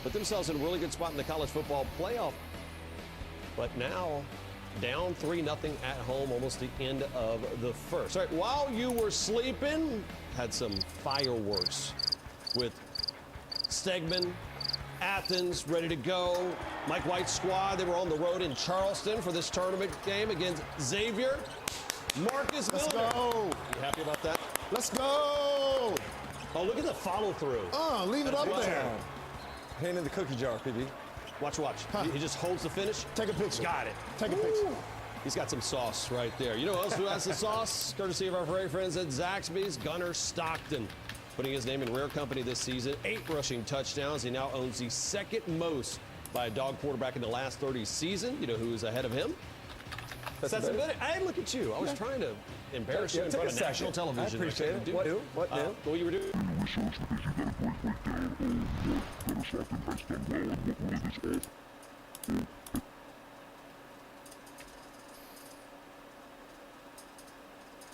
Put themselves in a really good spot in the college football playoff. But now, down 3-0 at home, almost the end of the first. All right, while you were sleeping, had some fireworks with Stegman, Athens ready to go. Mike White's squad, they were on the road in Charleston for this tournament game against Xavier. Marcus Miller. Let's go. You happy about that? Let's go. Oh, look at the follow through. Leave it up there. Hand in the cookie jar, PB. Watch. He just holds the finish. Take a picture. Got it. Take a picture. He's got some sauce right there. You know who else who has the sauce? Courtesy of our very friends at Zaxby's, Gunnar Stockton. Putting his name in rare company this season. 8 rushing touchdowns. He now owns the second most by a dog quarterback in the last 30 season. You know who's ahead of him? Stetson Bennett. Hey, look at you. I was trying to embarrass you in front of national television. I appreciate it. What new? What you were doing?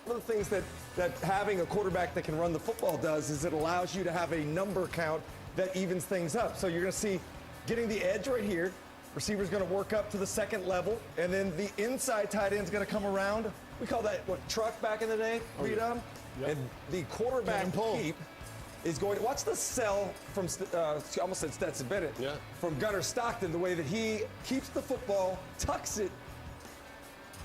One of the things that having a quarterback that can run the football does is it allows you to have a number count that evens things up. So you're going to see getting the edge right here. Receiver's going to work up to the second level, and then the inside tight end's going to come around. We call that, truck back in the day, Yep. And the quarterback keep is going to, watch the sell from, I almost said Stetson Bennett, from Gunnar Stockton, the way that he keeps the football, tucks it,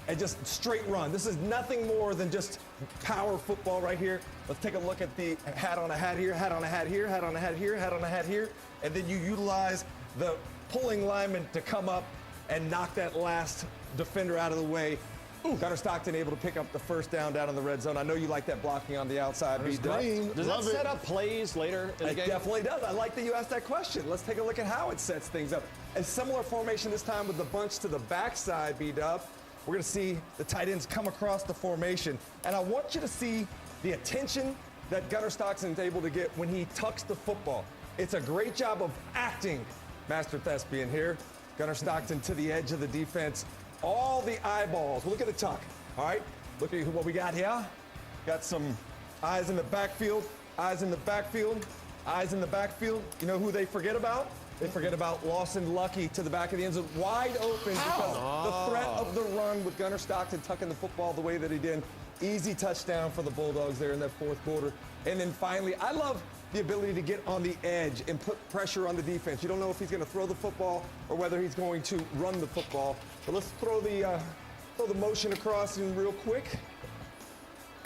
and just straight run. This is nothing more than just power football right here. Let's take a look at the hat on a hat here, hat on a hat here, hat on a hat here, hat on a hat here, and then you utilize the pulling lineman to come up and knock that last defender out of the way. Gunnar Stockton able to pick up the first down in the red zone. I know you like that blocking on the outside. Does that set up plays later in the game? It definitely does. I like that you asked that question. Let's take a look at how it sets things up. A similar formation this time with the bunch to the backside, B-Dub. We're going to see the tight ends come across the formation. And I want you to see the attention that Gunnar Stockton's able to get when he tucks the football. It's a great job of acting, Master Thespian here. Gunnar Stockton to the edge of the defense. All the eyeballs. Look at the tuck. All right. Look at what we got here. Got some eyes in the backfield. Eyes in the backfield. Eyes in the backfield. You know who they forget about? They forget about Lawson Lucky to the back of the end zone. Wide open because the threat of the run with Gunnar Stockton tucking the football the way that he did. Easy touchdown for the Bulldogs there in that fourth quarter. And then finally, I love the ability to get on the edge and put pressure on the defense. You don't know if he's going to throw the football or whether he's going to run the football. So let's throw the motion across in real quick.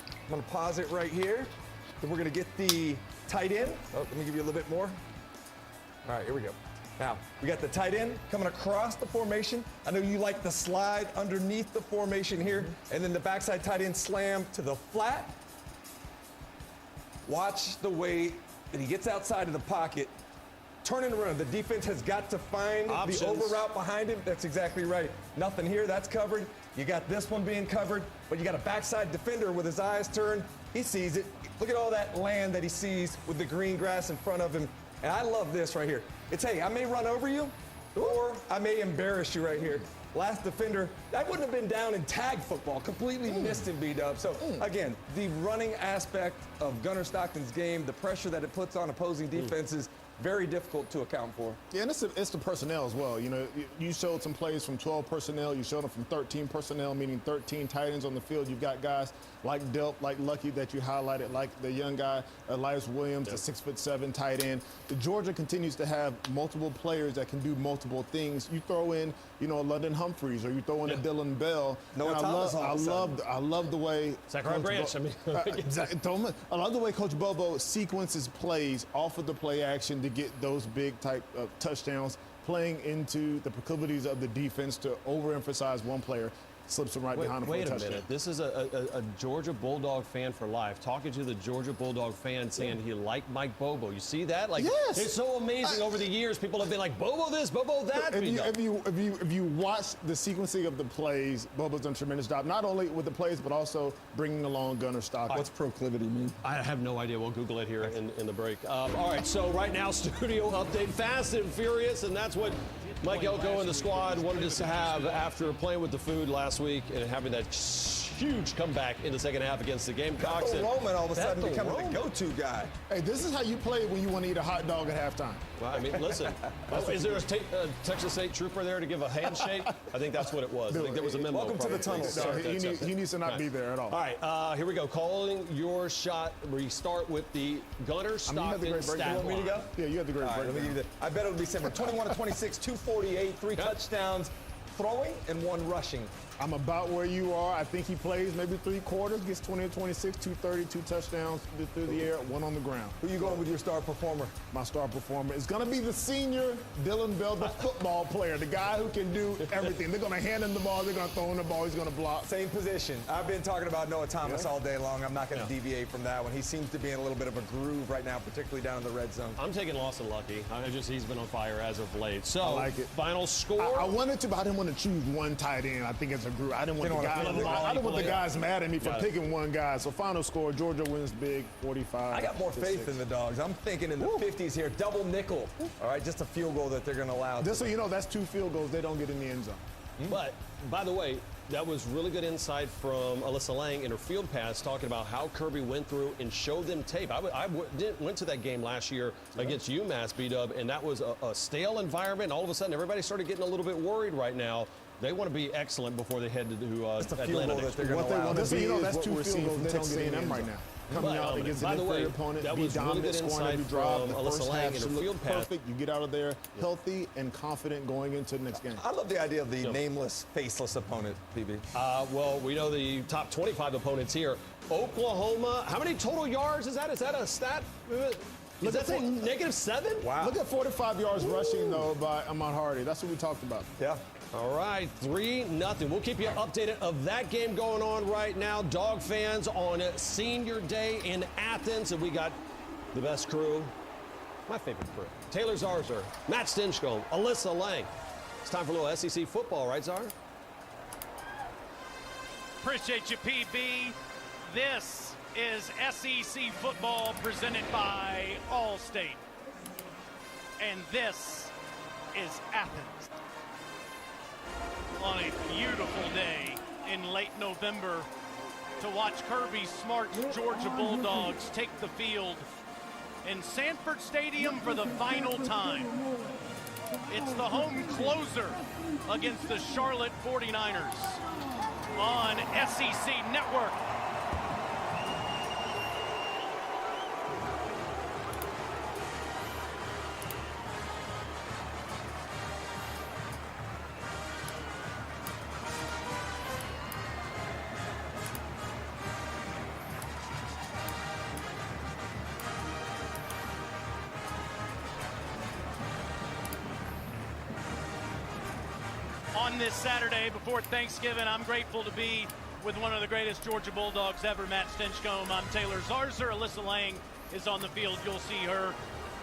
I'm going to pause it right here. Then we're going to get the tight end. Oh, let me give you a little bit more. All right, here we go. Now, we got the tight end coming across the formation. I know you like the slide underneath the formation here, and then the backside tight end slam to the flat. Watch the way that he gets outside of the pocket, turning around. The defense has got to find the over route behind him. That's exactly right. Nothing here, that's covered. You got this one being covered, but you got a backside defender with his eyes turned. He sees it. Look at all that land that he sees with the green grass in front of him. And I love this right here. It's, hey, I may run over you, or I may embarrass you right here. Last defender, that wouldn't have been down in tag football. Completely missed him, B-Dub. So, again, the running aspect of Gunnar Stockton's game, the pressure that it puts on opposing defenses, very difficult to account for. Yeah, and it's the personnel as well. You know, you showed some plays from 12 personnel. You showed them from 13 personnel, meaning 13 tight ends on the field. You've got guys like Delp, like Lucky that you highlighted, like the young guy, Elias Williams, the 6'7" tight end. Georgia continues to have multiple players that can do multiple things. You throw in, you know, a London Humphreys, or you throw in a Dylan Bell. Noah Thomas. I love the way Zachary Branch. I love the way Coach Bobo sequences plays off of the play action to get those big type of touchdowns, playing into the proclivities of the defense to overemphasize one player. Slips him right behind him for a touchdown. Wait a minute. This is a Georgia Bulldog fan for life talking to the Georgia Bulldog fan saying he liked Mike Bobo. You see that? Like, yes. It's so amazing. Over the years, people have been like, Bobo this, Bobo that. If you watch the sequencing of the plays, Bobo's done a tremendous job, not only with the plays, but also bringing along Gunnar Stockton. What's proclivity mean? I have no idea. We'll Google it here in the break. All right, so right now, studio update, Fast and Furious, and that's what Mike Elko and the squad wanted us to have after playing with the food last week and having that huge comeback in the second half against the Gamecocks. Bethel Roman all of a sudden Bethel becoming Roman. the go-to guy. Hey, this is how you play when you want to eat a hot dog at halftime. Well, I mean, listen, is there a Texas State trooper there to give a handshake? I think that's what it was. I think there was a memo. Welcome to the tunnel, No, he needs to not be there at all. All right, here we go. Calling your shot. We start with the Gunner Stockton stat You want me to go? Yeah, you have the great All right, let me breakdown. give you I bet it'll be similar. 21 to 26, 248, 3 touchdowns, throwing and 1 rushing. I'm about where you are. I think he plays maybe 3 quarters, gets 20 to 26, 230, 2 touchdowns through the air, 1 on the ground. Who you going with your star performer? My star performer is going to be the senior Dylan Bell, the football player, the guy who can do everything. They're going to hand him the ball, they're going to throw him the ball, he's going to block. Same position. I've been talking about Noah Thomas all day long. I'm not going to deviate from that one. He seems to be in a little bit of a groove right now, particularly down in the red zone. I'm taking Lawson Lucky. He's been on fire as of late. So, I like it. Final score. I wanted to, but I didn't want to choose one tight end. I think it's a group. I didn't want the guys mad at me for picking one guy. So final score, Georgia wins big, 45. I got more faith in the Dogs. I'm thinking in the 50s here, double nickel. All right, just a field goal that they're going to allow. Just so you know, that's 2 field goals. They don't get in the end zone. But, by the way, that was really good insight from Alyssa Lang in her field pass talking about how Kirby went through and showed them tape. I went to that game last year against UMass, B-Dub, and that was a stale environment. And all of a sudden, everybody started getting a little bit worried right now. They want to be excellent before they head to Atlanta. What they want to be is what we're seeing from Texas A&M right now. Coming out against an inferior opponent, be dominant, scoring every drive. The first half should look perfect. You get out of there healthy and confident going into the next game. I love the idea of the nameless, faceless opponent, PB. Well, we know the top 25 opponents here. Oklahoma, how many total yards is that? Is that a stat? Is that saying -7? Wow. Look at 45 yards rushing, though, by Ahmad Hardy. That's what we talked about. Yeah. All right, 3-0. We'll keep you updated of that game going on right now. Dog fans on Senior Day in Athens, and we got the best crew, my favorite crew. Taylor Zarzour, Matt Stinchcomb, Alyssa Lang. It's time for a little SEC football, right, Zar? Appreciate you, PB. This is SEC football presented by Allstate. And this is Athens. On a beautiful day in late November to watch Kirby Smart's Georgia Bulldogs take the field in Sanford Stadium for the final time. It's the home closer against the Charlotte 49ers on SEC Network. On this Saturday before Thanksgiving, I'm grateful to be with one of the greatest Georgia Bulldogs ever, Matt Stinchcomb. I'm Taylor Zarzour. Alyssa Lang is on the field. You'll see her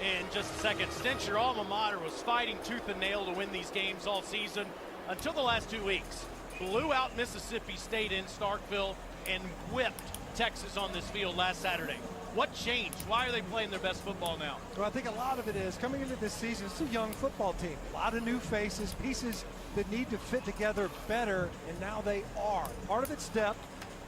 in just a second. Stinch, your alma mater, was fighting tooth and nail to win these games all season until the last 2 weeks. Blew out Mississippi State in Starkville and whipped Texas on this field last Saturday. What changed? Why are they playing their best football now? Well, I think a lot of it is coming into this season, it's a young football team. A lot of new faces, pieces that need to fit together better, and now they are. Part of it's depth,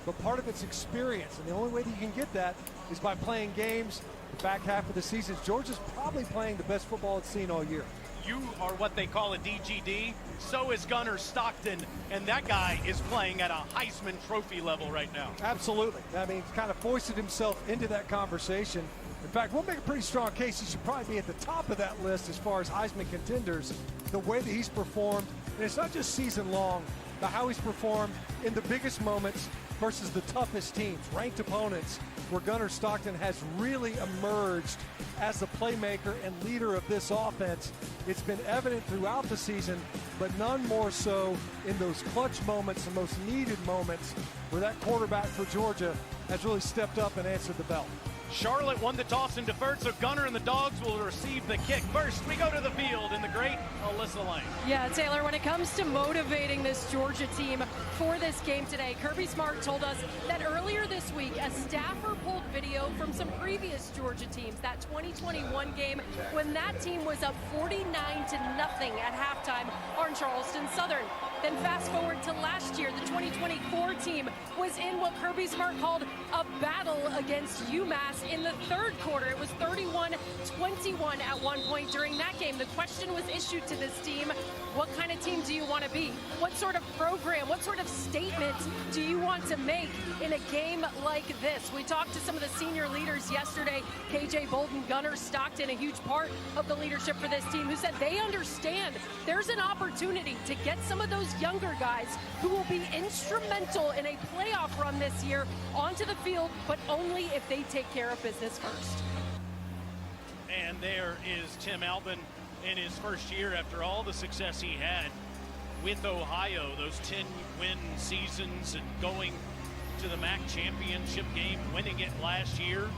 but part of it's experience. And the only way that you can get that is by playing games the back half of the season. Georgia's probably playing the best football it's seen all year. You are what they call a DGD. So is Gunner Stockton, and that guy is playing at a Heisman Trophy level right now. Absolutely. I mean, he's kind of foisted himself into that conversation. In fact, we'll make a pretty strong case he should probably be at the top of that list as far as Heisman contenders. The way that he's performed, and it's not just season long, but how he's performed in the biggest moments versus the toughest teams, ranked opponents, where Gunner Stockton has really emerged as the playmaker and leader of this offense. It's been evident throughout the season, but none more so in those clutch moments, the most needed moments, where that quarterback for Georgia has really stepped up and answered the bell. Charlotte won the toss and deferred, so Gunner and the Dogs will receive the kick. First, we go to the field in the great Alyssa Lang. Yeah, Taylor, when it comes to motivating this Georgia team for this game today, Kirby Smart told us that earlier this week, a staffer pulled video from some previous Georgia teams, that 2021 game, when that team was up 49-0 at halftime on Charleston Southern. Then fast forward to last year, the 2024 team was in what Kirby Smart called a battle against UMass in the third quarter. It was 31-21 at one point during that game. The question was issued to this team: what kind of team do you want to be? What sort of program, what sort of statement do you want to make in a game like this? We talked to some of the senior leaders yesterday. KJ Bolden, Gunnar Stockton, a huge part of the leadership for this team, who said they understand there's an opportunity to get some of those younger guys who will be instrumental in a playoff run this year onto the field, but only if they take care of business first. And there is Tim Albin in his first year after all the success he had with Ohio, those 10-win seasons and going to the MAC championship game, winning it last year,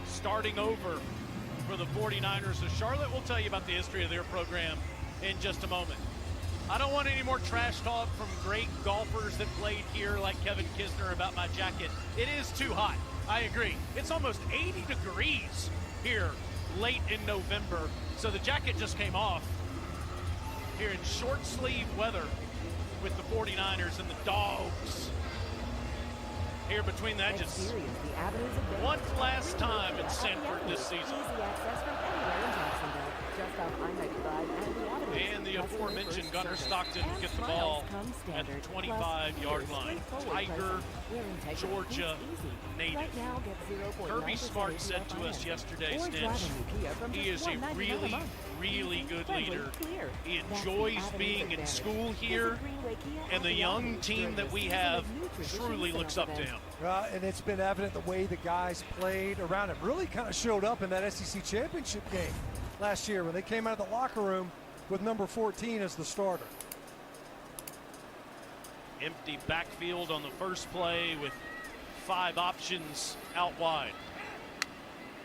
starting over for the 49ers of Charlotte. We'll tell you about the history of their program in just a moment. I don't want any more trash talk from great golfers that played here like Kevin Kisner about my jacket. It is too hot. I agree. It's almost 80 degrees here late in November, so the jacket just came off here in short sleeve weather with the 49ers and the Dogs here between the edges. One last time in Sanford this season. And the aforementioned Gunnar Stockton gets the ball at the 25-yard line. Tiger, Georgia native. Kirby Smart said to us yesterday, Stench, he is a really, really good leader. He enjoys being in school here, and the young team that we have truly looks up to him. And it's been evident the way the guys played around him. Really kind of showed up in that SEC championship game last year when they came out of the locker room with number 14 as the starter. Empty backfield on the first play with 5 options out wide,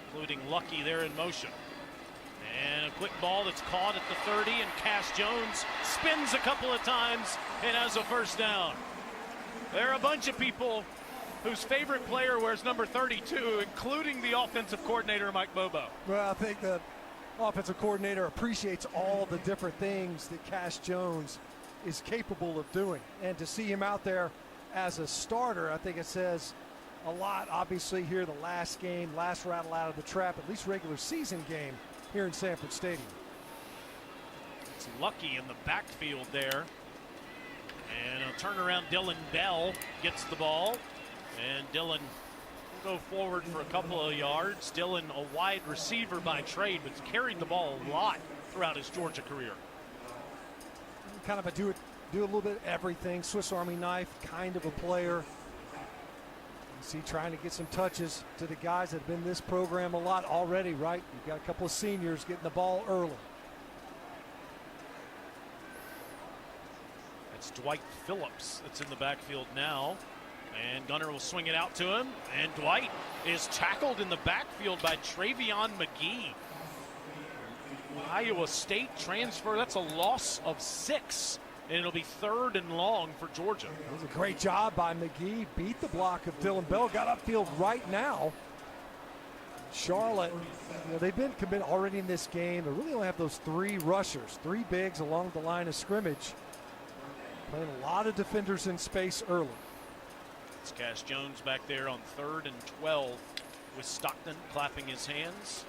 including Lucky there in motion. And a quick ball that's caught at the 30, and Cash Jones spins a couple of times and has a first down. There are a bunch of people whose favorite player wears number 32, including the offensive coordinator, Mike Bobo. Well, I think the offensive coordinator appreciates all the different things that Cash Jones is capable of doing. And to see him out there as a starter, I think it says a lot. Obviously here, the last game, last rattle out of the trap, at least regular season game here in Sanford Stadium. It's Lucky in the backfield there. And a turnaround, Dylan Bell gets the ball. And Dylan will go forward for a couple of yards. Dylan, a wide receiver by trade, but carried the ball a lot throughout his Georgia career. Kind of a do a little bit of everything, Swiss Army knife kind of a player. You see, trying to get some touches to the guys that have been in this program a lot already, right? You've got a couple of seniors getting the ball early. That's Dwight Phillips that's in the backfield now. And Gunnar will swing it out to him. And Dwight is tackled in the backfield by Travion McGee. Iowa State transfer. That's a loss of 6. And it'll be 3rd and long for Georgia. It was a great job by McGee. Beat the block of Dylan Bell. Got upfield right now. Charlotte, they've been committed already in this game. They really only have those 3 rushers, 3 bigs along the line of scrimmage. Playing a lot of defenders in space early. It's Cash Jones back there on 3rd and 12 with Stockton clapping his hands.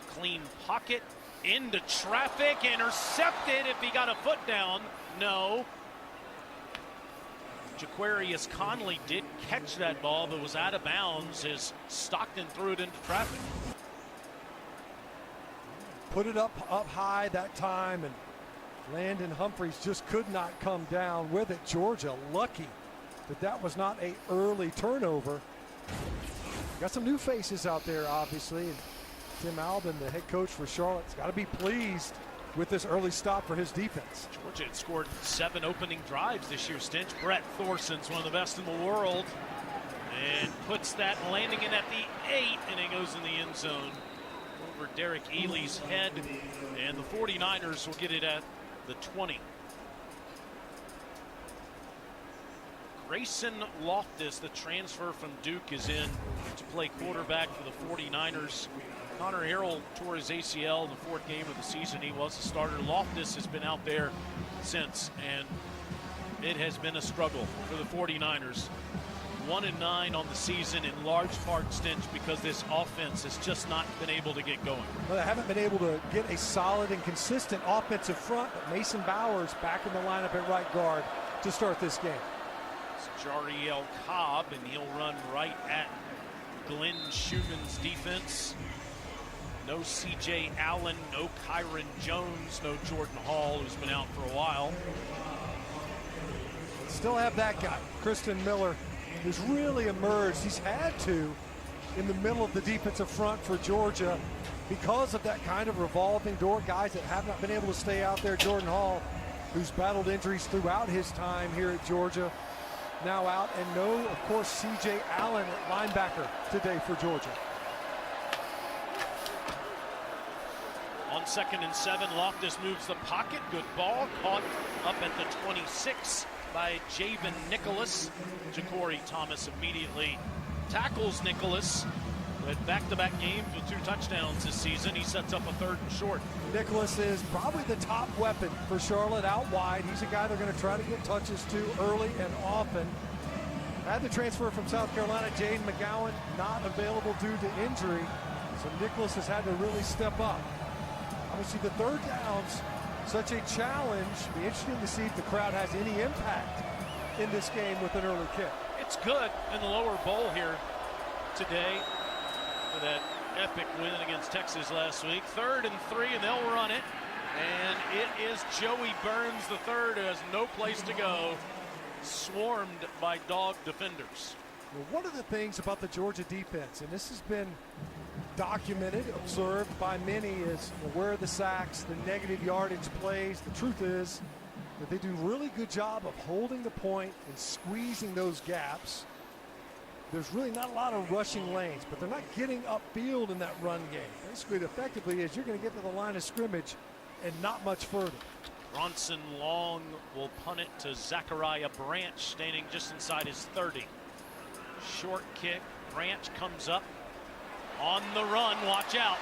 Clean pocket into traffic, intercepted if he got a foot down. No. Jaquarius Conley did catch that ball, but was out of bounds as Stockton threw it into traffic. Put it up high that time, and Landon Humphreys just could not come down with it. Georgia lucky that was not an early turnover. Got some new faces out there, obviously. And Tim Albin, the head coach for Charlotte, has got to be pleased with this early stop for his defense. Georgia had scored 7 opening drives this year, Stench. Brett Thorson's one of the best in the world. And puts that, landing it at the 8, and it goes in the end zone over Derek Ely's head. And the 49ers will get it at the 20. Grayson Loftus, the transfer from Duke, is in to play quarterback for the 49ers. Connor Harrell tore his ACL the 4th game of the season. He was a starter. Loftus has been out there since, and it has been a struggle for the 49ers. 1-9 on the season, in large part, Stinch, because this offense has just not been able to get going. Well, they haven't been able to get a solid and consistent offensive front, but Mason Bowers back in the lineup at right guard to start this game. It's Jariel Cobb, and he'll run right at Glenn Schumann's defense. No C.J. Allen, no Kyron Jones, no Jordan Hall, who's been out for a while. Still have that guy, Kristen Miller, who's really emerged. He's had to in the middle of the defensive front for Georgia because of that kind of revolving door, guys that have not been able to stay out there. Jordan Hall, who's battled injuries throughout his time here at Georgia, now out. And no, of course, C.J. Allen at linebacker today for Georgia. On 2nd and 7, Loftus moves the pocket. Good ball, caught up at the 26 by Javen Nicholas. Ja'Cory Thomas immediately tackles Nicholas. With back-to-back games with 2 touchdowns this season, he sets up a 3rd and short. Nicholas is probably the top weapon for Charlotte out wide. He's a guy they're going to try to get touches to early and often. Had the transfer from South Carolina, Jaden McGowan, not available due to injury. So Nicholas has had to really step up. Obviously, the 3rd downs, such a challenge. Be interesting to see if the crowd has any impact in this game with an early kick. It's good in the lower bowl here today for that epic win against Texas last week. 3rd and 3, and they'll run it. And it is Joey Burns III, who has no place to go, swarmed by dog defenders. Well, one of the things about the Georgia defense, and this has been documented, observed by many, is where are the sacks, the negative yardage plays. The truth is that they do a really good job of holding the point and squeezing those gaps. There's really not a lot of rushing lanes, but they're not getting upfield in that run game. Basically, effectively is you're going to get to the line of scrimmage and not much further. Bronson Long will punt it to Zachariah Branch, standing just inside his 30. Short kick. Branch comes up on the run. Watch out.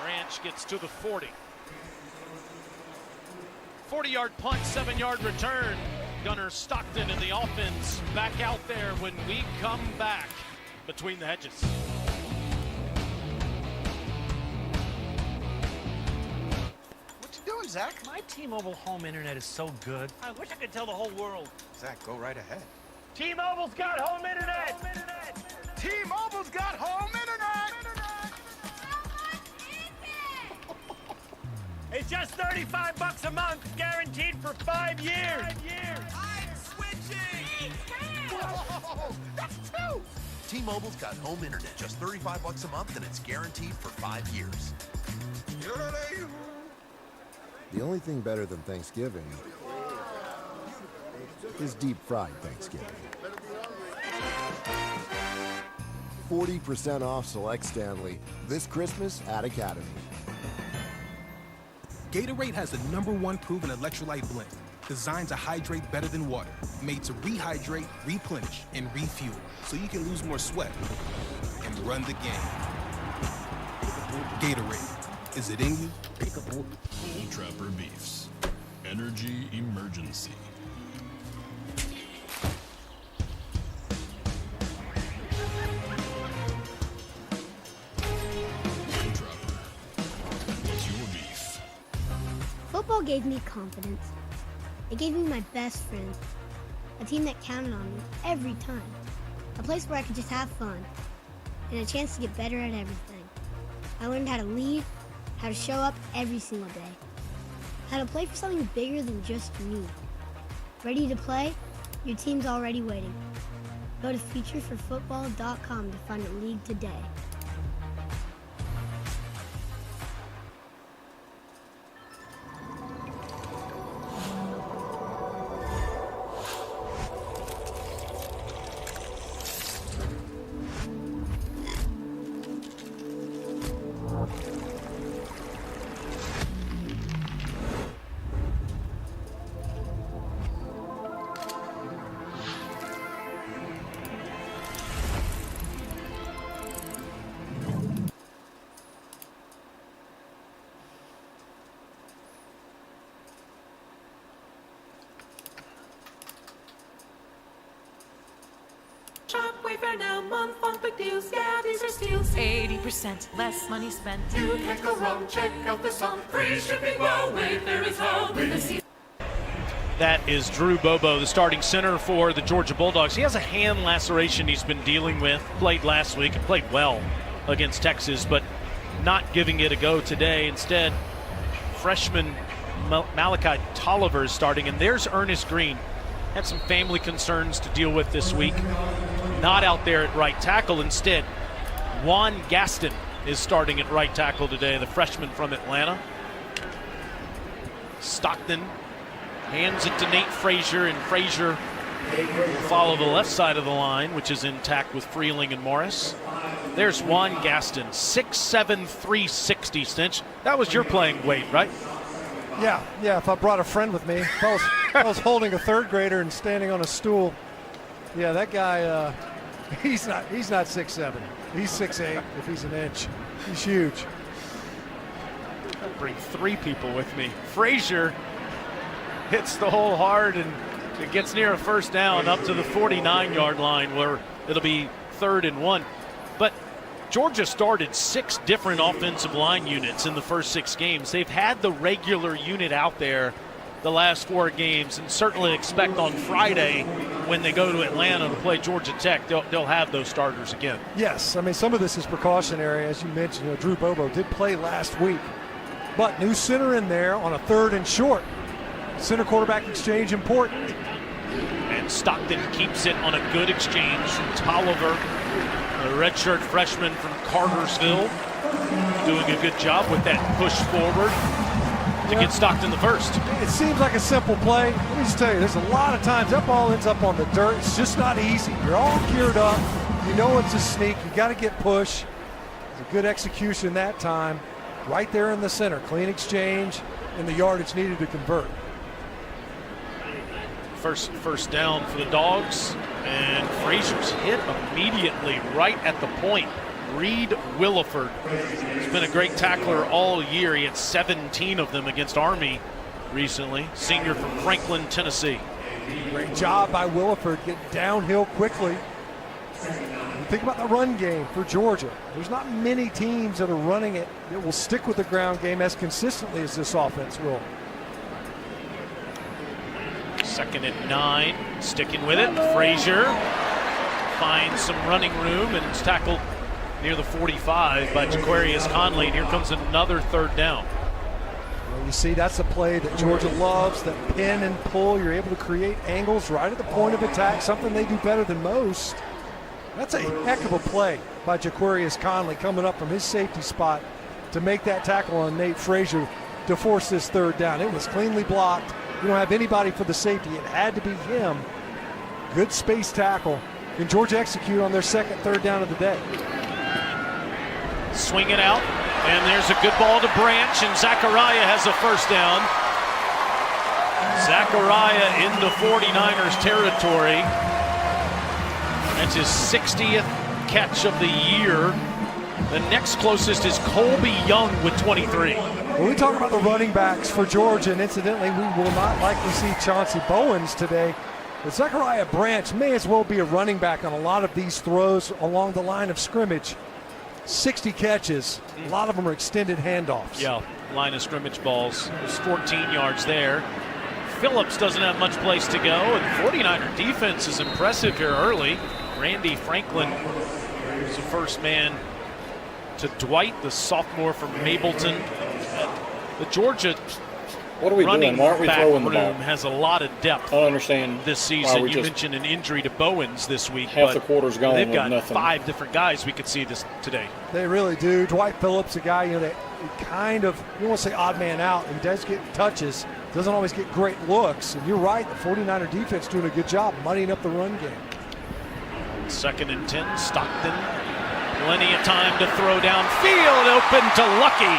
Branch gets to the 40. 40-yard punt, 7-yard return. Gunnar Stockton and the offense back out there when we come back between the hedges. What you doing, Zach? My T-Mobile home internet is so good. I wish I could tell the whole world. Zach, go right ahead. T-Mobile's got home internet. T-Mobile's got home internet! It's just $35 a month, guaranteed for 5 years. I'm switching! Whoa, that's 2! T-Mobile's got home internet, just $35 a month, and it's guaranteed for 5 years. The only thing better than Thanksgiving is deep-fried Thanksgiving. 40% off select Stanley this Christmas at Academy. Gatorade has the #1 proven electrolyte blend, designed to hydrate better than water, made to rehydrate, replenish, and refuel, so you can lose more sweat and run the game. Gatorade, is it in you? Bull Trapper Beefs. Energy emergency. Bull Trapper. What's your beef? Football gave me confidence. It gave me my best friend. A team that counted on me every time. A place where I could just have fun. And a chance to get better at everything. I learned how to lead, how to show up every single day. How to play for something bigger than just me. Ready to play? Your team's already waiting. Go to futureforfootball.com to find a league today. Wayfair now, month long big deals. Yeah, these are steals. 80% less money spent. You can't go wrong. Check out the song. Free shipping while Wayfair is home. With the season. That is Drew Bobo, the starting center for the Georgia Bulldogs. He has a hand laceration he's been dealing with. Played last week and played well against Texas, but not giving it a go today. Instead, freshman Malachi Tolliver is starting, and there's Ernest Green. Had some family concerns to deal with this week. Not out there at right tackle. Instead, Juan Gaston is starting at right tackle today, the freshman from Atlanta. Stockton hands it to Nate Frazier, and Frazier will follow the left side of the line, which is intact with Freeling and Morris. There's Juan Gaston, 6'7", 360, Stinch. That was your playing weight, right? Yeah, if I brought a friend with me, if I was holding a third grader and standing on a stool, yeah, that guy, he's not 6'7". He's 6'8", if he's an inch. He's huge. I'll bring 3 people with me. Frazier hits the hole hard, and it gets near a first down up to the 49-yard line, where it'll be 3rd and 1. But Georgia started 6 different offensive line units in the first 6 games. They've had the regular unit out there the last 4 games, and certainly expect on Friday when they go to Atlanta to play Georgia Tech, they'll have those starters again. Yes, I mean, some of this is precautionary. As you mentioned, Drew Bobo did play last week, but new center in there on a 3rd and short. Center quarterback exchange important. And Stockton keeps it on a good exchange from Tolliver, a redshirt freshman from Cartersville, doing a good job with that push forward to get Stockton the first. It seems like a simple play. Let me just tell you, there's a lot of times that ball ends up on the dirt. It's just not easy. You're all geared up. You know it's a sneak. You got to get push. It's a good execution that time. Right there in the center. Clean exchange and the yardage needed to convert. First down for the Dogs, and Frazier's hit immediately right at the point. Reed Williford has been a great tackler all year. He had 17 of them against Army recently. Senior from Franklin, Tennessee. Great job by Williford, getting downhill quickly. Think about the run game for Georgia. There's not many teams that are running it that will stick with the ground game as consistently as this offense will. 2nd and 9, sticking with it. Frazier finds some running room, and it's tackled near the 45 by Jaquarius Conley. And here comes another 3rd down. Well, you see, that's a play that Georgia loves, that pin and pull. You're able to create angles right at the point of attack, something they do better than most. That's a heck of a play by Jaquarius Conley coming up from his safety spot to make that tackle on Nate Frazier to force this 3rd down. It was cleanly blocked. You don't have anybody for the safety. It had to be him. Good space tackle. Can Georgia execute on their 2nd, 3rd down of the day? Swing it out, and there's a good ball to Branch, and Zachariah has a first down. Zachariah into 49ers territory. That's his 60th catch of the year. The next closest is Colby Young with 23. When we talk about the running backs for Georgia, and incidentally, we will not likely see Chauncey Bowens today, but Zachariah Branch may as well be a running back on a lot of these throws along the line of scrimmage. 60 catches, a lot of them are extended handoffs. Yeah, line of scrimmage balls. There's 14 yards there. Phillips doesn't have much place to go, and 49er defense is impressive here early. Randy Franklin is the first man to Dwight, the sophomore from Mableton. The Georgia running back room has a lot of depth. I don't understand this season. You mentioned an injury to Bowens this week. Half the quarter's gone. They've got nothing. 5 different guys we could see this today. They really do. Dwight Phillips, a guy that kind of, you don't want to say odd man out. He does get touches, doesn't always get great looks. And you're right, the 49er defense doing a good job muddying up the run game. 2nd and 10, Stockton. Plenty of time to throw downfield, open to Lucky.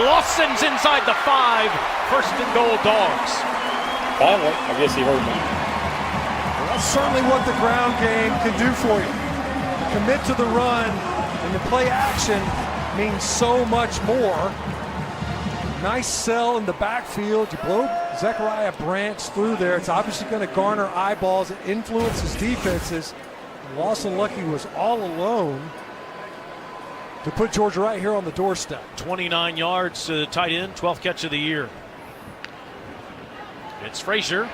Lawson's inside the 5, 1st and goal Dogs. Finally, I guess he heard me. Well, that's certainly what the ground game can do for you. Commit to the run, and the play action means so much more. Nice sell in the backfield. You blow Zachariah Branch through there. It's obviously going to garner eyeballs. It influences defenses. Lawson Lucky was all alone to put Georgia right here on the doorstep. 29 yards to the tight end, 12th catch of the year. It's Frazier.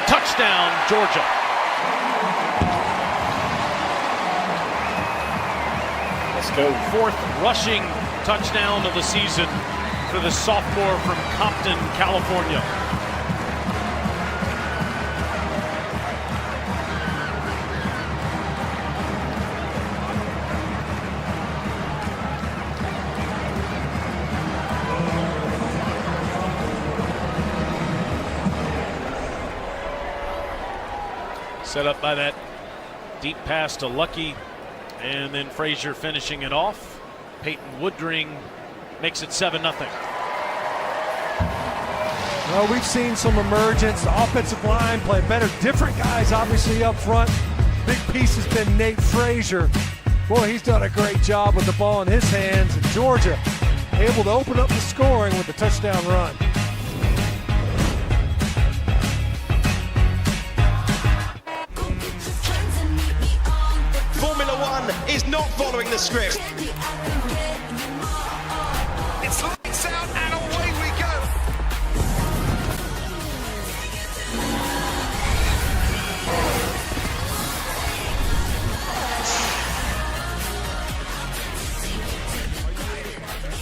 Touchdown, Georgia. Let's go. 4th rushing touchdown of the season for the sophomore from Compton, California. Set up by that deep pass to Lucky, and then Frazier finishing it off. Peyton Woodring makes it 7-0. Well, we've seen some emergence. The offensive line play better. Different guys, obviously, up front. Big piece has been Nate Frazier. Boy, he's done a great job with the ball in his hands. And Georgia able to open up the scoring with the touchdown run. Formula One is not following the script. It's lights out and away we go.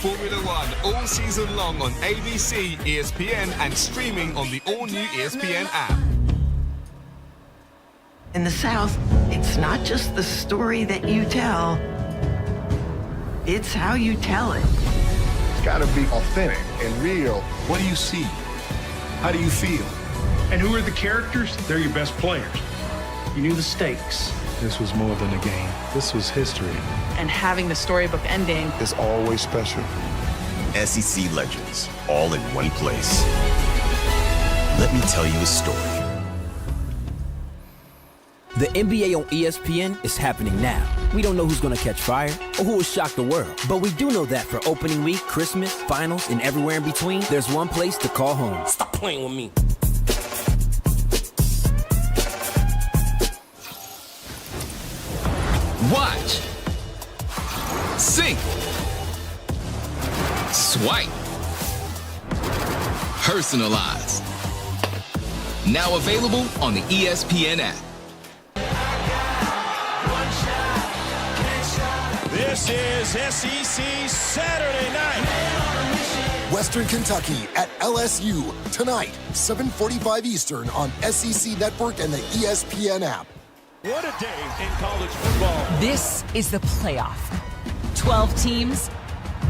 Formula One all season long on ABC, ESPN, and streaming on the all-new ESPN app. In the South, it's not just the story that you tell, it's how you tell it. It's got to be authentic and real. What do you see? How do you feel? And who are the characters? They're your best players. You knew the stakes. This was more than a game. This was history. And having the storybook ending is always special. SEC legends, all in one place. Let me tell you a story. The NBA on ESPN is happening now. We don't know who's going to catch fire or who will shock the world, but we do know that for opening week, Christmas, finals, and everywhere in between, there's one place to call home. Stop playing with me. Watch. Sync. Swipe. Personalize. Now available on the ESPN app. This is SEC Saturday night. Western Kentucky at LSU tonight, 7:45 Eastern on SEC Network and the ESPN app. What a day in college football. This is the playoff. 12 teams,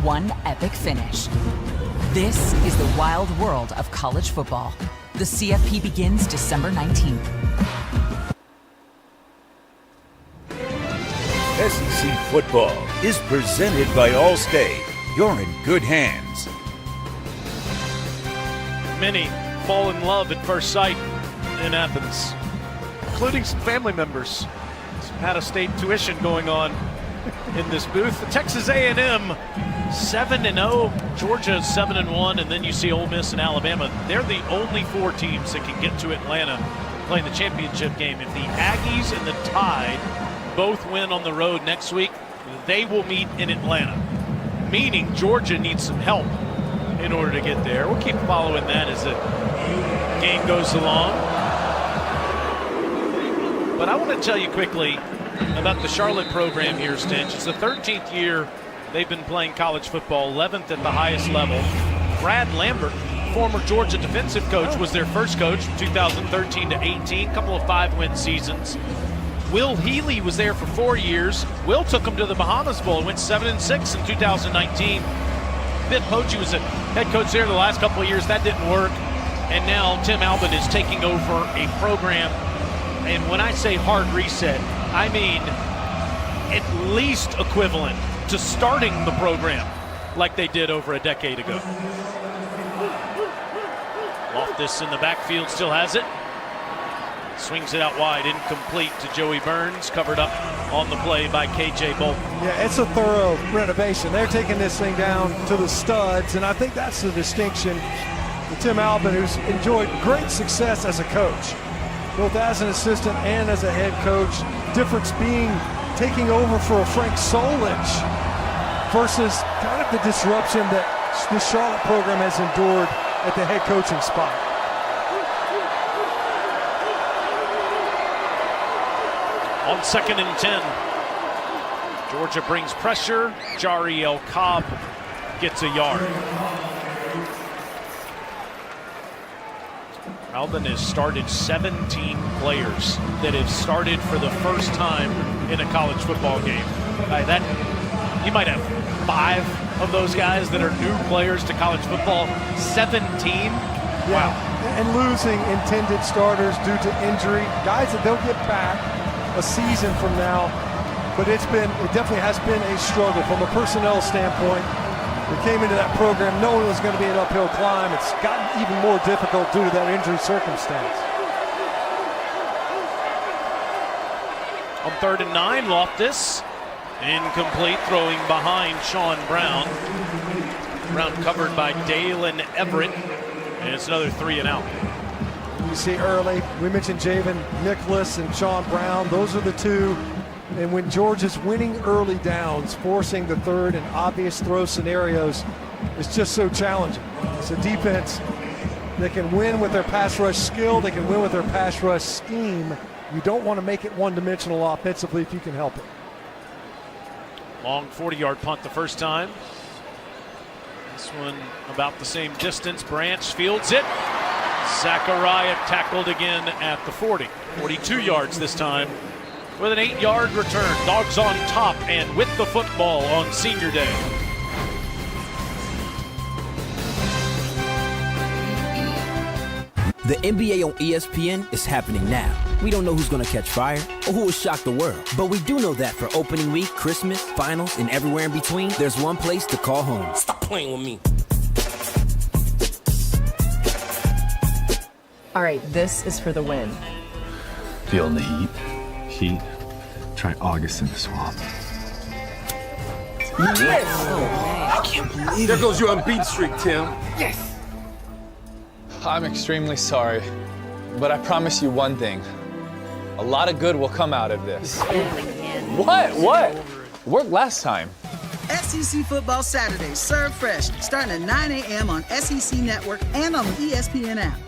one epic finish. This is the wild world of college football. The CFP begins December 19th. SEC football is presented by Allstate. You're in good hands. Many fall in love at first sight in Athens, including some family members. Some out-of-state tuition going on in this booth. Texas A&M 7-0, Georgia 7-1, and then you see Ole Miss and Alabama. They're the only 4 teams that can get to Atlanta playing the championship game. If the Aggies and the Tide both win on the road next week, they will meet in Atlanta, meaning Georgia needs some help in order to get there. We'll keep following that as the game goes along. But I want to tell you quickly about the Charlotte program here, Stinch. It's the 13th year they've been playing college football, 11th at the highest level. Brad Lambert, former Georgia defensive coach, was their first coach from 2013 to 18, a couple of 5-win seasons. Will Healy was there for 4 years. Will took them to the Bahamas Bowl and went 7-6 in 2019. Vic Pochi was a head coach there the last couple of years. That didn't work. And now Tim Albin is taking over a program. And when I say hard reset, I mean at least equivalent to starting the program like they did over a decade ago. Loftus in the backfield still has it. Swings it out wide, incomplete to Joey Burns, covered up on the play by KJ Bolton. Yeah, it's a thorough renovation. They're taking this thing down to the studs, and I think that's the distinction to Tim Albin, who's enjoyed great success as a coach. both as an assistant and as a head coach. Difference being taking over for a Frank Solich versus kind of the disruption that the Charlotte program has endured at the head coaching spot. On 2nd and 10, Georgia brings pressure. Jariel Cobb gets a yard. Alvin has started 17 players that have started for the first time in a college football game. By that, you might have 5 of those guys that are new players to college football. 17? Yeah. Wow. And losing intended starters due to injury. Guys that they'll get back a season from now, but it definitely has been a struggle from a personnel standpoint. We came into that program knowing it was going to be an uphill climb. It's gotten even more difficult due to that injury circumstance. On 3rd and 9, Loftus incomplete, throwing behind Sean Brown. Brown covered by Dalen Everett, and it's another 3 and out. You see early, we mentioned Javen Nicholas and Sean Brown. Those are the two. And when Georgia's winning early downs, forcing the third and obvious throw scenarios is just so challenging. It's a defense that can win with their pass rush skill. They can win with their pass rush scheme. You don't want to make it one-dimensional offensively if you can help it. Long 40-yard punt the first time. This one about the same distance. Branch fields it. Zachariah tackled again at the 40. 42 yards this time with an 8-yard return. Dogs on top and with the football on Senior Day. The NBA on ESPN is happening now. We don't know who's going to catch fire or who will shock the world, but we do know that for opening week, Christmas, finals, and everywhere in between, there's one place to call home. Stop playing with me. All right, this is for the win. Feeling the heat? Heat? Try August in the swamp. Yes! I can't believe There goes your unbeaten streak, Tim. Yes! I'm extremely sorry, but I promise you one thing. A lot of good will come out of this. What? Worked last time. SEC Football Saturdays, served fresh, starting at 9 a.m. on SEC Network and on the ESPN app.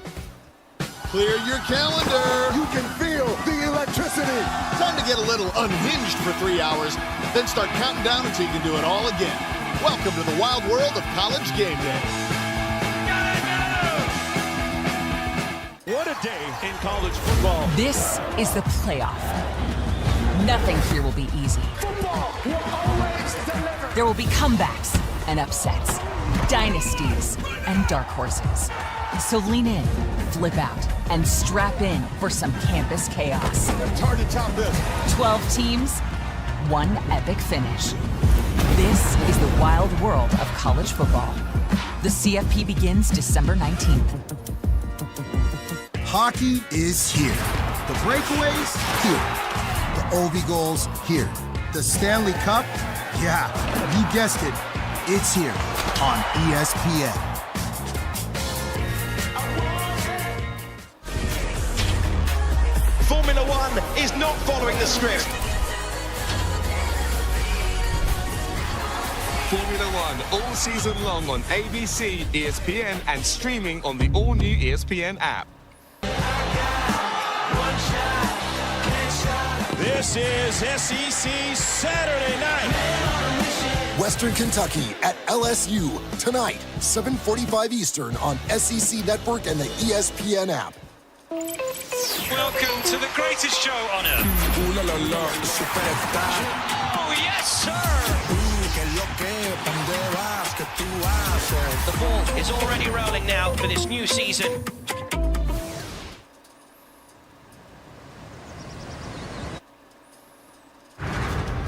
Clear your calendar. You can feel the electricity. Time to get a little unhinged for 3 hours, then start counting down until you can do it all again. Welcome to the wild world of College Game Day. What a day in college football. This is the playoff. Nothing here will be easy. Football will always deliver. There will be comebacks and upsets, dynasties and dark horses. So lean in, flip out, and strap in for some campus chaos. Target top this. 12 teams, one epic finish. This is the wild world of college football. The CFP begins December 19th. Hockey is here. The breakaways, here. The OV goals, here. The Stanley Cup, yeah, you guessed it. It's here on ESPN. Formula One is not following the script. Formula One all season long on ABC, ESPN, and streaming on the all-new ESPN app. This is SEC Saturday night. Western Kentucky at LSU tonight, 7:45 Eastern on SEC Network and the ESPN app. Welcome to the greatest show on earth. Oh, yes, sir. The ball is already rolling now for this new season.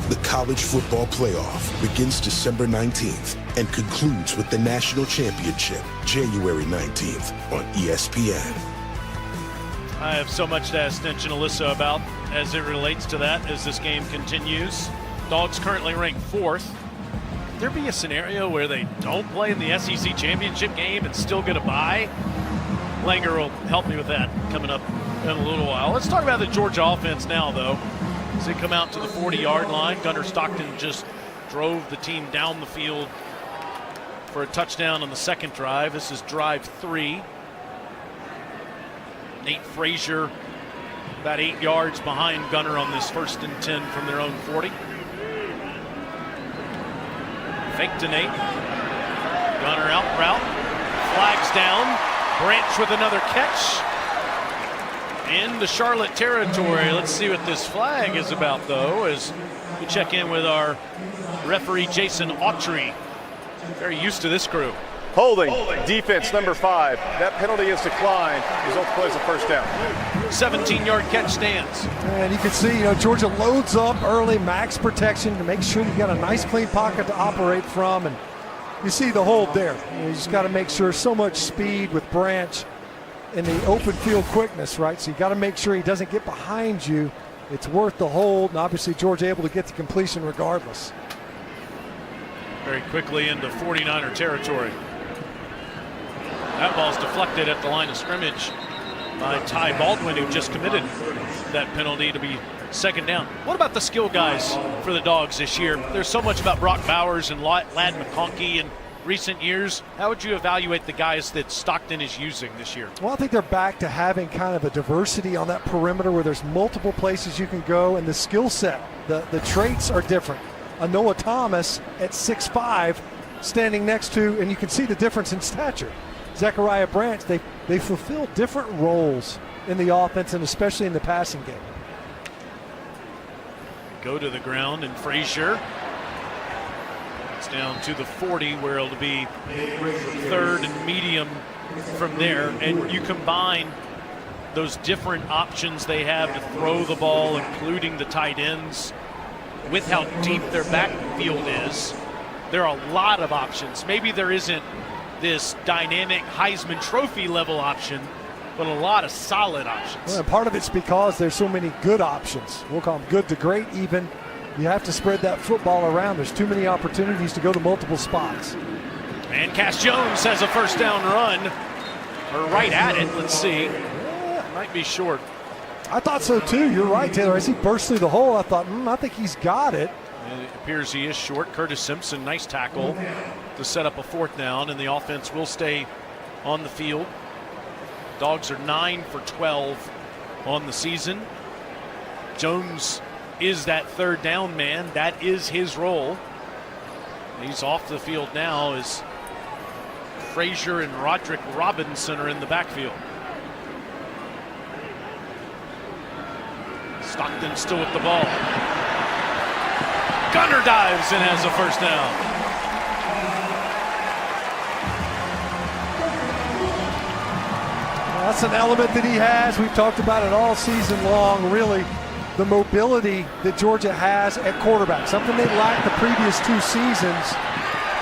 The College Football Playoff begins December 19th and concludes with the National Championship January 19th on ESPN. I have so much to ask Stench and Alyssa about as it relates to that as this game continues. Dogs currently ranked 4th. Could there be a scenario where they don't play in the SEC championship game and still get a bye? Langer will help me with that coming up in a little while. Let's talk about the Georgia offense now, though. As they come out to the 40-yard line, Gunnar Stockton just drove the team down the field for a touchdown on the second drive. This is drive 3. Nate Frazier about 8 yards behind Gunnar on this 1st and 10 from their own 40. Fake to Nate. Gunnar out route. Flags down. Branch with another catch. Into Charlotte territory. Let's see what this flag is about, though, as we check in with our referee, Jason Autry. Very used to this crew. Holding. Defense number 5. That penalty is declined. Result plays a first down. 17-yard catch stands. And you can see, Georgia loads up early, max protection to make sure you got a nice clean pocket to operate from. And you see the hold there. You just got to make sure so much speed with Branch and the open field quickness, right? So you got to make sure he doesn't get behind you. It's worth the hold, and obviously Georgia able to get the completion regardless. Very quickly into 49er territory. That ball's deflected at the line of scrimmage by Ty Baldwin, who just committed that penalty to be second down. What about the skill guys for the Dogs this year? There's so much about Brock Bowers and Lad McConkey in recent years. How would you evaluate the guys that Stockton is using this year? Well, I think they're back to having kind of a diversity on that perimeter where there's multiple places you can go, and the skill set, the traits are different. A Noah Thomas at 6'5", standing next to, and you can see the difference in stature. Zachariah Branch, they fulfill different roles in the offense and especially in the passing game. Go to the ground, and Frazier. It's down to the 40, where it'll be 3rd and medium from there. And you combine those different options they have to throw the ball, including the tight ends, with how deep their backfield is. There are a lot of options. Maybe there isn't this dynamic Heisman Trophy level option, but a lot of solid options. Well, and part of it's because there's so many good options. We'll call them good to great even. You have to spread that football around. There's too many opportunities to go to multiple spots. And Cass Jones has a first down run. Or right at it, let's see. Might be short. I thought so too. You're right, Taylor. As he burst through the hole, I thought, I think he's got it. And it appears he is short. Curtis Simpson, nice tackle to set up a 4th down, and the offense will stay on the field. Dogs are 9 for 12 on the season. Jones is that 3rd down man. That is his role. He's off the field now as Frazier and Roderick Robinson are in the backfield. Stockton still with the ball. Gunnar dives and has a first down. That's an element that he has. We've talked about it all season long, really. The mobility that Georgia has at quarterback, something they lacked the previous 2 seasons.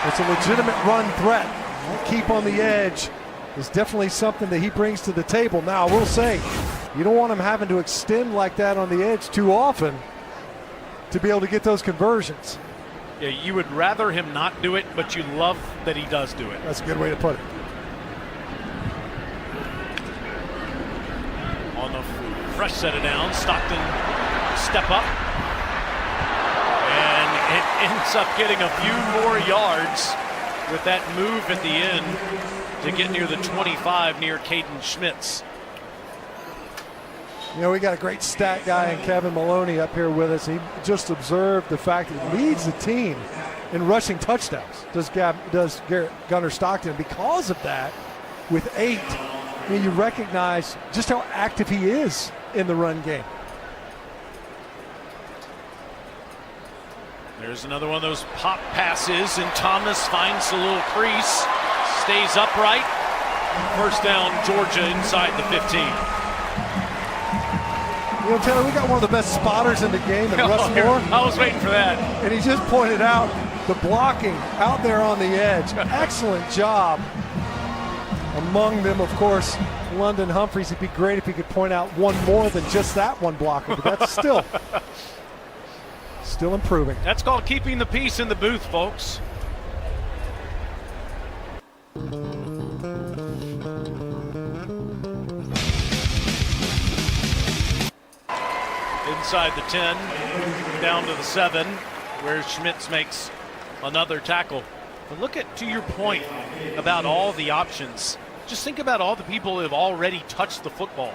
It's a legitimate run threat. That keep on the edge is definitely something that he brings to the table. Now, I will say, you don't want him having to extend like that on the edge too often to be able to get those conversions. Yeah, you would rather him not do it, but you love that he does do it. That's a good way to put it. On the fresh set of downs, Stockton step up, and it ends up getting a few more yards with that move at the end to get near the 25 near Caden Schmitz. We got a great stat guy in Kevin Maloney up here with us. He just observed the fact that he leads the team in rushing touchdowns, does Gunnar Stockton. Because of that, with 8, you recognize just how active he is in the run game. There's another one of those pop passes, and Thomas finds a little crease, stays upright. First down, Georgia inside the 15. Taylor, we got one of the best spotters in the game in Russ Moore. I was waiting for that. And he just pointed out the blocking out there on the edge. Excellent job. Among them, of course, London Humphreys. It'd be great if he could point out one more than just that one blocker, but that's still improving. That's called keeping the peace in the booth, folks. inside the 10, down to the 7, where Schmitz makes another tackle. But look at, to your point about all the options, just think about all the people who have already touched the football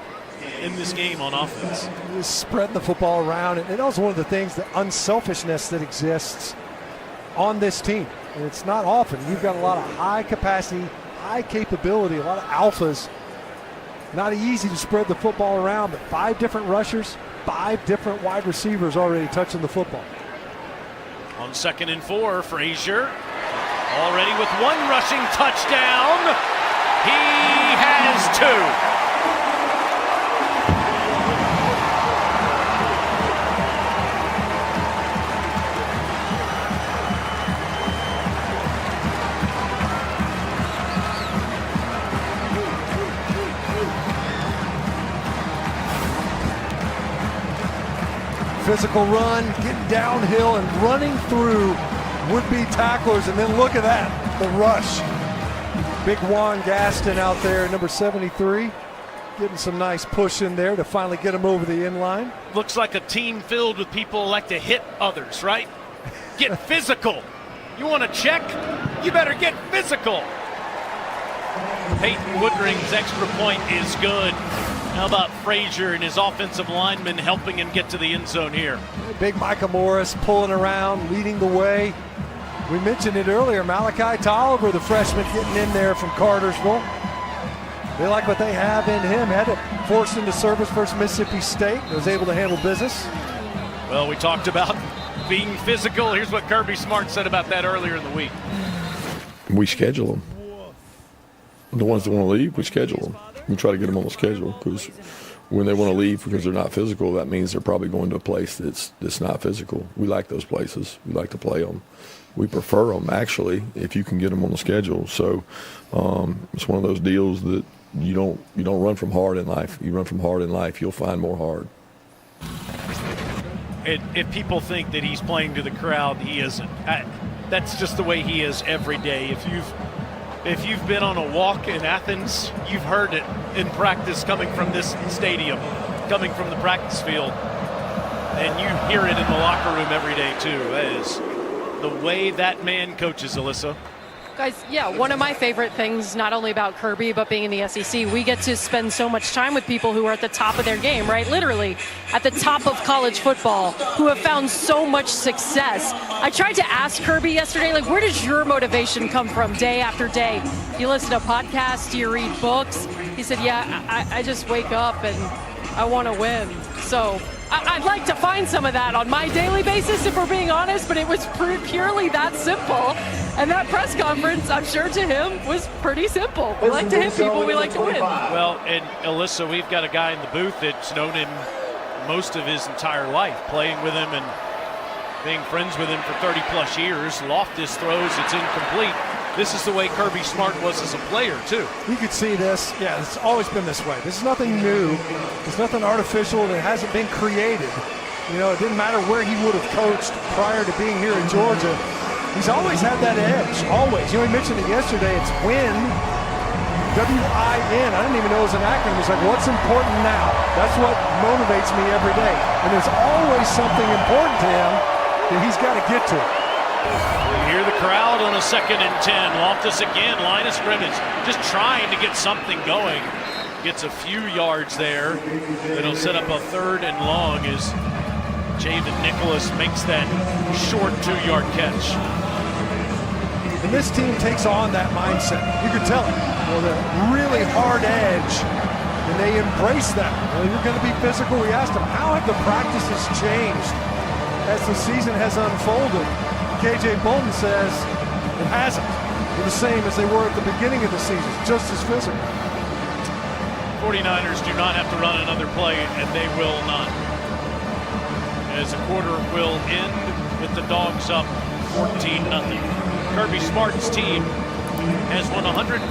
in this game on offense. Just spreading the football around, and that was one of the things, the unselfishness that exists on this team. And it's not often. You've got a lot of high capacity, high capability, a lot of alphas. Not easy to spread the football around, but 5 different rushers, 5 different wide receivers already touching the football. On 2nd and 4, Frazier already with 1 rushing touchdown. He has 2. Physical run, getting downhill and running through would-be tacklers, and then look at that, the rush. Big Juan Gaston out there, number 73, getting some nice push in there to finally get him over the end line. Looks like a team filled with people who like to hit others, right? Get physical. You want to check? You better get physical. Peyton Woodring's extra point is good. How about Frazier and his offensive lineman helping him get to the end zone here? Big Micah Morris pulling around, leading the way. We mentioned it earlier, Malachi Tolliver, the freshman, getting in there from Cartersville. They like what they have in him. Had to force into service versus Mississippi State. Was able to handle business. Well, we talked about being physical. Here's what Kirby Smart said about that earlier in the week. We schedule them. The ones that want to leave, we schedule them. We try to get them on the schedule, because when they want to leave because they're not physical, that means they're probably going to a place that's not physical. We like those places. We like to play them. We prefer them, actually, if you can get them on the schedule. So it's one of those deals that you don't run from hard in life. You run from hard in life, you'll find more hard. If people think that he's playing to the crowd, he isn't. That's just the way he is every day. If you've been on a walk in Athens, you've heard it in practice coming from this stadium, coming from the practice field. And you hear it in the locker room every day, too. That is the way that man coaches, Alyssa. Guys, yeah, one of my favorite things, not only about Kirby, but being in the SEC, we get to spend so much time with people who are at the top of their game, right? Literally at the top of college football, who have found so much success. I tried to ask Kirby yesterday, like, where does your motivation come from day after day? Do you listen to podcasts? Do you read books? He said, yeah, I just wake up and I want to win. So I'd like to find some of that on my daily basis, if we're being honest, but it was purely that simple. And that press conference, I'm sure to him, was pretty simple. We like to hit people, we like to win. Well, and Alyssa, we've got a guy in the booth that's known him most of his entire life, playing with him and being friends with him for 30-plus years. Loftus throws, it's incomplete. This is the way Kirby Smart was as a player, too. You could see this. Yeah, it's always been this way. This is nothing new. It's nothing artificial that hasn't been created. You know, it didn't matter where he would have coached prior to being here in Georgia. He's always had that edge, always. You know, he mentioned it yesterday. It's win, W-I-N. I didn't even know it was an acronym. He's like, what's important now? That's what motivates me every day. And there's always something important to him that he's got to get to. You hear the crowd on a 2nd and 10. Loftus again, line of scrimmage, just trying to get something going. Gets a few yards there. It'll set up a 3rd and long as Javen Nicholas makes that short 2-yard catch. And this team takes on that mindset. You can tell it. You know, the really hard edge, and they embrace that. Well, you're going to be physical. We asked them, how have the practices changed as the season has unfolded? KJ Bolden says it hasn't. They're the same as they were at the beginning of the season, just as physical. 49ers do not have to run another play, and they will not. As the quarter will end with the Dogs up 14-0. Kirby Smart's team has won 114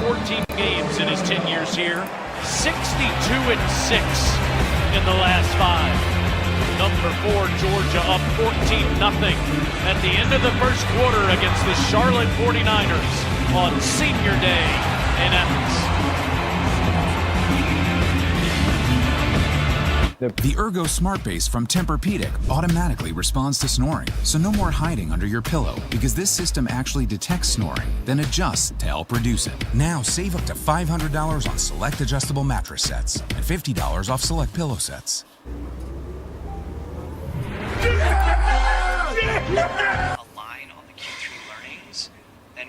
games in his 10 years here, 62-6 in the last 5. Number 4, Georgia up 14-0 at the end of the first quarter against the Charlotte 49ers on Senior Day in Athens. The Ergo Smart Base from Tempur-Pedic automatically responds to snoring, so no more hiding under your pillow because this system actually detects snoring, then adjusts to help reduce it. Now save up to $500 on select adjustable mattress sets and $50 off select pillow sets.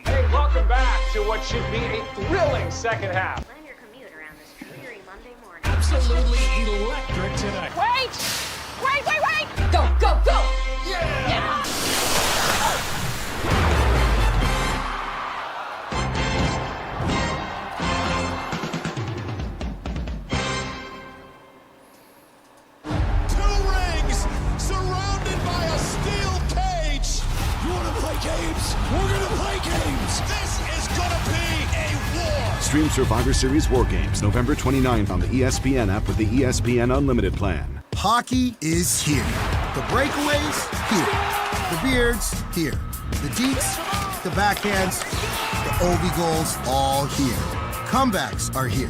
Hey, welcome back to what should be a thrilling second half. Plan your commute around this dreary Monday morning. Absolutely electric tonight. Wait! Wait, wait, wait! Go, go, go! Yeah! 2 rings surrounded by a steel cage. You want to play games? We're going to play games. This is going to be a war. Stream Survivor Series War Games November 29th on the ESPN app with the ESPN Unlimited plan. Hockey is here. The breakaways, here. The beards, here. The deets, the backhands, the Ovi goals, all here. Comebacks are here.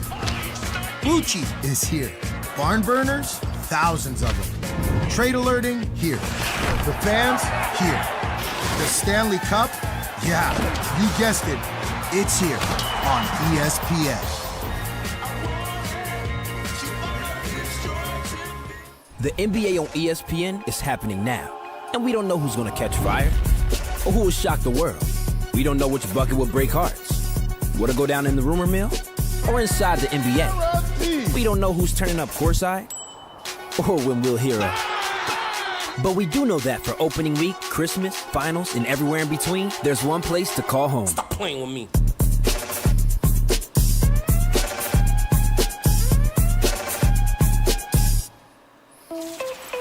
Bucci is here. Barn burners, thousands of them. Trade alerting, here. The fans, here. The Stanley Cup, yeah, you guessed it. It's here on ESPN. The NBA on ESPN is happening now, and we don't know who's gonna catch fire or who will shock the world. We don't know which bucket will break hearts. What'll go down in the rumor mill or inside the NBA. We don't know who's turning up courtside or when we'll hear a. But we do know that for opening week, Christmas, finals, and everywhere in between, there's one place to call home. Stop playing with me.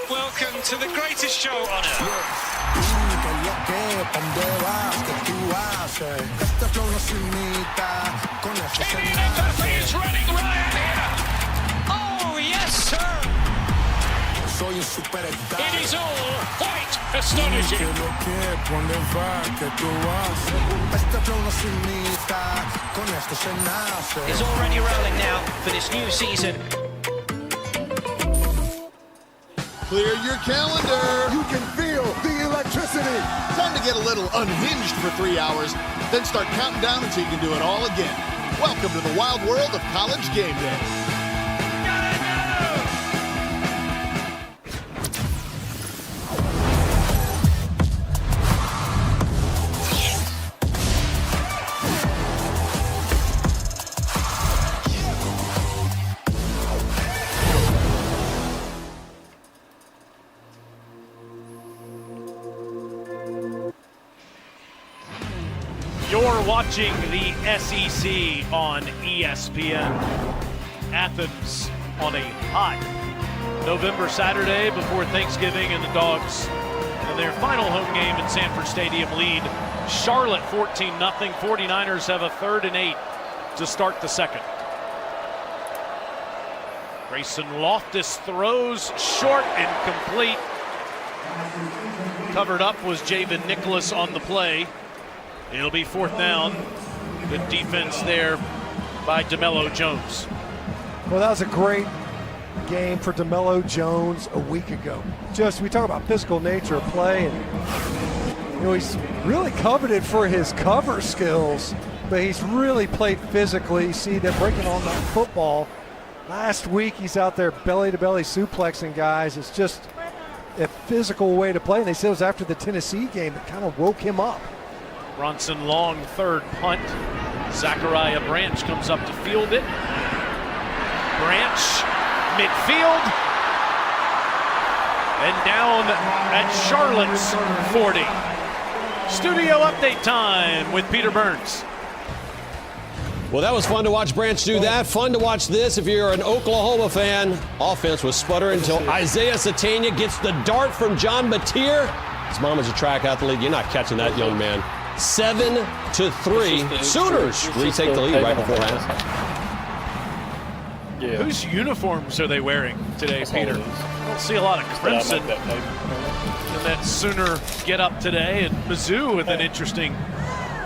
Welcome to the greatest show on earth. He's running right here. Oh, yes, sir. It is all quite astonishing. Is already rolling now for this new season. Clear your calendar. You can feel the electricity. Time to get a little unhinged for 3 hours, then start counting down until you can do it all again. Welcome to the wild world of college game day. You're watching the SEC on ESPN. Athens on a hot November Saturday before Thanksgiving, and the Dogs in their final home game in Sanford Stadium lead Charlotte 14-0. 49ers have a 3rd and 8 to start the second. Grayson Loftus throws short and complete. Covered up was Javen Nicholas on the play. It'll be 4th down. Good defense there by DeMello Jones. Well, that was a great game for DeMello Jones a week ago. Just, we talk about physical nature of play, and he's really coveted for his cover skills, but he's really played physically. You see them breaking on that football. Last week, he's out there belly-to-belly suplexing guys. It's just a physical way to play, and they said it was after the Tennessee game that kind of woke him up. Bronson Long, 3rd punt. Zachariah Branch comes up to field it. Branch, midfield. And down at Charlotte's 40. Studio update time with Peter Burns. Well, that was fun to watch Branch do that. Fun to watch this if you're an Oklahoma fan. Offense was sputtering until Isaiah Satania gets the dart from John Mateer. His mom is a track athlete. You're not catching that young man. 7-3. Sooners retake the lead right before half. Yeah. Whose uniforms are they wearing today, Peter? I don't see a lot of crimson in that Sooner get up today, and Mizzou with an interesting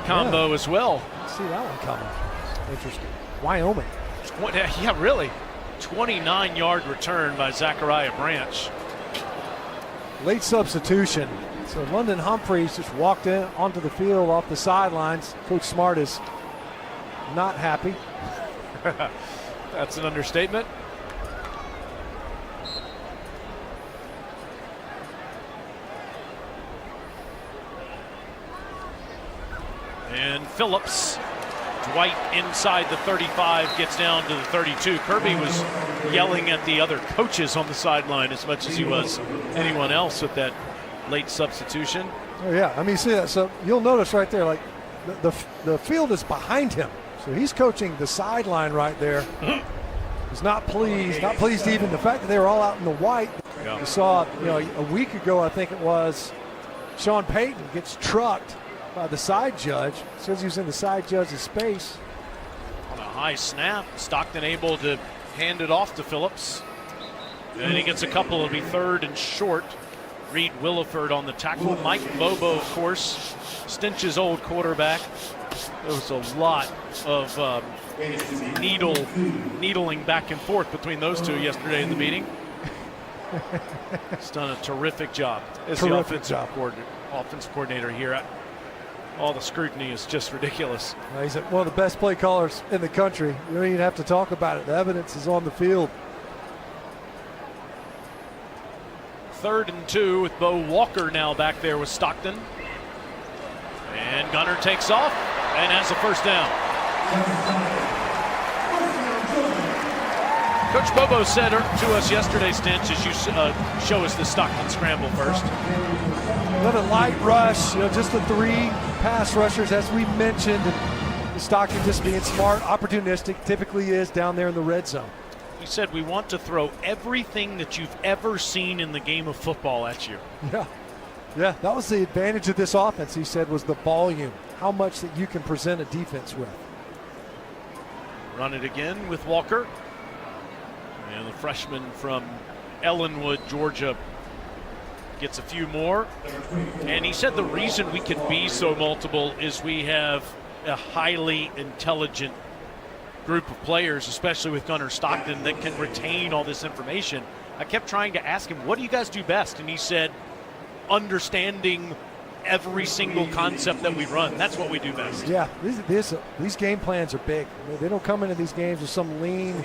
combo as well. See that one coming. Interesting. Wyoming. Yeah, really. 29-yard return by Zachariah Branch. Late substitution. So London Humphreys just walked in onto the field off the sidelines. Coach Smart is not happy. That's an understatement. And Phillips, Dwight inside the 35, gets down to the 32. Kirby was yelling at the other coaches on the sideline as much as he was anyone else with that late substitution. Oh yeah, I mean, see that. So you'll notice right there, like the field is behind him. So he's coaching the sideline right there. He's not pleased even the fact that they were all out in the white. Yeah. You saw, a week ago, I think it was, Sean Payton gets trucked by the side judge. Says he was in the side judge's space. On a high snap, Stockton able to hand it off to Phillips. And he gets a couple. It'll be 3rd and short. Reed Williford on the tackle. Mike Bobo, of course, Stinch's old quarterback. There was a lot of needling back and forth between those two yesterday in the meeting. He's done a terrific job as the offensive coordinator here. All the scrutiny is just ridiculous. He's one of the best play callers in the country. You don't even have to talk about it. The evidence is on the field. 3rd and 2 with Bo Walker now back there with Stockton. And Gunner takes off and has a first down. Coach Bobo said to us yesterday, Stinch, as you show us the Stockton scramble first. Another light rush, just the 3 pass rushers, as we mentioned. And Stockton just being smart, opportunistic, typically is down there in the red zone. He said, we want to throw everything that you've ever seen in the game of football at you. Yeah, that was the advantage of this offense, he said, was the volume, how much that you can present a defense with. Run it again with Walker. And the freshman from Ellenwood, Georgia, gets a few more. And he said the reason we can be so multiple is we have a highly intelligent group of players, especially with Gunner Stockton, that can retain all this information. I kept trying to ask him, what do you guys do best? And he said, understanding every single concept that we run. That's what we do best. Yeah, these game plans are big. I mean, they don't come into these games with some lean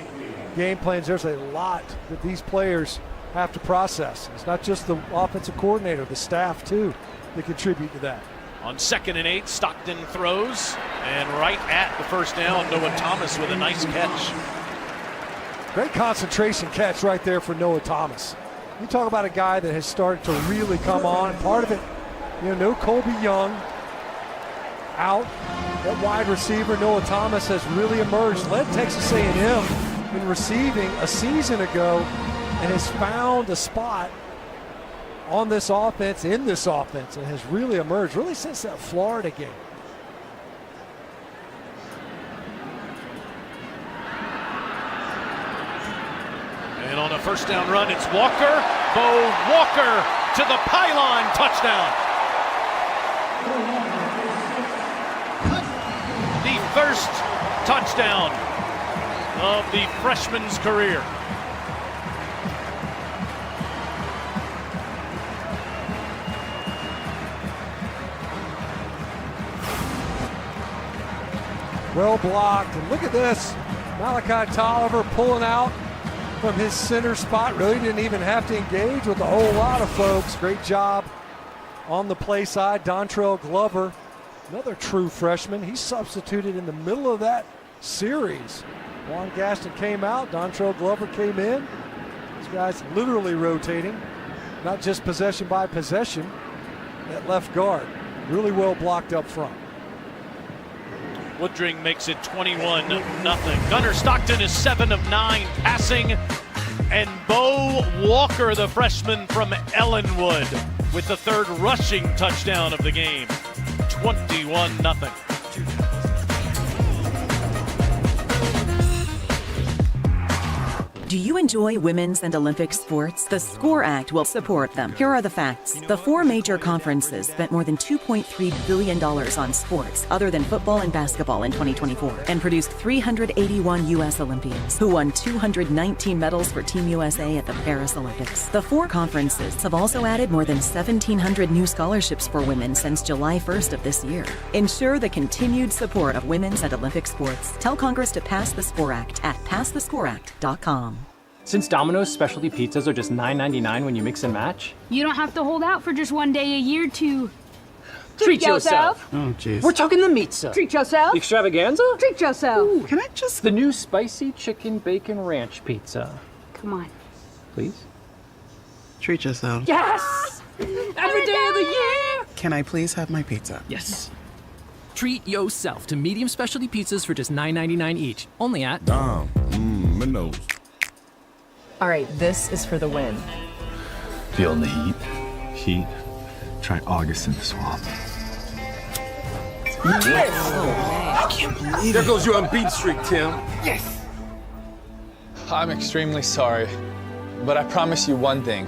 game plans. There's a lot that these players have to process. It's not just the offensive coordinator, the staff too, that contribute to that. On 2nd and 8, Stockton throws, and right at the first down, Noah Thomas with a nice catch. Great concentration catch right there for Noah Thomas. You talk about a guy that has started to really come on. Part of it, no Colby Young out at wide receiver. Noah Thomas has really emerged, led Texas A&M in receiving a season ago, and has found a spot on this offense, in this offense, and has really emerged, really since that Florida game. And on a first down run, it's Walker. Bo Walker to the pylon, touchdown. The first touchdown of the freshman's career. Well blocked, and look at this. Malachi Tolliver pulling out from his center spot. Really didn't even have to engage with a whole lot of folks. Great job on the play side. Dontrell Glover, another true freshman. He substituted in the middle of that series. Juan Gaston came out, Dontrell Glover came in. These guys literally rotating, not just possession by possession at left guard. Really well blocked up front. Woodring makes it 21-0. Gunner Stockton is 7 of 9 passing. And Bo Walker, the freshman from Ellenwood, with the 3rd rushing touchdown of the game. 21-0. Do you enjoy women's and Olympic sports? The SCORE Act will support them. Here are the facts. The 4 major conferences spent more than $2.3 billion on sports other than football and basketball in 2024 and produced 381 U.S. Olympians who won 219 medals for Team USA at the Paris Olympics. The 4 conferences have also added more than 1,700 new scholarships for women since July 1st of this year. Ensure the continued support of women's and Olympic sports. Tell Congress to pass the SCORE Act at PassTheScoreAct.com. Since Domino's specialty pizzas are just $9.99 when you mix and match, You don't have to hold out for just one day a year to treat yourself. Oh, jeez. We're talking the pizza. Treat yourself. The extravaganza? Treat yourself. Ooh, can I just... The new spicy chicken bacon ranch pizza. Come on. Please? Treat yourself. Yes! Every day of the year! Can I please have my pizza? Yes. Treat yourself to medium specialty pizzas for just $9.99 each. Only at Dom. Minnows. All right, this is for the win. Feeling the heat? Heat. Try August in the swamp. I can't believe There goes your unbeaten streak, Tim. Yes. I'm extremely sorry, but I promise you one thing.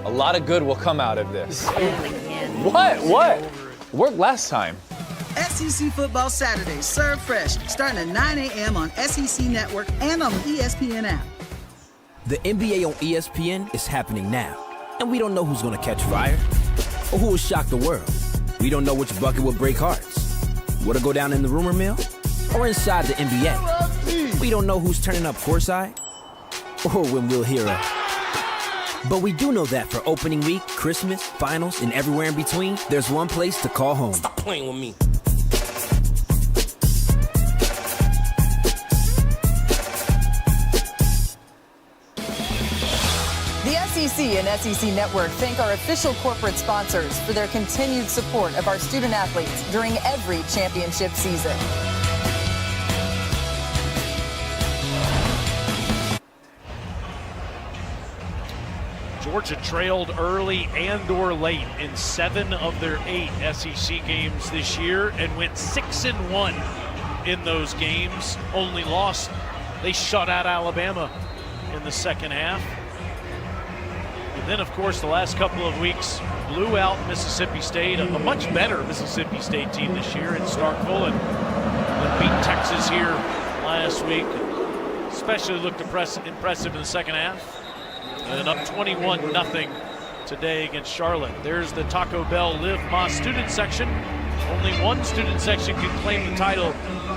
A lot of good will come out of this. What? Worked last time. SEC Football Saturdays, served fresh, starting at 9 a.m. on SEC Network and on the ESPN app. The NBA on ESPN is happening now, and we don't know who's going to catch fire or who will shock the world. We don't know which bucket will break hearts. What'll go down in the rumor mill or inside the NBA. We don't know who's turning up courtside or when we'll hear a. But we do know that for opening week, Christmas, finals, and everywhere in between, there's one place to call home. Stop playing with me. The SEC and SEC Network thank our official corporate sponsors for their continued support of our student athletes during every championship season. Georgia trailed early and/or late in 7 of their 8 SEC games this year and went 6-1 in those games. Only lost, they shut out Alabama in the second half. And then, of course, the last couple of weeks blew out Mississippi State, a much better Mississippi State team this year in Starkville, and beat Texas here last week. Especially looked impressive in the second half. And up 21-0 today against Charlotte. There's the Taco Bell Live Más Student Section. Only one student section can claim the title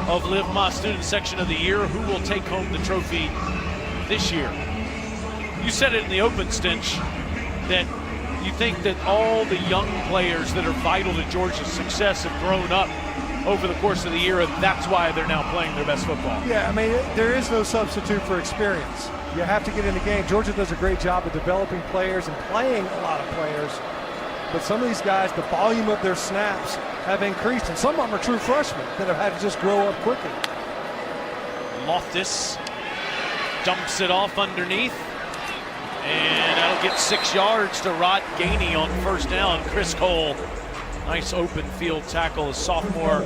of Live Más Student Section of the Year. Who will take home the trophy this year? You said it in the open, Stinch, that you think that all the young players that are vital to Georgia's success have grown up over the course of the year, and that's why they're now playing their best football. Yeah, I mean, there is no substitute for experience. You have to get in the game. Georgia does a great job of developing players and playing a lot of players. But some of these guys, the volume of their snaps have increased, and some of them are true freshmen that have had to just grow up quickly. Loftus dumps it off underneath, and that'll get 6 yards to Rod Gainey on first down. Chris Cole, nice open field tackle, a sophomore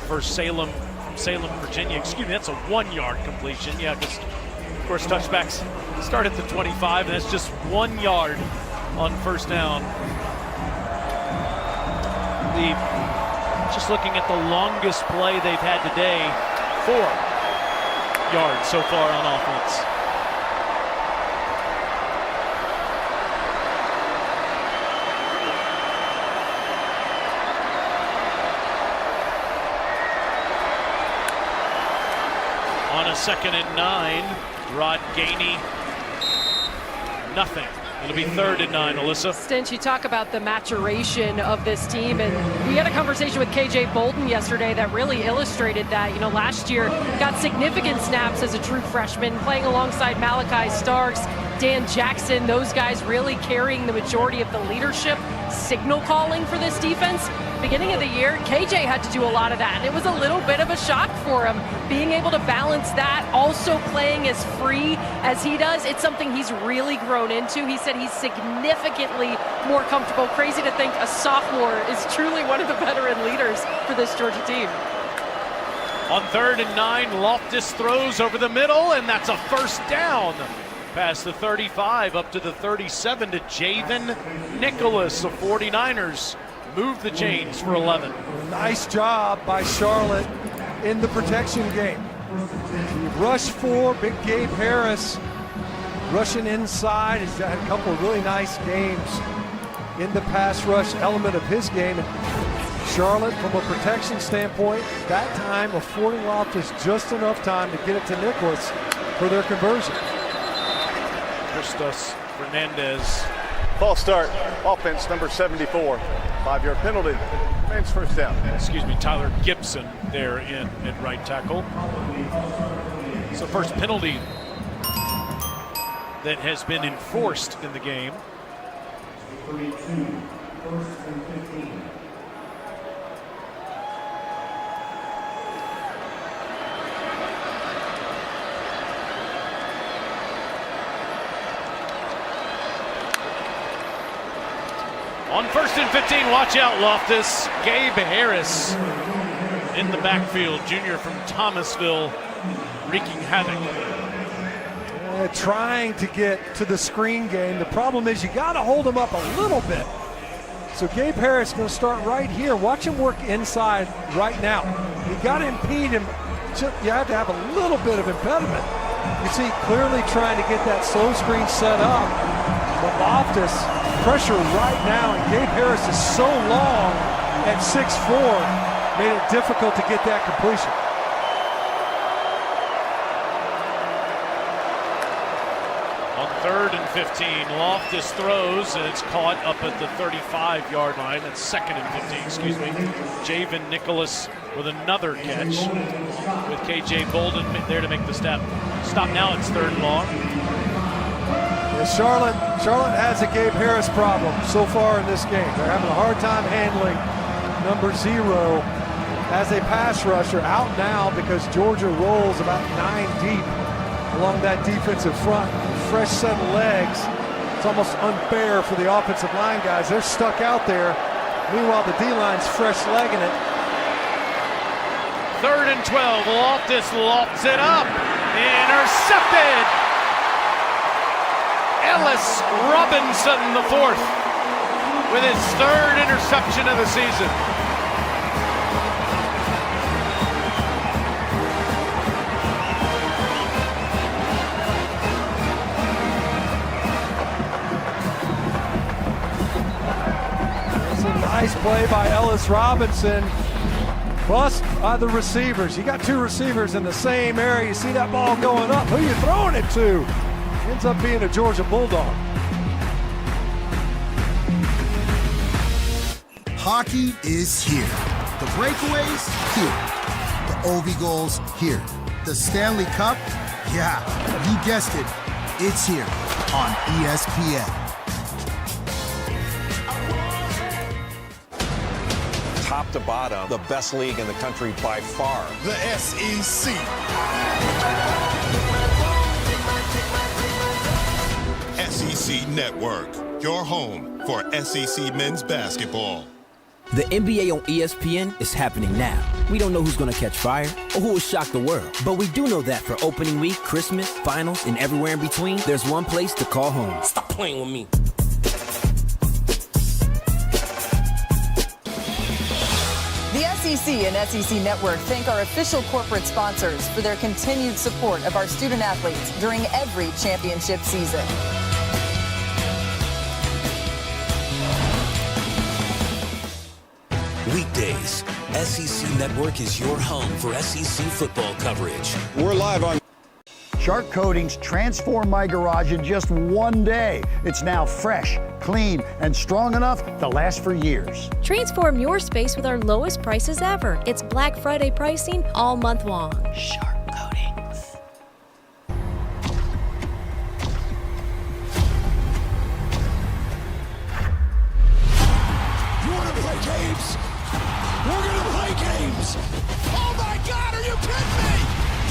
for Salem, Virginia. Excuse me, that's a 1-yard completion. Yeah, because of course touchbacks start at the 25, and that's just 1 yard on first down. Just looking at the longest play they've had today, 4 yards so far on offense. On a 2nd and 9, Rod Gainey, nothing. It'll be 3rd and 9, Alyssa. Stinch, you talk about the maturation of this team, and we had a conversation with KJ Bolden yesterday that really illustrated that. You know, last year got significant snaps as a true freshman, playing alongside Malachi Starks, Dan Jackson, those guys really carrying the majority of the leadership, signal calling for this defense. Beginning of the year, KJ had to do a lot of that, and it was a little bit of a shock for him. Being able to balance that, also playing as free as he does, it's something he's really grown into. He said he's significantly more comfortable. Crazy to think a sophomore is truly one of the veteran leaders for this Georgia team. On 3rd and 9, Loftus throws over the middle, and that's a first down. Past the 35, up to the 37 to Javen Nicholas. The 49ers move the chains for 11. Nice job by Charlotte in the protection game. Rush 4, big Gabe Harris rushing inside. He's had a couple of really nice games in the pass rush element of his game. And Charlotte, from a protection standpoint, that time affording Loftus just enough time to get it to Nicholas for their conversion. Christos Fernandez. False start, offense number 74. 5-yard penalty, remains first down. Excuse me, Tyler Gibson there in at right tackle. It's the first penalty that has been enforced in the game. On 1st and 15, watch out, Loftus. Gabe Harris in the backfield, junior from Thomasville, wreaking havoc. Trying to get to the screen game. The problem is you got to hold him up a little bit. So Gabe Harris is going to start right here. Watch him work inside right now. You got to impede him. You have to have a little bit of impediment. You see clearly trying to get that slow screen set up. But Loftus, pressure right now, and Gabe Harris is so long at 6'4", made it difficult to get that completion. On 3rd and 15, Loftus throws, and it's caught up at the 35-yard line. That's 2nd and 15, excuse me. Javen Nicholas with another catch, with KJ Bolden there to make the stop. Now it's 3rd and long. Yeah, Charlotte has a Gabe Harris problem so far in this game. They're having a hard time handling number 0 as a pass rusher. Out now because Georgia rolls about 9 deep along that defensive front. Fresh set of legs. It's almost unfair for the offensive line guys. They're stuck out there. Meanwhile, the D-line's fresh legging it. 3rd and 12, Loftus lofts it up. Intercepted! Ellis Robinson, the 4th, with his 3rd interception of the season. It's a nice play by Ellis Robinson. Bust by the receivers. You got 2 receivers in the same area. You see that ball going up. Who you throwing it to? Ends up being a Georgia Bulldog. Hockey is here. The breakaways, here. The Ovi goals, here. The Stanley Cup, yeah, you guessed it. It's here on ESPN. Top to bottom, the best league in the country by far. The SEC. SEC Network, your home for SEC men's basketball. The NBA on ESPN is happening now. We don't know who's going to catch fire or who will shock the world, but we do know that for opening week, Christmas, finals, and everywhere in between, there's one place to call home. Stop playing with me. The SEC and SEC Network thank our official corporate sponsors for their continued support of our student athletes during every championship season. Weekdays, SEC Network is your home for SEC football coverage. We're live on Shark Coatings transformed my garage in just one day. It's now fresh, clean, and strong enough to last for years. Transform your space with our lowest prices ever. It's Black Friday pricing all month long. Shark Coatings. You want to play games? We're going to play games. Oh my God, are you kidding me?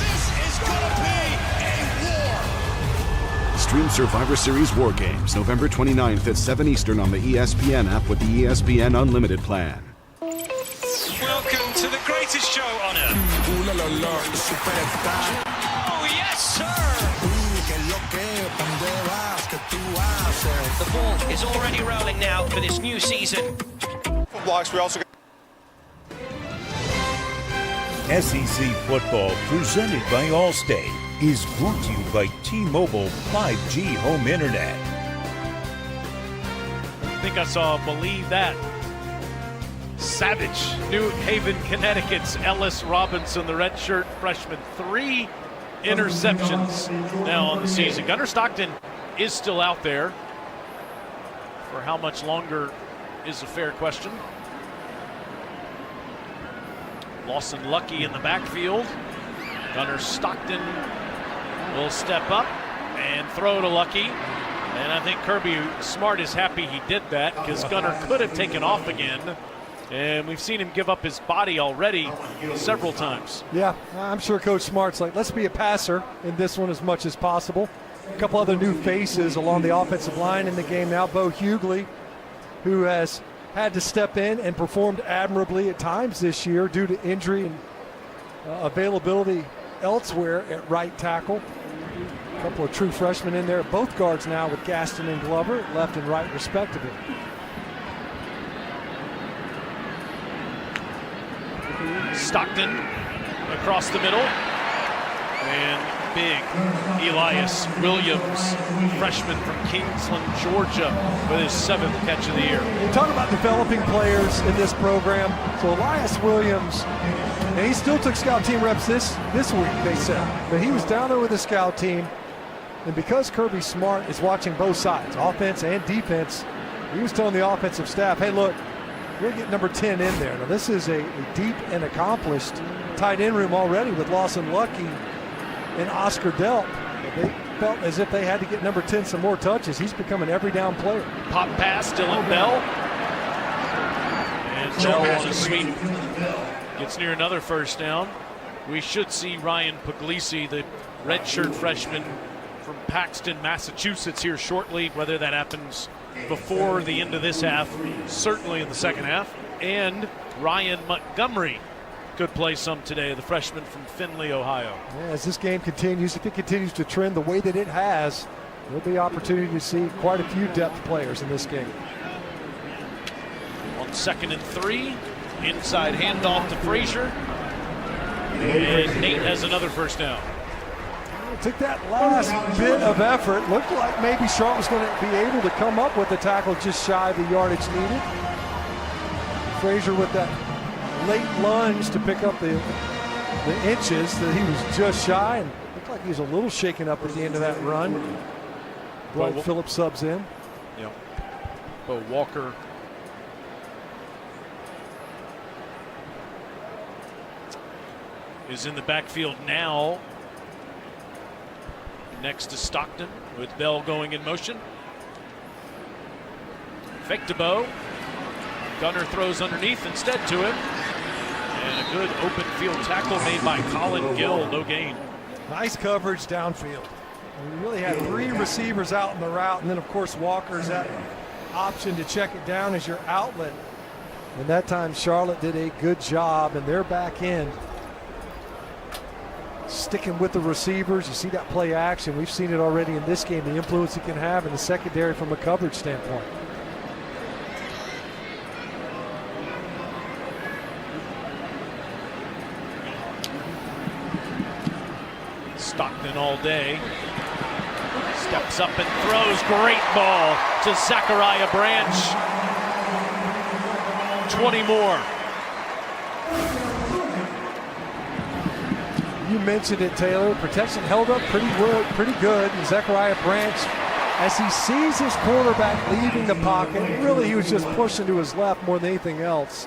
This is going to be a war. Stream Survivor Series War Games November 29th at 7 Eastern on the ESPN app with the ESPN Unlimited plan. Welcome to the greatest show on earth. Oh, yes, sir! The ball is already rolling now for this new season. Blocks, we also got SEC Football, presented by Allstate, is brought to you by T-Mobile 5G Home Internet. I think I saw Believe That. Savage, New Haven, Connecticut's Ellis Robinson, the redshirt freshman. 3 interceptions now on the season. Gunnar Stockton is still out there. For how much longer is a fair question. Lawson Lucky in the backfield. Gunnar Stockton will step up and throw to Lucky. And I think Kirby Smart is happy he did that, because Gunnar could have taken off again. And we've seen him give up his body already several times. Yeah, I'm sure Coach Smart's like, let's be a passer in this one as much as possible. A couple other new faces along the offensive line in the game now. Bo Hughley, who has had to step in and performed admirably at times this year due to injury and availability elsewhere at right tackle. A couple of true freshmen in there. Both guards now with Gaston and Glover, left and right respectively. Stockton across the middle. And big Elias Williams, freshman from Kingsland, Georgia, with his 7th catch of the year. We talk about developing players in this program. So Elias Williams, and he still took scout team reps this week, they said. But he was down there with the scout team. And because Kirby Smart is watching both sides, offense and defense, he was telling the offensive staff, hey, look, we're going to get number 10 in there. Now, this is a deep and accomplished tight end room already with Lawson Lucky and Oscar Delp. They felt as if they had to get number 10 some more touches. He's become an every down player. Pop pass, Dylan Bell. And Bell on a sweep. Gets near another first down. We should see Ryan Puglisi, the redshirt freshman from Paxton, Massachusetts, here shortly. Whether that happens before the end of this half, certainly in the second half. And Ryan Montgomery could play some today, the freshman from Findlay, Ohio. Yeah, as this game continues, if it continues to trend the way that it has, there'll be opportunity to see quite a few depth players in this game. On 2nd and 3, inside handoff to Frazier. And Nate has another first down. Took that last bit of effort. Looked like maybe Sharp was going to be able to come up with the tackle just shy of the yardage needed. Frazier with that late lunge to pick up the inches that he was just shy, and looked like he was a little shaken up at the end of that run. Dwight Phillips subs in. Yep. Bo Walker is in the backfield now. Next to Stockton with Bell going in motion. Fake to Bo. Gunnar throws underneath instead to him. And a good open field tackle made by Colin Gill. No gain. Nice coverage downfield. We really had 3 receivers out in the route, and then of course Walker's that option to check it down as your outlet. And that time Charlotte did a good job, and they're back in. Sticking with the receivers. You see that play action. We've seen it already in this game, the influence it can have in the secondary from a coverage standpoint. Stockton all day. Steps up and throws. Great ball to Zachariah Branch. 20 more. You mentioned it, Taylor. Protection held up pretty good. And Zachariah Branch, as he sees his quarterback leaving the pocket, really he was just pushing to his left more than anything else.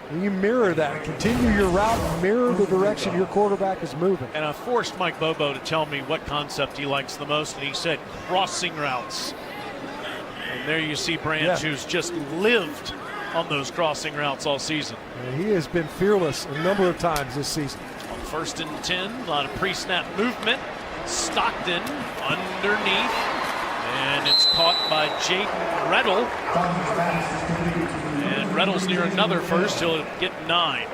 And you mirror that. Continue your route and mirror the direction your quarterback is moving. And I forced Mike Bobo to tell me what concept he likes the most, and he said crossing routes. And there you see Branch, who's just lived on those crossing routes all season. And he has been fearless a number of times this season. 1st and 10, a lot of pre-snap movement. Stockton underneath, and it's caught by Jaden Rettle. And Rettle's near another first, he'll get 9.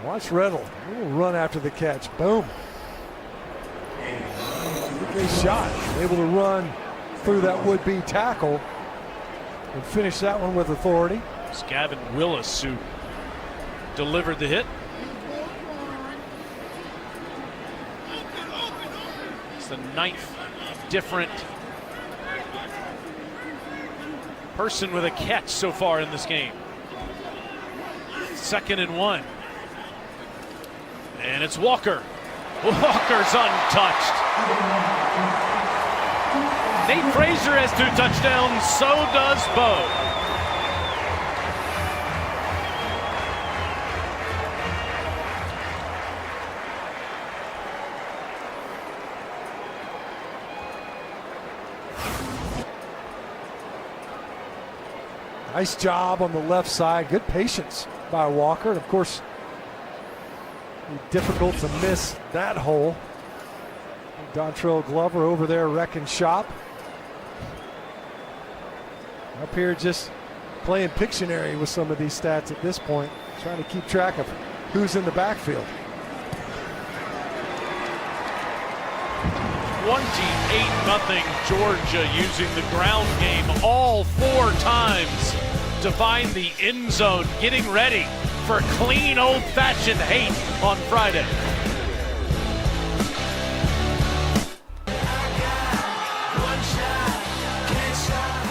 Watch Riddle. A little run after the catch. Boom. Big shot. Able to run through that would-be tackle and finish that one with authority. It's Gavin Willis who delivered the hit. It's the 9th different person with a catch so far in this game. 2nd and 1. And it's Walker. Walker's untouched. Nate Frazier has 2 touchdowns, so does Bo. Nice job on the left side. Good patience by Walker. And of course, difficult to miss that hole. Dontrell Glover over there wrecking shop. Up here just playing Pictionary with some of these stats at this point, trying to keep track of who's in the backfield. 28-0 Georgia, using the ground game all 4 times to find the end zone, getting ready for clean old-fashioned hate on Friday.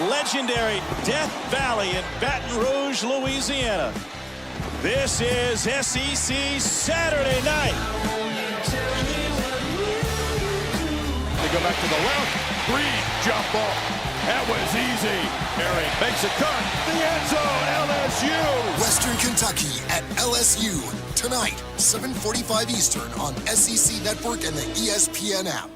Legendary Death Valley in Baton Rouge, Louisiana. This is SEC Saturday night. They go back to the left. Breed jump ball. That was easy. Herring makes a cut. The end zone, LSU. Western Kentucky at LSU tonight, 7:45 Eastern on SEC Network and the ESPN app.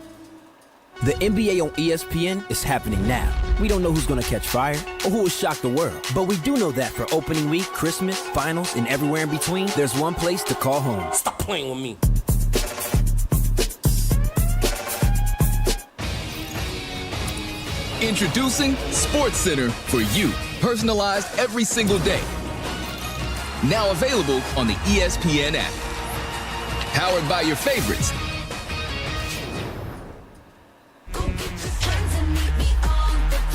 The NBA on ESPN is happening now. We don't know who's going to catch fire or who will shock the world, but we do know that for opening week, Christmas, finals, and everywhere in between, there's one place to call home. Stop playing with me. Introducing SportsCenter for you, personalized every single day. Now available on the ESPN app. Powered by your favorites.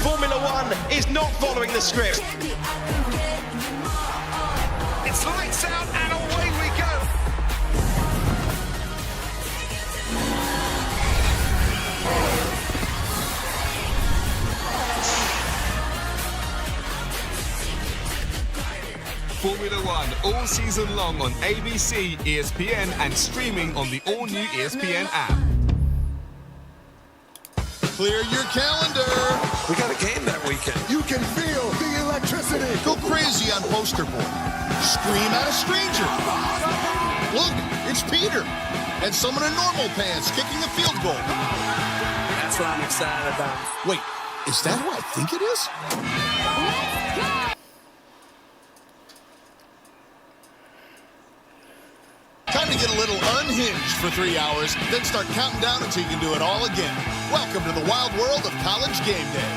Formula One is not following the script. It's lights out and away we go. Formula One all season long on ABC, ESPN, and streaming on the all-new ESPN app. Clear your calendar. We got a game that weekend. You can feel the electricity. Go crazy on poster board. Scream at a stranger. Look, it's Peter and someone in normal pants kicking a field goal. That's what I'm excited about. Wait, is that who I think it is? Time to get a little unhinged for 3 hours, then start counting down until you can do it all again. Welcome to the wild world of College Game Day.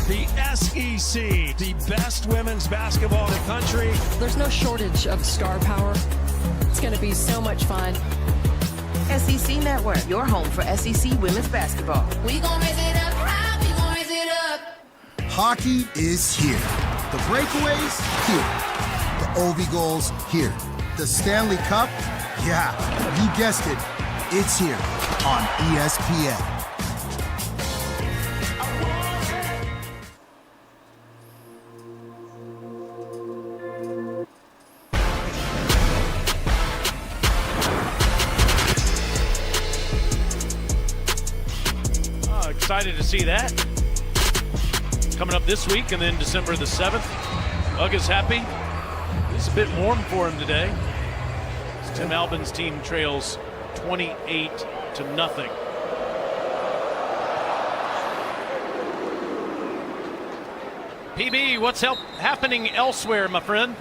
The SEC, the best women's basketball in the country. There's no shortage of star power. It's going to be so much fun. SEC Network, your home for SEC women's basketball. We gon' raise it up high, we gon' raise it up. Hockey is here. The breakaways, here. The Ovi goals, here. The Stanley Cup, yeah, you guessed it. It's here on ESPN. Excited to see that. Coming up this week, and then December the 7th. Ugg is happy. It's a bit warm for him today. Tim Albin's team trails 28-0. PB, what's happening elsewhere, my friend?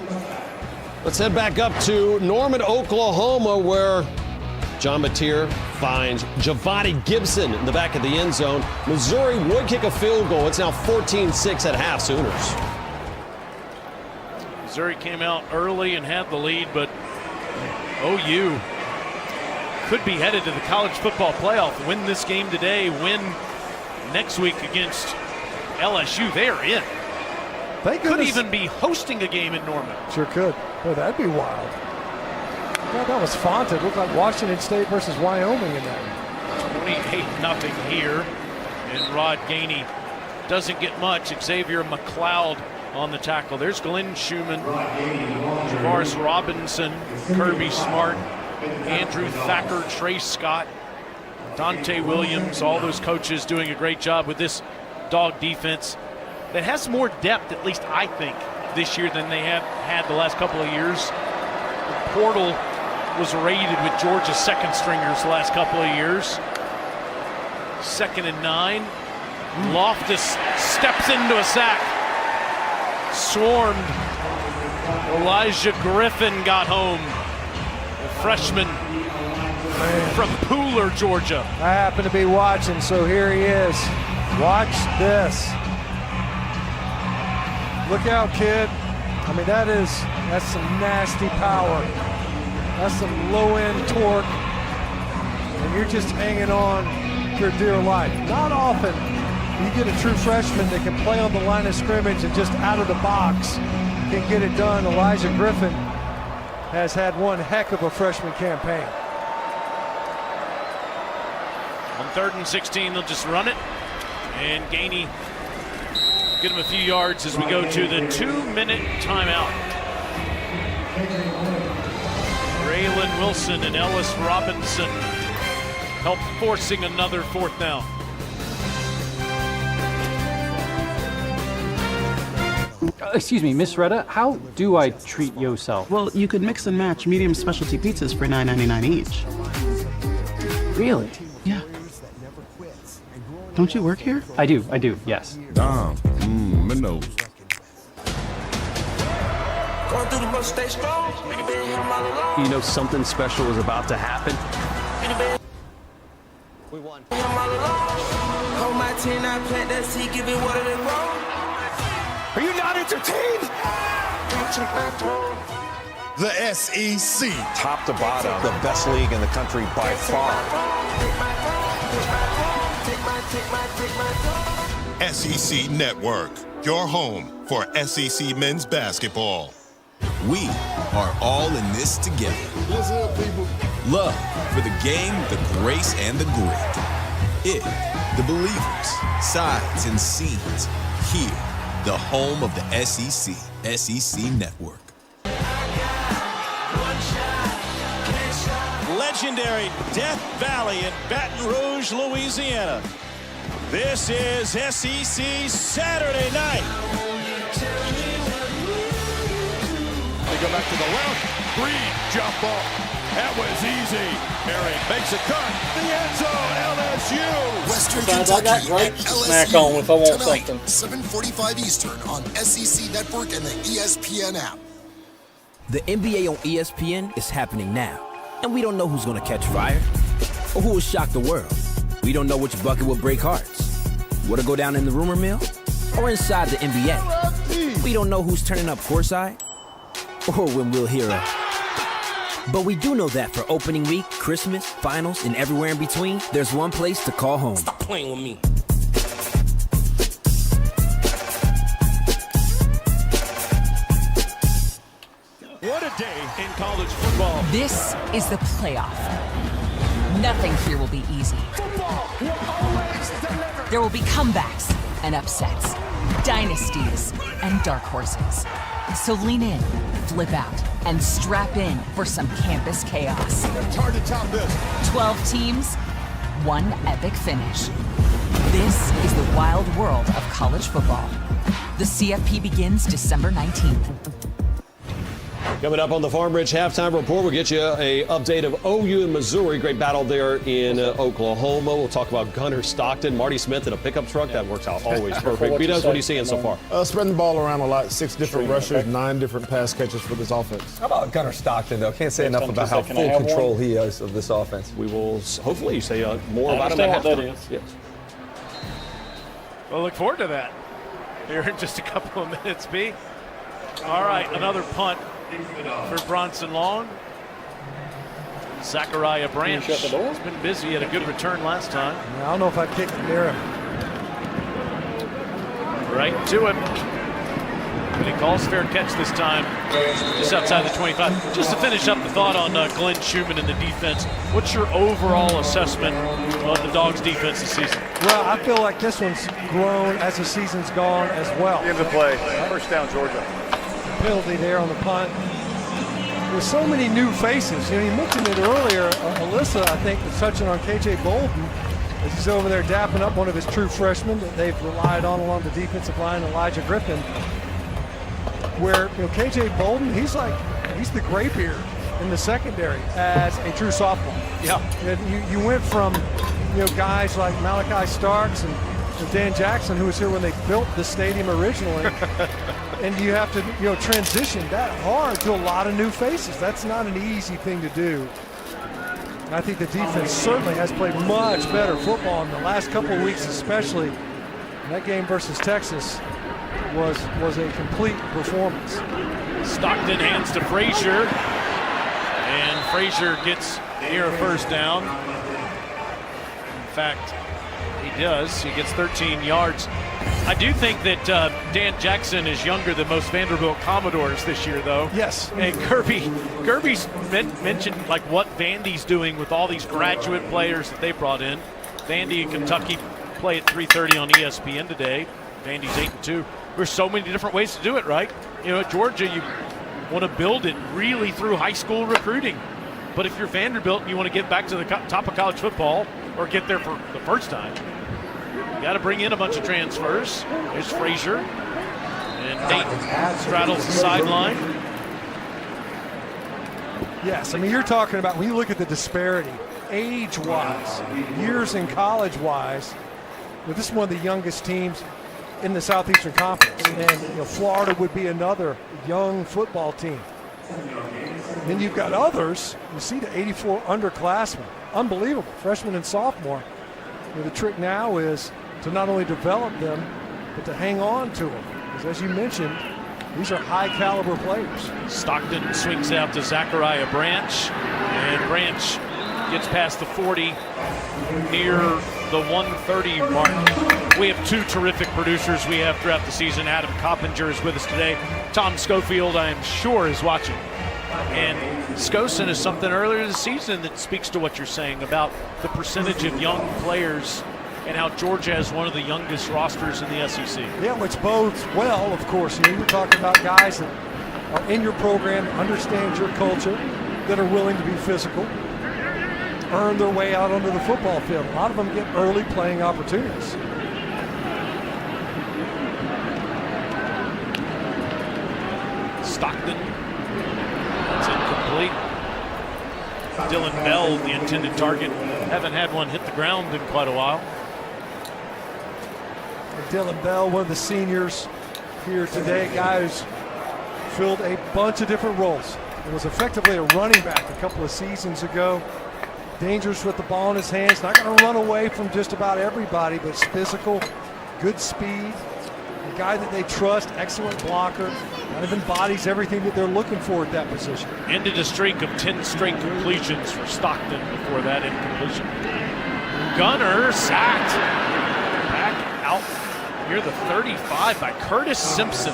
Let's head back up to Norman, Oklahoma, where John Mateer finds Javonte Gibson in the back of the end zone. Missouri would kick a field goal. It's now 14-6 at half, Sooners. Missouri came out early and had the lead, but OU could be headed to the college football playoff. Win this game today, win next week against LSU. They are in. Thank Could goodness. even be hosting a game in Norman. Sure could. Boy, that'd be wild. God, that was fun. It looked like Washington State versus Wyoming in that. 28-0 here. And Rod Gainey doesn't get much. Xavier McLeod on the tackle. There's Glenn Schumann, Javaris Robinson, Kirby Smart, Andrew Thacker, Trey Scott, Dante Williams, all those coaches doing a great job with this dog defense that has more depth, at least I think, this year than they have had the last couple of years. The portal was raided with Georgia's second stringers the last couple of years. 2nd and 9. Loftus steps into a sack. Swarmed. Elijah Griffin got home. The freshman from Pooler, Georgia. I happen to be watching, so here he is. Watch this. Look out, kid. I mean, that's some nasty power. That's some low-end torque. And you're just hanging on for dear life. Not often you get a true freshman that can play on the line of scrimmage and just out of the box can get it done. Elijah Griffin has had one heck of a freshman campaign. On 3rd and 16, they'll just run it. And Gainey get him a few yards as we go to the 2-minute timeout. Braylon Wilson and Ellis Robinson help forcing another 4th down. Excuse me, Miss Retta, how do I treat yourself? Well, you could mix and match medium specialty pizzas for $9.99 each. Really? Yeah. Don't you work here? I do, yes. Dom, Minnows. You know something special is about to happen? We won. Are you not entertained? The SEC. Top to bottom, the best league in the country by far. SEC Network, your home for SEC men's basketball. We are all in this together. What's up, people? Love for the game, the grace, and the grit. It, the believers, sides, and scenes. Here, the home of the SEC, SEC Network. Legendary Death Valley in Baton Rouge, Louisiana. This is SEC Saturday night. They go back to the left. Green jump ball. That was easy. Herring makes a cut. The end zone, LSU. Western Besides, I got Kentucky grapes at to LSU snack on if I want tonight, something. 7:45 Eastern on SEC Network and the ESPN app. The NBA on ESPN is happening now, and we don't know who's going to catch fire or who will shock the world. We don't know which bucket will break hearts. What'll go down in the rumor mill or inside the NBA. We don't know who's turning up courtside or when we'll hear a. But we do know that for opening week, Christmas, finals, and everywhere in between, there's one place to call home. Stop playing with me. What a day in college football. This is the playoff. Nothing here will be easy. There will be comebacks and upsets, dynasties and dark horses. So lean in, flip out, and strap in for some campus chaos. It's hard to top this. 12 teams, one epic finish. This is the wild world of college football. The CFP begins December 19th. Coming up on the Farmbridge Halftime Report, we'll get you an update of OU and Missouri. Great battle there in Oklahoma. We'll talk about Gunnar Stockton, Marty Smith in a pickup truck. That works out always perfect. B-Dubs, what are you seeing so far? Spreading the ball around a lot. 6 different rushers, 9 different pass catches for this offense. How about Gunnar Stockton, though? Can't say enough about how full control he is of this offense. We will hopefully say more about him at halftime. Yes. Well, look forward to that here in just a couple of minutes, B. All right, another punt for Bronson Long. Zachariah Branch has been busy, had a good return last time. I don't know if I'd kick it near him. Right to him. And he calls fair catch this time, just outside the 25. Just to finish up the thought on Glenn Schumann and the defense, what's your overall assessment of the Dogs' defense this season? Well, I feel like this one's grown as the season's gone as well. End of play. First down, Georgia. Penalty there on the punt. There's so many new faces. You mentioned it earlier. Alyssa, I think, was touching on KJ Bolden as he's over there dapping up one of his true freshmen that they've relied on along the defensive line, Elijah Griffin. Where KJ Bolden, he's the graybeard in the secondary as a true sophomore. Yeah. You went from guys like Malachi Starks and Dan Jackson, who was here when they built the stadium originally, and you have to transition that hard to a lot of new faces. That's not an easy thing to do. And I think the defense certainly has played much better football in the last couple of weeks, especially. And that game versus Texas was a complete performance. Stockton hands to Frazier, and Frazier gets near a first down. In fact, he does. He gets 13 yards. I do think that Dan Jackson is younger than most Vanderbilt Commodores this year, though. Yes. And Kirby's mentioned what Vandy's doing with all these graduate players that they brought in. Vandy and Kentucky play at 3:30 on ESPN today. Vandy's 8-2. There's so many different ways to do it, right? At Georgia, you want to build it really through high school recruiting. But if you're Vanderbilt and you want to get back to the top of college football or get there for the first time, you got to bring in a bunch of transfers. There's Frazier. And Nate straddles the sideline. Yes, you're talking about, when you look at the disparity, age-wise, years in college-wise, this is one of the youngest teams in the Southeastern Conference, and Florida would be another young football team. Then you've got others. You see the 84 underclassmen, unbelievable, freshman and sophomore. The trick now is to not only develop them, but to hang on to them, because as you mentioned, these are high-caliber players. Stockton swings out to Zachariah Branch, and Branch gets past the 40, near the 130 mark. We have two terrific producers we have throughout the season. Adam Coppinger is with us today. Tom Schofield, I am sure, is watching. And Skosen is something earlier this season that speaks to what you're saying about the percentage of young players and how Georgia has one of the youngest rosters in the SEC. Yeah, which bodes well, of course. You're talking about guys that are in your program, understand your culture, that are willing to be physical, earn their way out onto the football field. A lot of them get early playing opportunities. Stockton. That's incomplete. Dylan Bell, the intended target. Haven't had one hit the ground in quite a while. Dylan Bell, one of the seniors here today, guy who's filled a bunch of different roles. He was effectively a running back a couple of seasons ago. Dangerous with the ball in his hands. Not going to run away from just about everybody, but physical, good speed. A guy that they trust, excellent blocker. Kind of embodies everything that they're looking for at that position. Ended a streak of 10 straight completions for Stockton before that incompletion. Gunner sacked. Back out near the 35 by Curtis Simpson.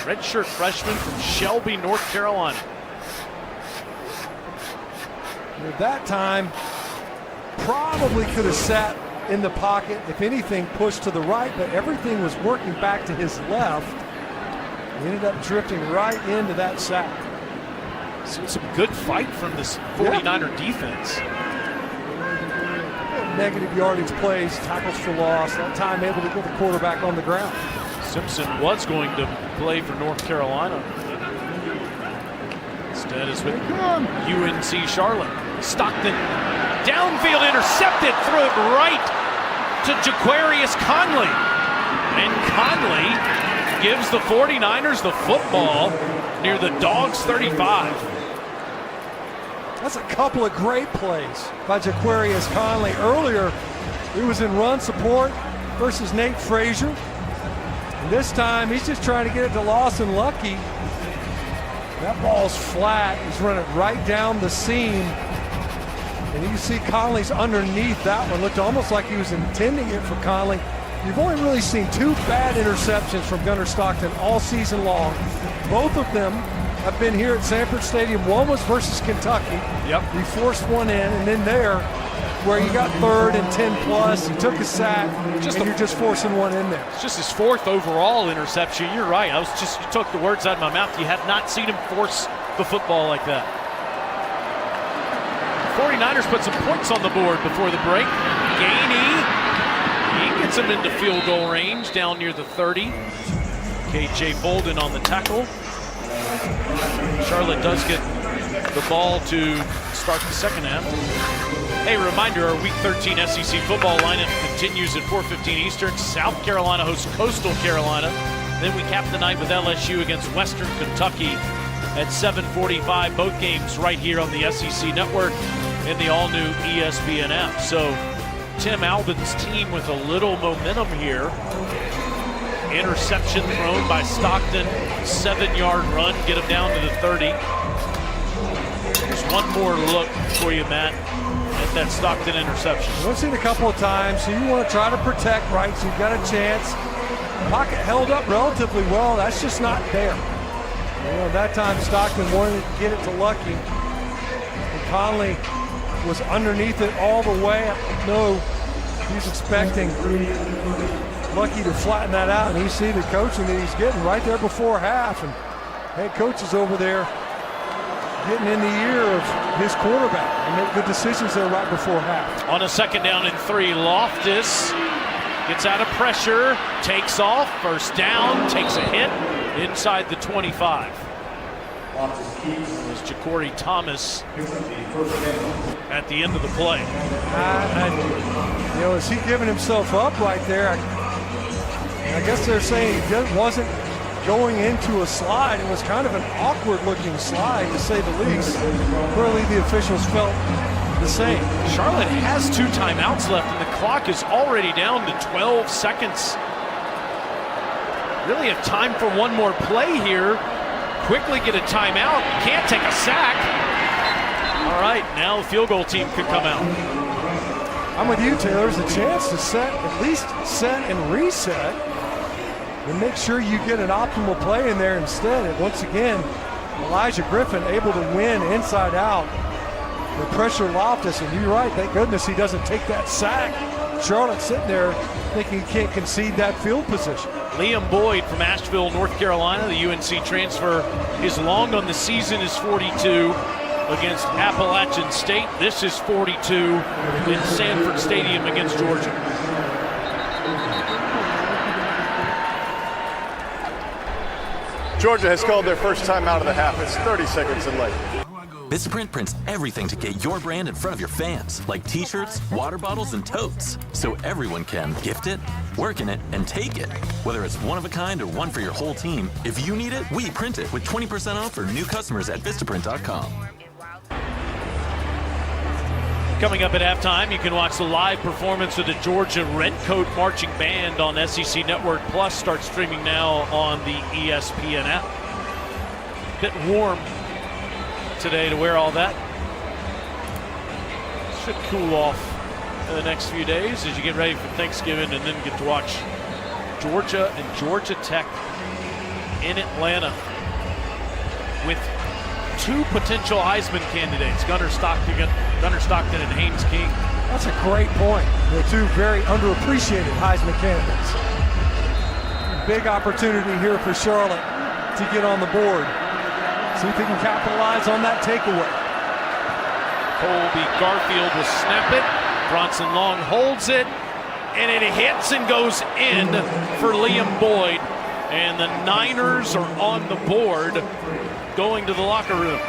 Redshirt freshman from Shelby, North Carolina. At that time, probably could have sat in the pocket, if anything, pushed to the right, but everything was working back to his left. He ended up drifting right into that sack. Some good fight from this 49er defense. Negative yardage plays, tackles for loss, that time able to get the quarterback on the ground. Simpson was going to play for North Carolina. Instead is with UNC Charlotte. Stockton, downfield intercepted, threw it right to Jaquarius Conley. And Conley gives the 49ers the football near the Dogs' 35. That's a couple of great plays by Jaquarius Conley. Earlier, he was in run support versus Nate Frazier. And this time, he's just trying to get it to Lawson Lucky. That ball's flat. He's running right down the seam. And you can see Conley's underneath that one. Looked almost like he was intending it for Conley. You've only really seen 2 bad interceptions from Gunnar Stockton all season long. Both of them have been here at Sanford Stadium. One was versus Kentucky. Yep. He forced one in, and then there, where you got 3rd and 10 plus, he took a sack, you're just forcing one in there. It's just his 4th overall interception. You're right. You took the words out of my mouth. You have not seen him force the football like that. 49ers put some points on the board before the break. Gainey, he gets him into field goal range down near the 30. KJ Bolden on the tackle. Charlotte does get the ball to start the second half. Hey, reminder, our Week 13 SEC football lineup continues at 4:15 Eastern. South Carolina hosts Coastal Carolina. Then we cap the night with LSU against Western Kentucky at 7:45. Both games right here on the SEC Network and the all-new ESPN app. So Tim Albin's team with a little momentum here. Interception thrown by Stockton. 7-yard run, get him down to the 30. There's one more look for you, Matt, at that Stockton interception. We've seen it a couple of times, so you want to try to protect, right? So you've got a chance. Pocket held up relatively well. That's just not there. That time Stockton wanted to get it to Lucky. And Conley was underneath it all the way. No, he's expecting Lucky to flatten that out, and you see the coaching that he's getting right there before half. And head coach is over there getting in the ear of his quarterback and make good decisions there right before half. On a 2nd down and 3, Loftus gets out of pressure, takes off, 1st down, takes a hit inside the 25. It was Ja'Cory Thomas at the end of the play. Is he giving himself up right there? I guess they're saying he wasn't going into a slide. It was kind of an awkward-looking slide, to say the least. Clearly, the officials felt the same. Charlotte has 2 timeouts left, and the clock is already down to 12 seconds. Really have time for one more play here. Quickly get a timeout. Can't take a sack. All right, now the field goal team could come out. I'm with you, Taylor. There's a chance to at least set and reset and make sure you get an optimal play in there instead. And once again, Elijah Griffin able to win inside out. The pressure Loftus, and you're right, thank goodness he doesn't take that sack. Charlotte sitting there thinking he can't concede that field position. Liam Boyd from Asheville, North Carolina, the UNC transfer. His long on the season is 42 against Appalachian State. This is 42 in Sanford Stadium against Georgia. Georgia has called their first time out of the half. It's 30 seconds and late. Vistaprint prints everything to get your brand in front of your fans, like t-shirts, water bottles, and totes, so everyone can gift it, work in it, and take it. Whether it's one of a kind or one for your whole team, if you need it, we print it with 20% off for new customers at Vistaprint.com. Coming up at halftime, you can watch the live performance of the Georgia Redcoat Marching Band on SEC Network Plus. Start streaming now on the ESPN app. Bit warm today to wear all that. Should cool off in the next few days as you get ready for Thanksgiving and then get to watch Georgia and Georgia Tech in Atlanta with 2 potential Heisman candidates, Gunnar Stockton and Haynes King. That's a great point. They're 2 very underappreciated Heisman candidates. Big opportunity here for Charlotte to get on the board. See if they can capitalize on that takeaway. Colby Garfield will snap it. Bronson Long holds it, and it hits and goes in for Liam Boyd. And the Niners are on the board, going to the locker room.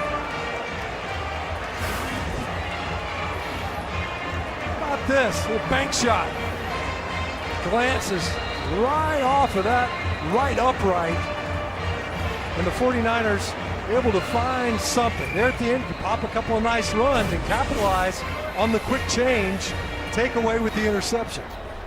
How about this? A little bank shot. Glances right off of that right upright. And the 49ers able to find something. There at the end, you pop a couple of nice runs and capitalize on the quick change, take away with the interception.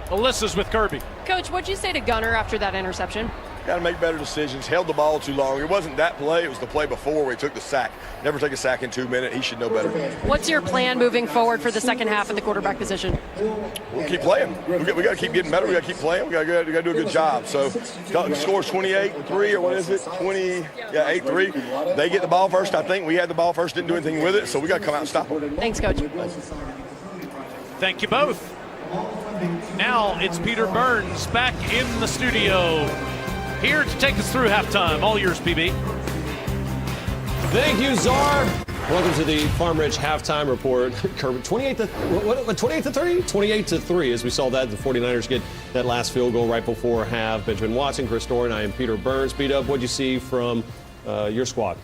Alyssa's with Kirby. Coach, what'd you say to Gunner after that interception? Got to make better decisions. Held the ball too long. It wasn't that play. It was the play before where he took the sack. Never take a sack in 2 minutes. He should know better. What's your plan moving forward for the second half at the quarterback position? We'll keep playing. We got to keep getting better. We got to keep playing. We got to do a good job. So, scores 28-3 or what is it? 8-3. They get the ball first. I think we had the ball first. Didn't do anything with it. So we got to come out and stop them. Thanks, Coach. Thank you both. Now it's Peter Burns back in the studio, here to take us through halftime. All yours, PB. Thank you, Czar. Welcome to the Farm Ridge halftime report. 28-3? 28-3, as we saw that. The 49ers get that last field goal right before half. Benjamin Watson, Chris Doran, I am Peter Burns. Beat up, what'd you see from your squad?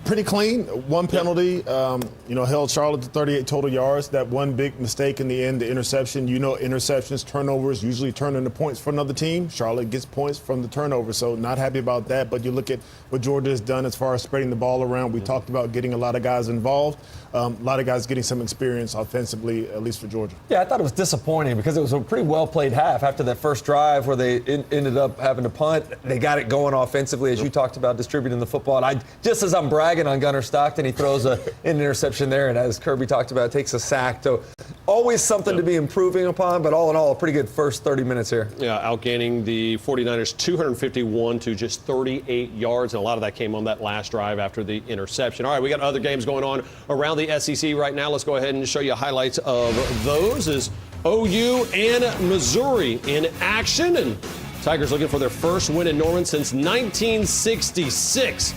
Pretty clean. One penalty, held Charlotte to 38 total yards. That one big mistake in the end, the interception. Interceptions, turnovers usually turn into points for another team. Charlotte gets points from the turnover, so not happy about that. But you look at what Georgia has done as far as spreading the ball around. We talked about getting a lot of guys involved. A lot of guys getting some experience offensively, at least for Georgia. Yeah, I thought it was disappointing because it was a pretty well-played half. After that first drive where they ended up having to punt, they got it going offensively, as you talked about, distributing the football. And just as I'm bragging on Gunner Stockton, he throws an interception there, and as Kirby talked about, takes a sack. So always something to be improving upon, but all in all, a pretty good first 30 minutes here. Yeah, outgaining the 49ers 251 to just 38 yards, and a lot of that came on that last drive after the interception. All right, we got other games going on around the SEC right now. Let's go ahead and show you highlights of those. Is OU and Missouri in action, and Tigers looking for their first win in Norman since 1966.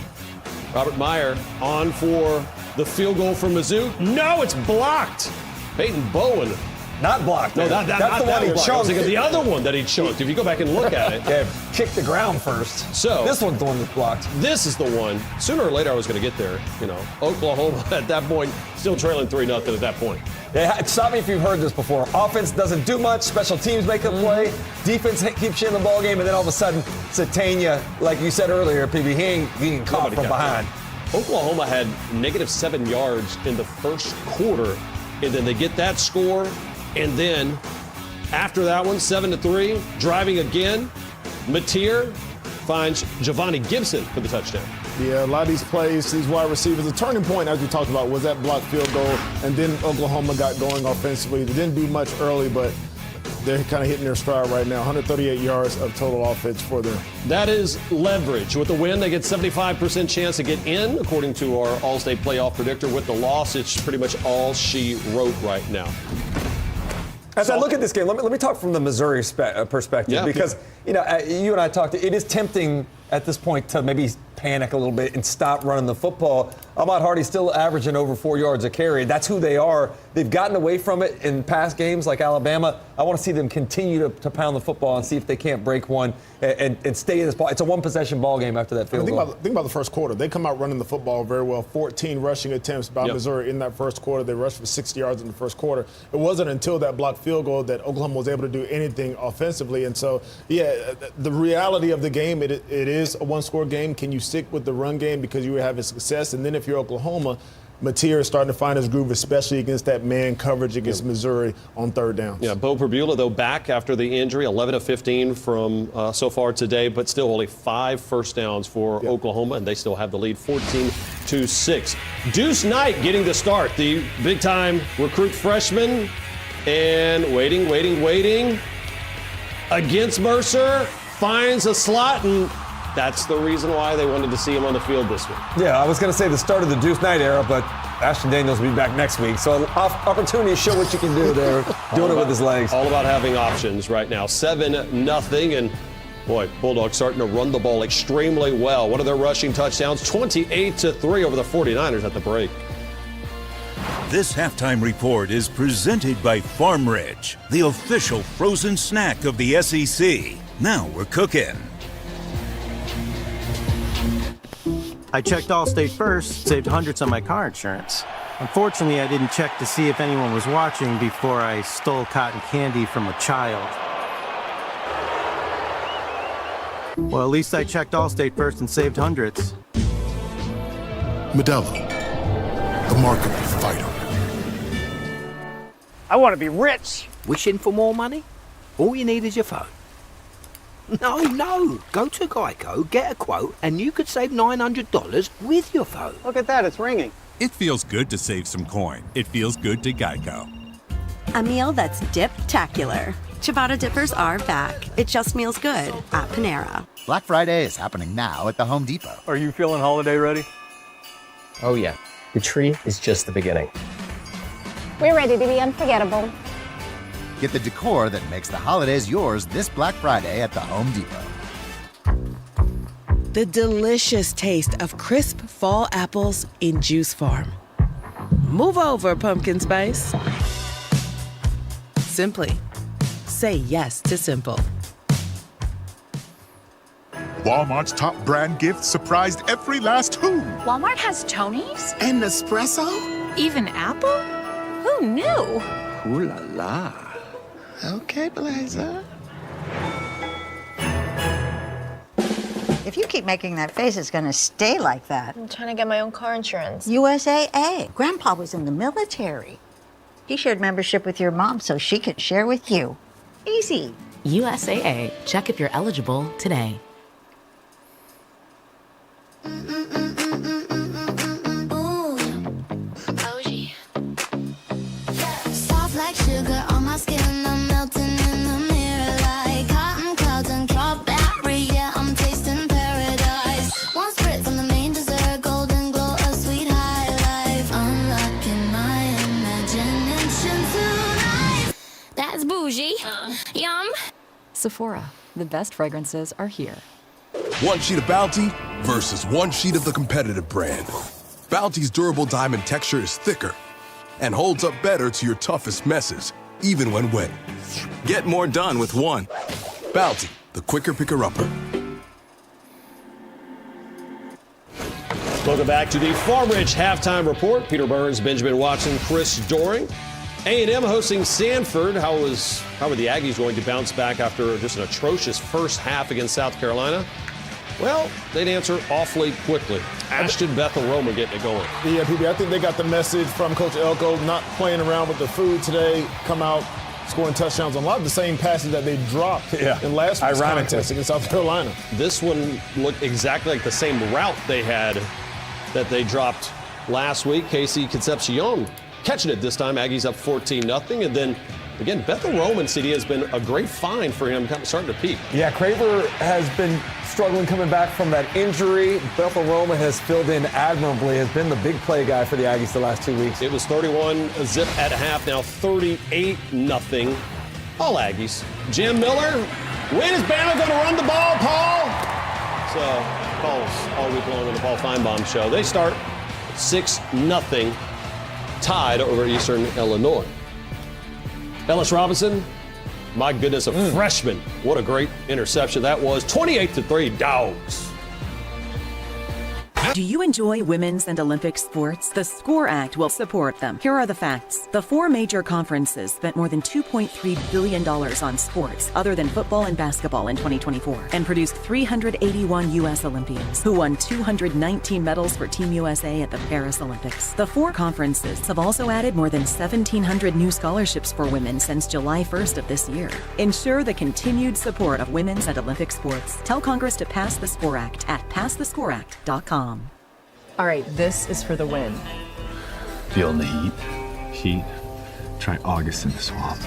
Robert Meyer on for the field goal from Mizzou. No, it's blocked. Peyton Bowen. Not blocked. No, that's the one he chunked. The other one that he chunked. If you go back and look at it. Yeah, kick the ground first. So this one's the one that's blocked. This is the one. Sooner or later I was going to get there. Oklahoma at that point still trailing 3-0 at that point. Yeah, stop me if you've heard this before. Offense doesn't do much. Special teams make a play. Defense keeps you in the ball game, and then all of a sudden, Satania, like you said earlier, PB, he ain't getting caught from behind. Oklahoma had -7 yards in the first quarter, and then they get that score, and then after that one, 7-3, driving again. Mateer finds Giovanni Gibson for the touchdown. Yeah, a lot of these plays, these wide receivers, the turning point, as we talked about, was that blocked field goal, and then Oklahoma got going offensively. They didn't do much early, but they're kind of hitting their stride right now. 138 yards of total offense for them. That is leverage. With the win, they get 75% chance to get in, according to our All-State playoff predictor. With the loss, it's pretty much all she wrote right now. As I look at this game, let me talk from the Missouri perspective, because you and I talked. It is tempting at this point to maybe panic a little bit and stop running the football. Ahmad Hardy's still averaging over 4 yards a carry. That's who they are. They've gotten away from it in past games like Alabama. I want to see them continue to pound the football and see if they can't break one and stay in this ball. It's a one-possession ball game after that field goal. Think about the first quarter. They come out running the football very well. 14 rushing attempts by Missouri in that first quarter. They rushed for 60 yards in the first quarter. It wasn't until that blocked field goal that Oklahoma was able to do anything offensively. And so, the reality of the game, it is a one-score game. Can you stick with the run game because you were having success? And then if you're Oklahoma, Mateer is starting to find his groove, especially against that man coverage against Missouri on third down. Yeah, Bo Perbula, though, back after the injury, 11 of 15 from so far today, but still only 5 first downs for Oklahoma, and they still have the lead 14-6. Deuce Knight getting the start, the big-time recruit freshman, and waiting. Against Mercer, finds a slot, and that's the reason why they wanted to see him on the field this week. Yeah, I was going to say the start of the Deuce Knight era, but Ashton Daniels will be back next week. So opportunity to show what you can do there, doing it with his legs. All about having options right now. 7-0, and boy, Bulldogs starting to run the ball extremely well. One of their rushing touchdowns, 28-3 over the 49ers at the break. This halftime report is presented by Farm Ridge, the official frozen snack of the SEC. Now we're cooking. I checked Allstate first, saved hundreds on my car insurance. Unfortunately, I didn't check to see if anyone was watching before I stole cotton candy from a child. Well, at least I checked Allstate first and saved hundreds. Modelo, the market fighter. I want to be rich. Wishing for more money? All you need is your phone. No. Go to Geico, get a quote, and you could save $900 with your phone. Look at that, it's ringing. It feels good to save some coin. It feels good to Geico. A meal that's dip-tacular. Ciabatta dippers are back. It just meals good at Panera. Black Friday is happening now at the Home Depot. Are you feeling holiday ready? Oh yeah, the tree is just the beginning. We're ready to be unforgettable. Get the decor that makes the holidays yours this Black Friday at the Home Depot. The delicious taste of crisp fall apples in Juice Farm. Move over, pumpkin spice. Simply, say yes to simple. Walmart's top brand gifts surprised every last who. Walmart has Tony's? And Nespresso? Even Apple? Who knew? Ooh la la. Okay, Blazer. If you keep making that face, it's going to stay like that. I'm trying to get my own car insurance. USAA. Grandpa was in the military. He shared membership with your mom so she could share with you. Easy. USAA. Check if you're eligible today. Soft like sugar on my skin, I'm melting in the mirror like cotton clouds and strawberry. Yeah, I'm tasting paradise. One spritz on the main dessert, golden glow, a sweet high life. Unlocking my imagination tonight. That's bougie. Yum. Sephora. The best fragrances are here. One sheet of Bounty versus one sheet of the competitive brand. Bounty's durable diamond texture is thicker and holds up better to your toughest messes, even when wet. Get more done with one. Bounty, the quicker picker-upper. Welcome back to the Farm Ridge Halftime Report. Peter Burns, Benjamin Watson, Chris Doring. A&M hosting Sanford. How were the Aggies going to bounce back after just an atrocious first half against South Carolina? Well, they'd answer awfully quickly. Ashton Bethel Romer getting it going. Yeah, PB, I think they got the message from Coach Elko, not playing around with the food today, come out scoring touchdowns on a lot of the same passes that they dropped in last week's contest against South Carolina. This one looked exactly like the same route they had that they dropped last week. Casey Concepcion catching it this time. Aggies up 14-0. And then, again, Bethel Roman CD has been a great find for him, kind of starting to peak. Yeah, Craver has been struggling coming back from that injury. Bethel Roman has filled in admirably, has been the big play guy for the Aggies the last 2 weeks. It was 31-0 at half, now 38-0. All Aggies. Jim Miller, when is Bama going to run the ball, Paul? So, calls all week long on the Paul Feinbaum Show. They start 6-0, tied over Eastern Illinois. Ellis Robinson, my goodness, a freshman. What a great interception that was. 28-3, Dogs. Do you enjoy women's and Olympic sports? The SCORE Act will support them. Here are the facts. The 4 major conferences spent more than $2.3 billion on sports other than football and basketball in 2024 and produced 381 U.S. Olympians who won 219 medals for Team USA at the Paris Olympics. The 4 conferences have also added more than 1,700 new scholarships for women since July 1st of this year. Ensure the continued support of women's and Olympic sports. Tell Congress to pass the SCORE Act at passthescoreact.com. All right, this is for the win. Feeling the heat? Heat? Try August in the swamp.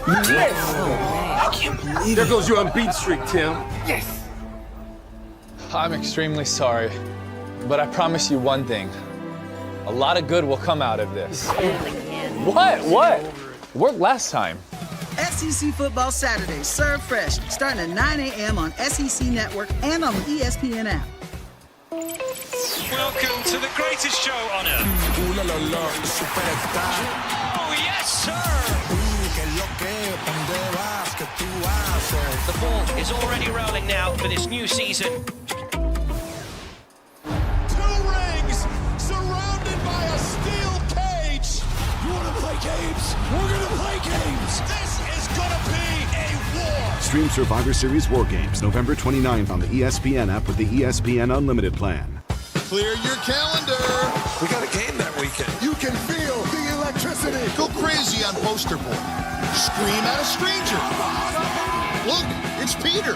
I can't believe There goes your unbeat streak, Tim. Yes! I'm extremely sorry, but I promise you one thing. A lot of good will come out of this. What? Worked last time. SEC Football Saturday, served fresh, starting at 9 a.m. on SEC Network and on the ESPN app. Welcome to the greatest show on earth. Oh, yes, sir. The ball is already rolling now for this new season. 2 rings surrounded by a steel cage. You want to play games? We're going to play games. This is going to be a war. Stream Survivor Series War Games November 29th on the ESPN app with the ESPN Unlimited plan. Clear your calendar. We got a game that weekend. You can feel the electricity. Go crazy on poster board. Scream at a stranger. Look, it's Peter.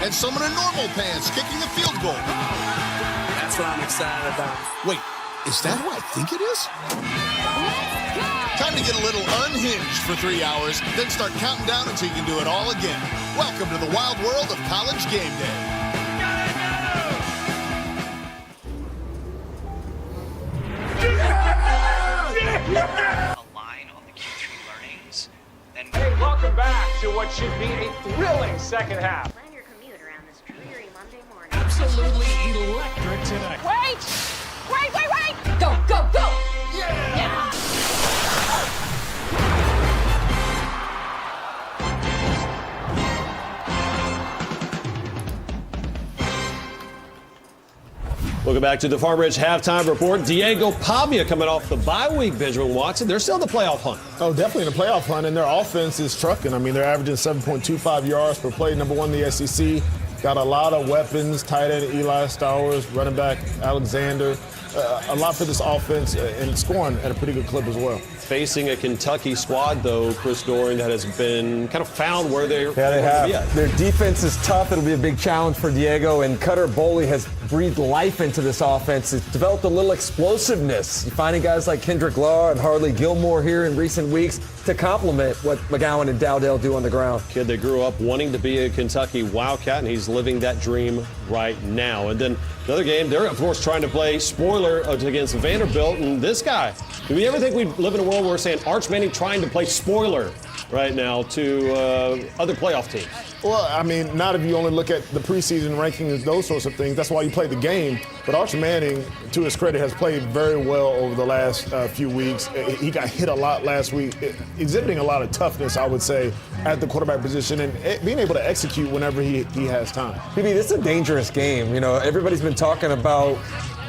And someone in normal pants kicking a field goal. That's what I'm excited about. Wait, is that who I think it is? Time to get a little unhinged for 3 hours, then start counting down until you can do it all again. Welcome to the wild world of College Game Day. Hey, welcome back to what should be a thrilling second half. Plan your commute around this dreary Monday morning. Absolutely electric tonight. Wait! Go, go, go! Yeah! Welcome back to the Farm Ridge Halftime Report. Diego Pavia coming off the bye week, Benjamin Watson. They're still in the playoff hunt. Oh, definitely in the playoff hunt, and their offense is trucking. I mean, they're averaging 7.25 yards per play, number one in the SEC. Got a lot of weapons, tight end Eli Stowers, running back Alexander. A lot for this offense, and scoring at a pretty good clip as well. Facing a Kentucky squad, though, Chris Doering, that has been kind of found where they're they have. Their defense is tough. It'll be a big challenge for Diego, and Cutter Boley has breathed life into this offense. It's developed a little explosiveness. You're finding guys like Kendrick Law and Harley Gilmore here in recent weeks to complement what McGowan and Dowdell do on the ground. Kid that grew up wanting to be a Kentucky Wildcat, and he's living that dream right now. And then the other game, they're, of course, trying to play spoiler against Vanderbilt. And this guy, do we ever think we live in a world where we're saying Arch Manning trying to play spoiler right now to other playoff teams? Well, I mean, not if you only look at the preseason rankings, those sorts of things. That's why you play the game. But Arch Manning, to his credit, has played very well over the last few weeks. He got hit a lot last week, exhibiting a lot of toughness, I would say, at the quarterback position and being able to execute whenever he has time. PB, this is a dangerous game. You know, everybody's been talking about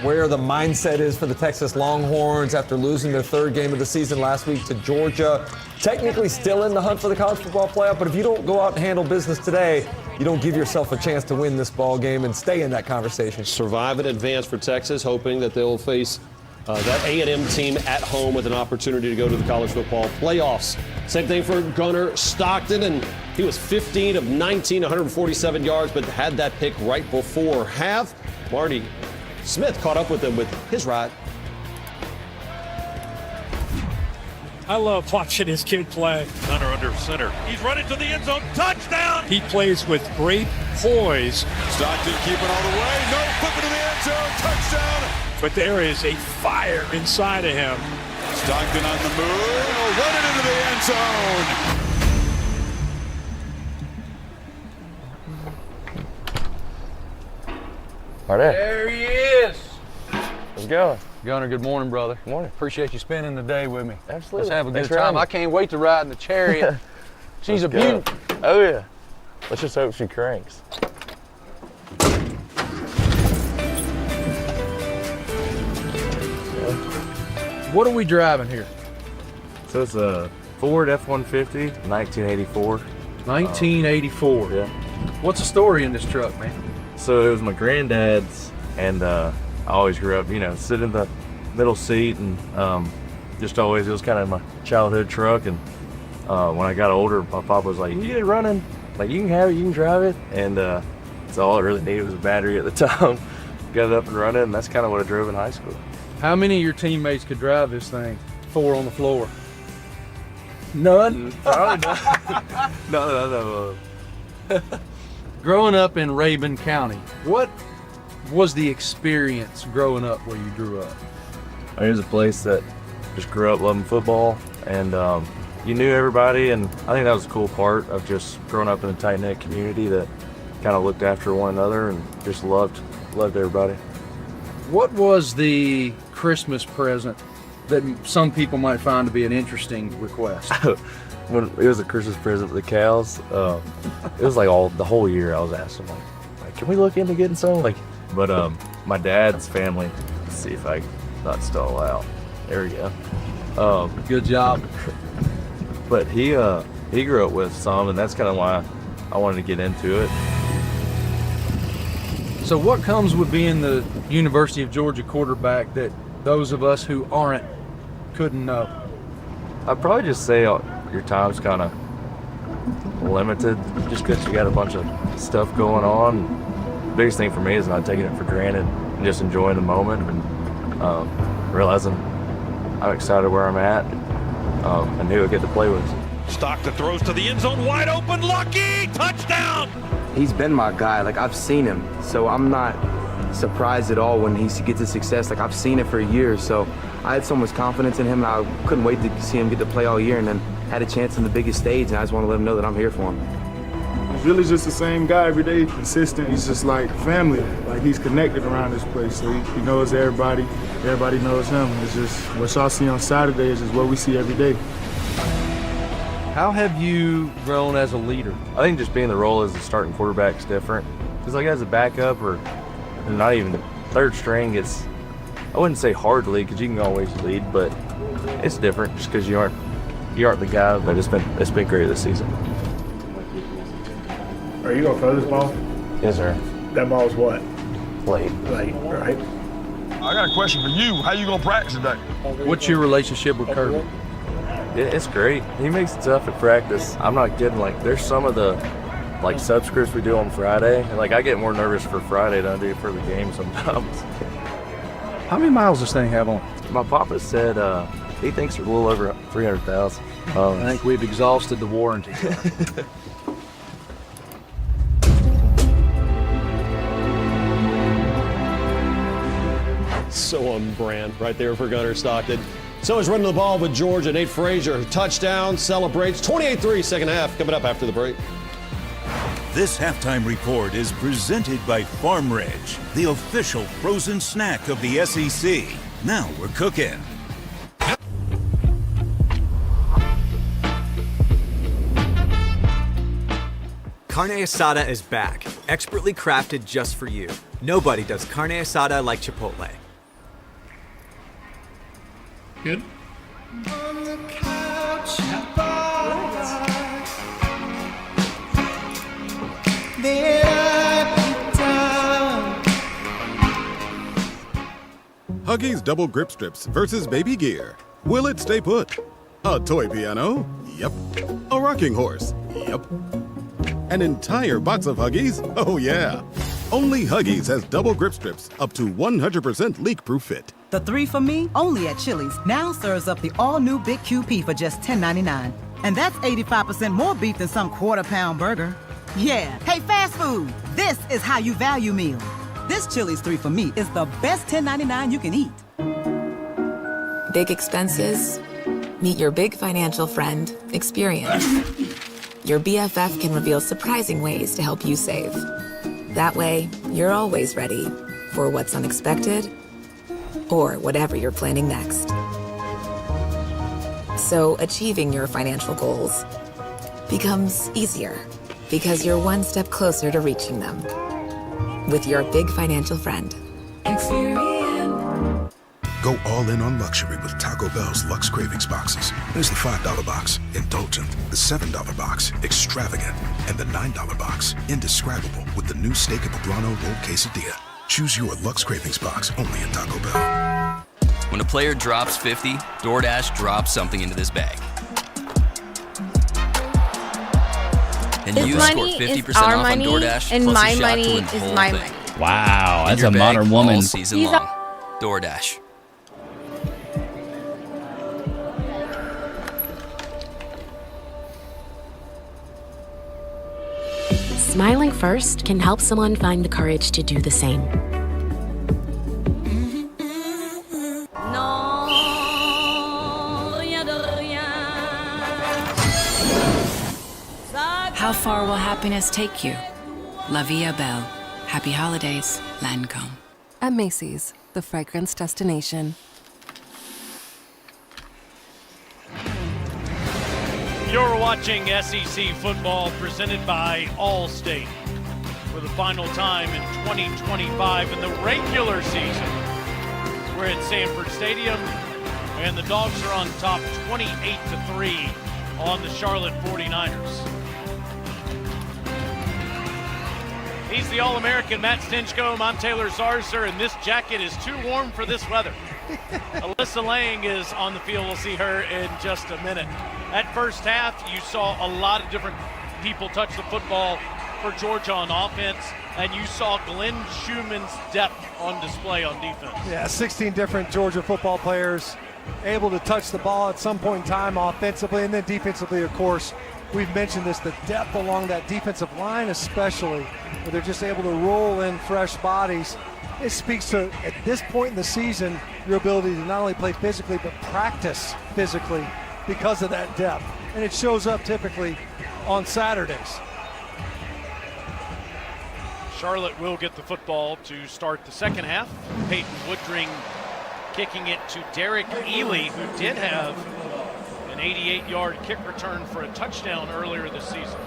where the mindset is for the Texas Longhorns after losing their third game of the season last week to Georgia. Technically still in the hunt for the college football playoff, but if you don't go out and handle business today, you don't give yourself a chance to win this ball game and stay in that conversation. Survive and advance for Texas, hoping that they'll face that A&M team at home with an opportunity to go to the college football playoffs. Same thing for Gunnar Stockton, and he was 15 of 19, 147 yards, but had that pick right before half. Marty Smith caught up with him with his ride. I love watching this kid play. Gunner under center. He's running to the end zone. Touchdown! He plays with great poise. Stockton keeping all the way. No, flipping to the end zone. Touchdown! But there is a fire inside of him. Stockton on the move. Running into the end zone. There he is. Let's go. Gunner, good morning, brother. Good morning. Appreciate you spending the day with me. Absolutely. Let's have a Thanks good for time. having me. I can't wait to ride in the chariot. She's Let's a beauty. go. Oh, yeah. Let's just hope she cranks. What are we driving here? So it's a Ford F-150, 1984. 1984. Yeah. What's the story in this truck, man? So it was my granddad's, and I always grew up, you know, sitting in the middle seat, and just always, it was kind of my childhood truck. And when I got older, my papa was like, you get it running, like you can have it, you can drive it. And so all it really needed was a battery at the time. Got it up and running, and that's kind of what I drove in high school. How many of your teammates could drive this thing? 4 on the floor. None? Probably not. No. Growing up in Rabun County, what was the experience growing up where you grew up? It was a place that just grew up loving football, and you knew everybody, and I think that was a cool part of just growing up in a tight-knit community that kind of looked after one another and just loved everybody. What was the Christmas present that some people might find to be an interesting request? When it was a Christmas present for the cows, it was like the whole year I was asking, like, can we look into getting some? But my dad's family, let's see if I not stall out. There we go. Good job. But he grew up with some, and that's kind of why I wanted to get into it. So what comes with being the University of Georgia quarterback that those of us who aren't couldn't know? I'd probably just say your time's kind of limited just because you got a bunch of stuff going on. The biggest thing for me is not taking it for granted and just enjoying the moment and realizing I'm excited where I'm at and who I get to play with. Stockton throws to the end zone, wide open, Lucky, touchdown! He's been my guy, like I've seen him, so I'm not surprised at all when he gets his success. Like I've seen it for years, so I had so much confidence in him, and I couldn't wait to see him get to play all year, and then had a chance in the biggest stage, and I just want to let him know that I'm here for him. He's really just the same guy every day, consistent. He's just like family, like he's connected around this place, so he knows everybody knows him. It's just what y'all see on Saturday is just what we see every day. How have you grown as a leader? I think just being the role as a starting quarterback is different. Because like as a backup or not even the third string, it's, I wouldn't say hard to lead because you can always lead, but it's different just because you aren't the guy. But it's been great this season. Are you gonna throw this ball? Yes, sir. That ball's what? Late, right? I got a question for you. How you gonna practice today? What's your relationship with Kirby? It's great. He makes it tough at practice. I'm not kidding. Like, there's some of the like subscripts we do on Friday, and like I get more nervous for Friday than I do for the game sometimes. How many miles does this thing have on? My papa said he thinks it's a little over 300,000. I think we've exhausted the warranty. So on brand right there for Gunner Stockton. So he's running the ball with Georgia. Nate Frazier, touchdown, celebrates. 28-3 second half, coming up after the break. This halftime report is presented by Farm Ridge, the official frozen snack of the SEC. Now we're cooking. Carne asada is back, expertly crafted just for you. Nobody does carne asada like Chipotle. Good. Huggies Double Grip Strips versus Baby Gear. Will it stay put? A toy piano? Yep. A rocking horse? Yep. An entire box of Huggies? Oh yeah. Only Huggies has double grip strips up to 100% leak-proof fit. The 3 for Me, only at Chili's, now serves up the all-new Big QP for just $10.99. And that's 85% more beef than some quarter-pound burger. Yeah, hey, fast food, this is how you value meal. This Chili's 3 for Me is the best $10.99 you can eat. Big expenses? Meet your big financial friend, Experian. Your BFF can reveal surprising ways to help you save. That way, you're always ready for what's unexpected or whatever you're planning next. So achieving your financial goals becomes easier because you're one step closer to reaching them with your big financial friend. Experian. Go all in on luxury with Taco Bell's Luxe Cravings boxes. There's the $5 box, Indulgent, the $7 box, Extravagant, and the $9 box, Indescribable, with the new Steak and Poblano Rolled Quesadilla. Choose your Luxe Cravings box only at Taco Bell. When a player drops 50, DoorDash drops something into this bag. And you score 50% off on DoorDash, and plus my a shot money to win is the whole my thing. money. Wow, In that's your a bag modern woman. all season long. DoorDash. Smiling first can help someone find the courage to do the same. How far will happiness take you? La Vie Belle. Happy holidays, Lancome. At Macy's, the fragrance destination. You're watching SEC football presented by Allstate. For the final time in 2025 in the regular season, we're at Sanford Stadium, and the Dogs are on top 28-3 on the Charlotte 49ers. He's the All-American Matt Stinchcomb. I'm Taylor Zarzer, and this jacket is too warm for this weather. Alyssa Lang is on the field. We'll see her in just a minute. At first half, you saw a lot of different people touch the football for Georgia on offense, and you saw Glenn Schumann's depth on display on defense. Yeah, 16 different Georgia football players able to touch the ball at some point in time offensively, and then defensively, of course. We've mentioned this, the depth along that defensive line especially, where they're just able to roll in fresh bodies. It speaks to, at this point in the season, your ability to not only play physically, but practice physically because of that depth. And it shows up typically on Saturdays. Charlotte will get the football to start the second half. Peyton Woodring kicking it to Derek Ely, who did have an 88-yard kick return for a touchdown earlier this season.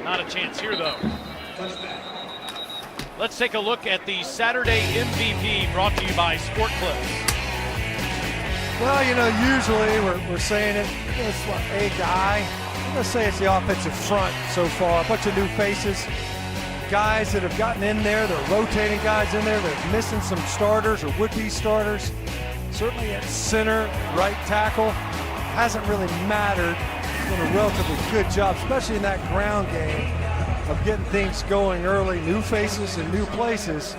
Not a chance here, though. Let's take a look at the Saturday MVP brought to you by Sport Clips. Well, you know, usually we're saying it's a guy. I'm going to say it's the offensive front so far. A bunch of new faces, guys that have gotten in there. They're rotating guys in there. They're missing some starters or would-be starters. Certainly at center, right tackle. Hasn't really mattered. Doing a relatively good job, especially in that ground game, of getting things going early. New faces in new places.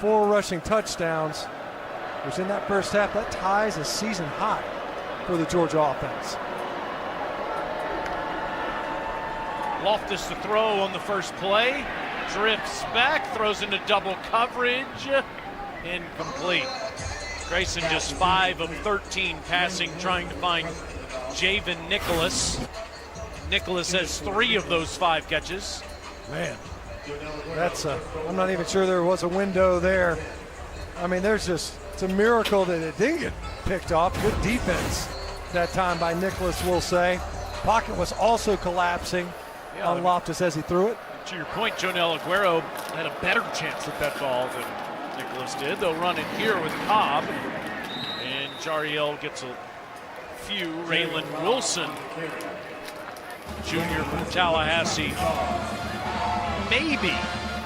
4 rushing touchdowns, which in that first half, that ties a season high for the Georgia offense. Loftus to throw on the first play. Drifts back, throws into double coverage. Incomplete. Grayson just 5 of 13 passing, trying to find Javen Nicholas. Nicholas has 3 of those 5 catches. Man, that's I'm not even sure there was a window there. I mean, it's a miracle that it didn't get picked off. Good defense that time by Nicholas, we'll say. Pocket was also collapsing on Loftus as he threw it. To your point, Jonel Aguero had a better chance at that ball than Nicholas did. They'll run it here with Cobb. And Jariel gets a few. Raylan Wilson, junior from Tallahassee. Maybe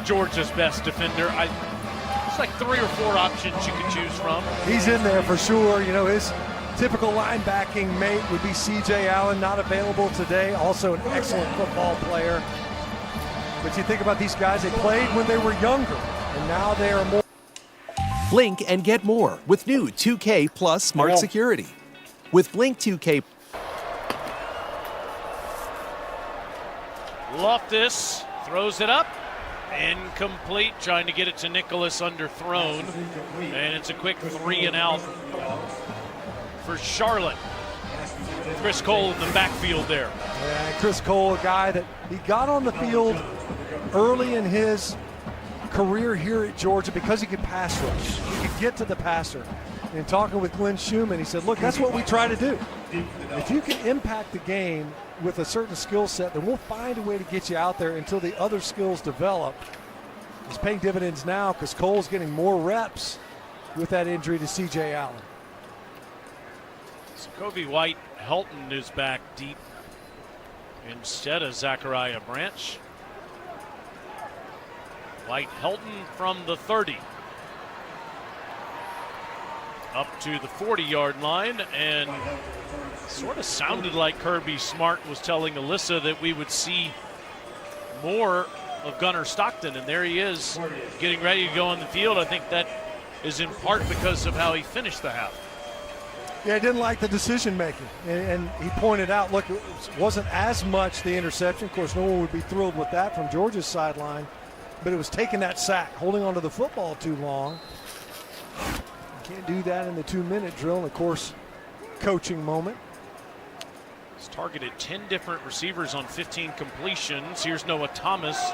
Georgia's best defender. It's like 3 or 4 options you can choose from. He's in there for sure. You know, his typical linebacking mate would be C.J. Allen, not available today. Also an excellent football player. But you think about these guys, they played when they were younger, and now they are more. Blink and get more with new 2K Plus Smart Security. With Blink 2K. Loftus throws it up. Incomplete, trying to get it to Nicholas, underthrown. And it's a quick 3 and out for Charlotte. Chris Cole in the backfield there. Yeah, Chris Cole, a guy that he got on the field early in his career here at Georgia because he could pass rush. He could get to the passer. And talking with Glenn Schumann, he said, look, that's what we try to do. If you can impact the game with a certain skill set, then we'll find a way to get you out there until the other skills develop. It's paying dividends now because Cole's getting more reps with that injury to C.J. Allen. Kobe White Helton is back deep instead of Zachariah Branch. White Helton from the 30 up to the 40-yard line, and sort of sounded like Kirby Smart was telling Alyssa that we would see more of Gunnar Stockton, and there he is getting ready to go on the field. I think that is in part because of how he finished the half. Yeah, he didn't like the decision making, and he pointed out, look, it wasn't as much the interception. Of course, no one would be thrilled with that from Georgia's sideline, but it was taking that sack, holding onto the football too long. You can't do that in the 2-minute drill, and of course, coaching moment. He's targeted 10 different receivers on 15 completions. Here's Noah Thomas,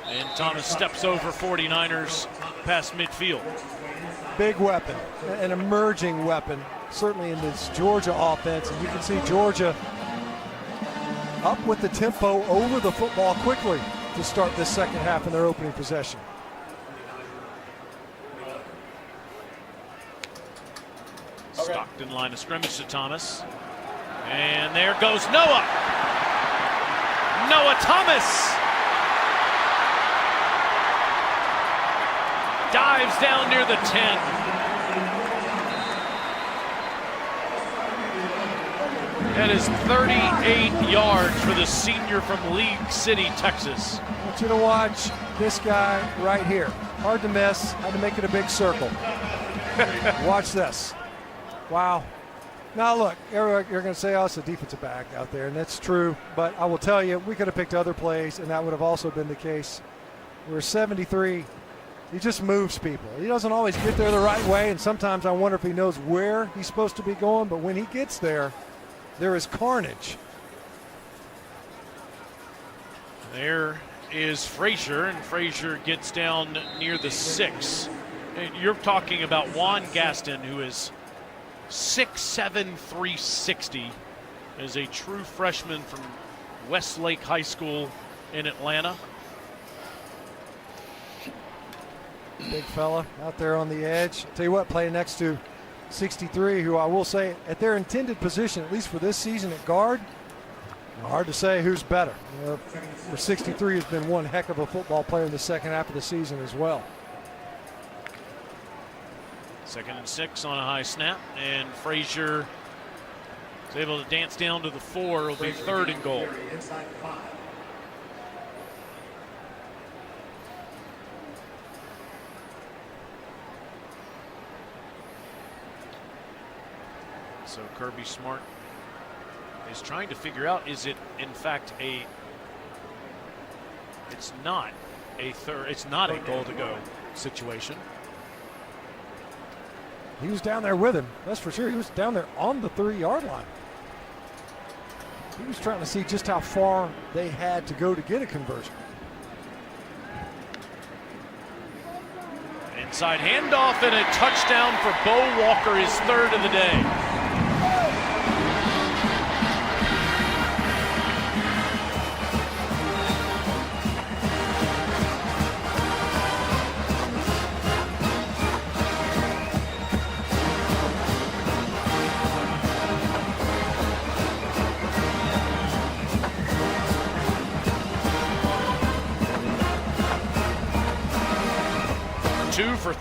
and Thomas steps over 49ers past midfield. Big weapon, an emerging weapon, certainly in this Georgia offense. And you can see Georgia up with the tempo over the football quickly to start this second half in their opening possession. Stockton line of scrimmage to Thomas. And there goes Noah. Noah Thomas. dives down near the 10. That is 38 yards for the senior from League City, Texas. I want you to watch this guy right here. Hard to miss. Had to make it a big circle. Watch this. Wow. Now look, you're going to say, oh, it's a defensive back out there, and that's true. But I will tell you, we could have picked other plays, and that would have also been the case. We're 73. He just moves people. He doesn't always get there the right way, and sometimes I wonder if he knows where he's supposed to be going. But when he gets there, there is carnage. There is Frazier, and Frazier gets down near the 6. And you're talking about Juan Gaston, who is 6'7", 360, as a true freshman from Westlake High School in Atlanta. Big fella out there on the edge. I'll tell you what, playing next to 63, who I will say at their intended position, at least for this season at guard, hard to say who's better. For 63 has been one heck of a football player in the second half of the season as well. 2nd and 6 on a high snap, and Frazier is able to dance down to the 4. It'll be 3rd and goal. So Kirby Smart is trying to figure out, is it in fact it's not a goal to go situation. He was down there with him, that's for sure. He was down there on the 3-yard line. He was trying to see just how far they had to go to get a conversion. Inside handoff and a touchdown for Bo Walker, his 3rd of the day. For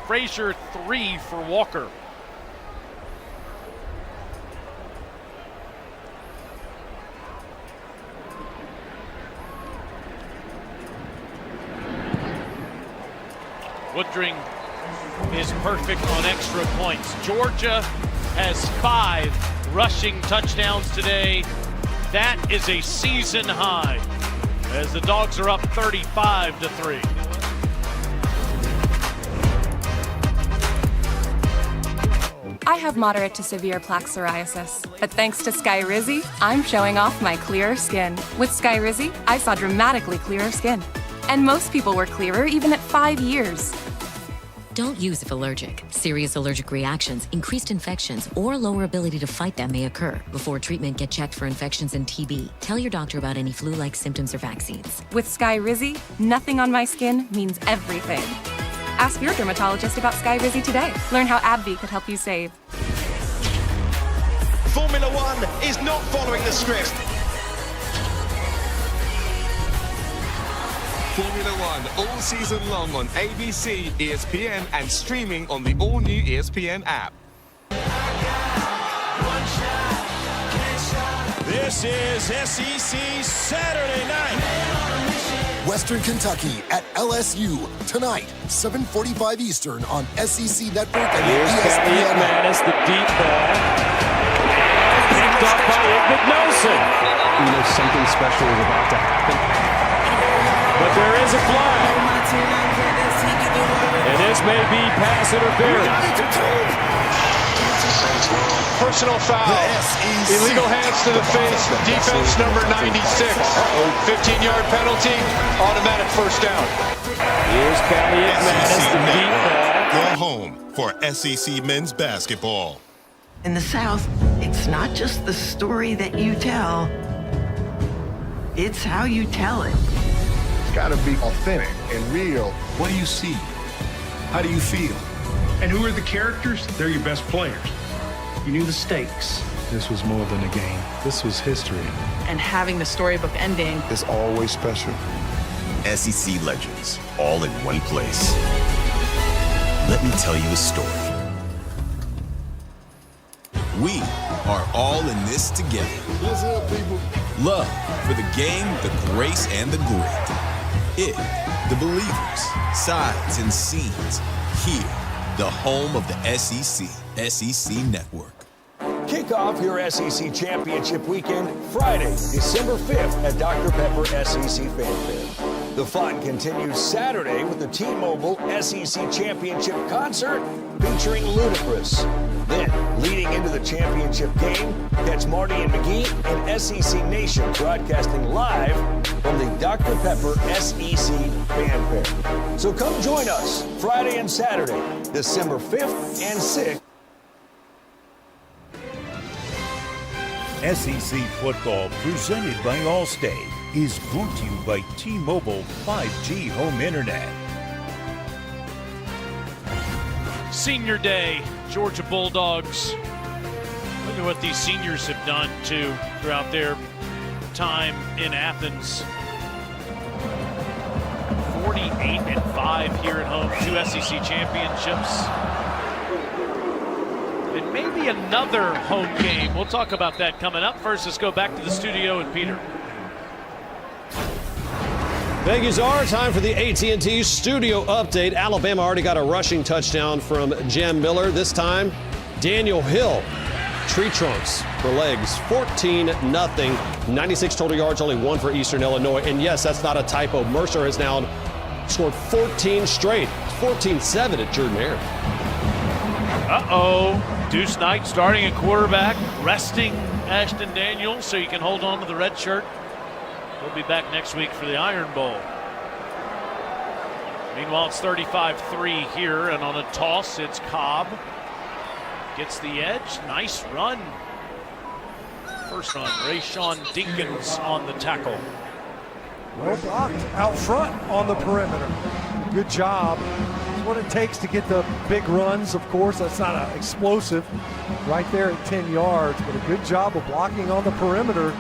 Frazier, 3 for Walker. Woodring is perfect on extra points. Georgia has 5 rushing touchdowns today. That is a season high, as the Dogs are up 35-3. I have moderate to severe plaque psoriasis, but thanks to Skyrizi, I'm showing off my clearer skin. With Skyrizi, I saw dramatically clearer skin. And most people were clearer even at 5 years. Don't use if allergic. Serious allergic reactions, increased infections, or lower ability to fight them may occur. Before treatment, get checked for infections and TB. Tell your doctor about any flu-like symptoms or vaccines. With Skyrizi, nothing on my skin means everything. Ask your dermatologist about Skyrizi today. Learn how AbbVie could help you save. Formula One is not following the script. Formula One all season long on ABC, ESPN, and streaming on the all-new ESPN app. This is SEC Saturday night. Western Kentucky at LSU tonight, 7:45 Eastern on SEC Network and ESPN. McManus, the deep ball. Picked up by Ignat Nelson. You know something special is about to happen. But there is a flag. And this may be pass interference. Personal foul. Illegal hands to the face. Defense number 96. 15-yard penalty. Automatic first down. Here's Callie McManus, the deep ball. Your home for SEC men's basketball. In the South, it's not just the story that you tell. It's how you tell it. It's got to be authentic and real. What do you see? How do you feel? And who are the characters? They're your best players. You knew the stakes. This was more than a game. This was history. And having the storybook ending. It's always special. SEC legends, all in one place. let me tell you a story. We are all in this together. Listen up, people. Love for the game, the grace, and the grit. It, the believers, sides, and scenes. Here, the home of the SEC, SEC Network. Kick off your SEC Championship weekend Friday, December 5th at Dr. Pepper SEC Fanfare. The fun continues Saturday with the T-Mobile SEC Championship concert featuring Ludacris. Then, leading into the championship game, catch Marty and McGee and SEC Nation broadcasting live from the Dr. Pepper SEC Fanfare. So come join us Friday and Saturday, December 5th and 6th. SEC football presented by Allstate is brought to you by T-Mobile 5G Home Internet. Senior Day, Georgia Bulldogs. Look at what these seniors have done, too, throughout their time in Athens. 48-5 here at home, 2 SEC championships. And maybe another home game. We'll talk about that coming up. First, let's go back to the studio with Peter. Thank you, Czar. Time for the AT&T Studio Update. Alabama already got a rushing touchdown from Jam Miller. This time, Daniel Hill. Tree trunks for legs. 14-0. 96 total yards, only 1 for Eastern Illinois. And yes, that's not a typo. Mercer has now scored 14 straight. 14-7 at Jordan-Hare. Uh-oh. Deuce Knight starting at quarterback, resting Ashton Daniels so he can hold on to the red shirt. He'll be back next week for the Iron Bowl. Meanwhile, it's 35-3 here, and on a toss, it's Cobb. Gets the edge. Nice run. First run, Rayshawn Dinkins on the tackle. Well blocked out front on the perimeter. Good job. It's what it takes to get the big runs, of course. That's not an explosive right there at 10 yards, but a good job of blocking on the perimeter.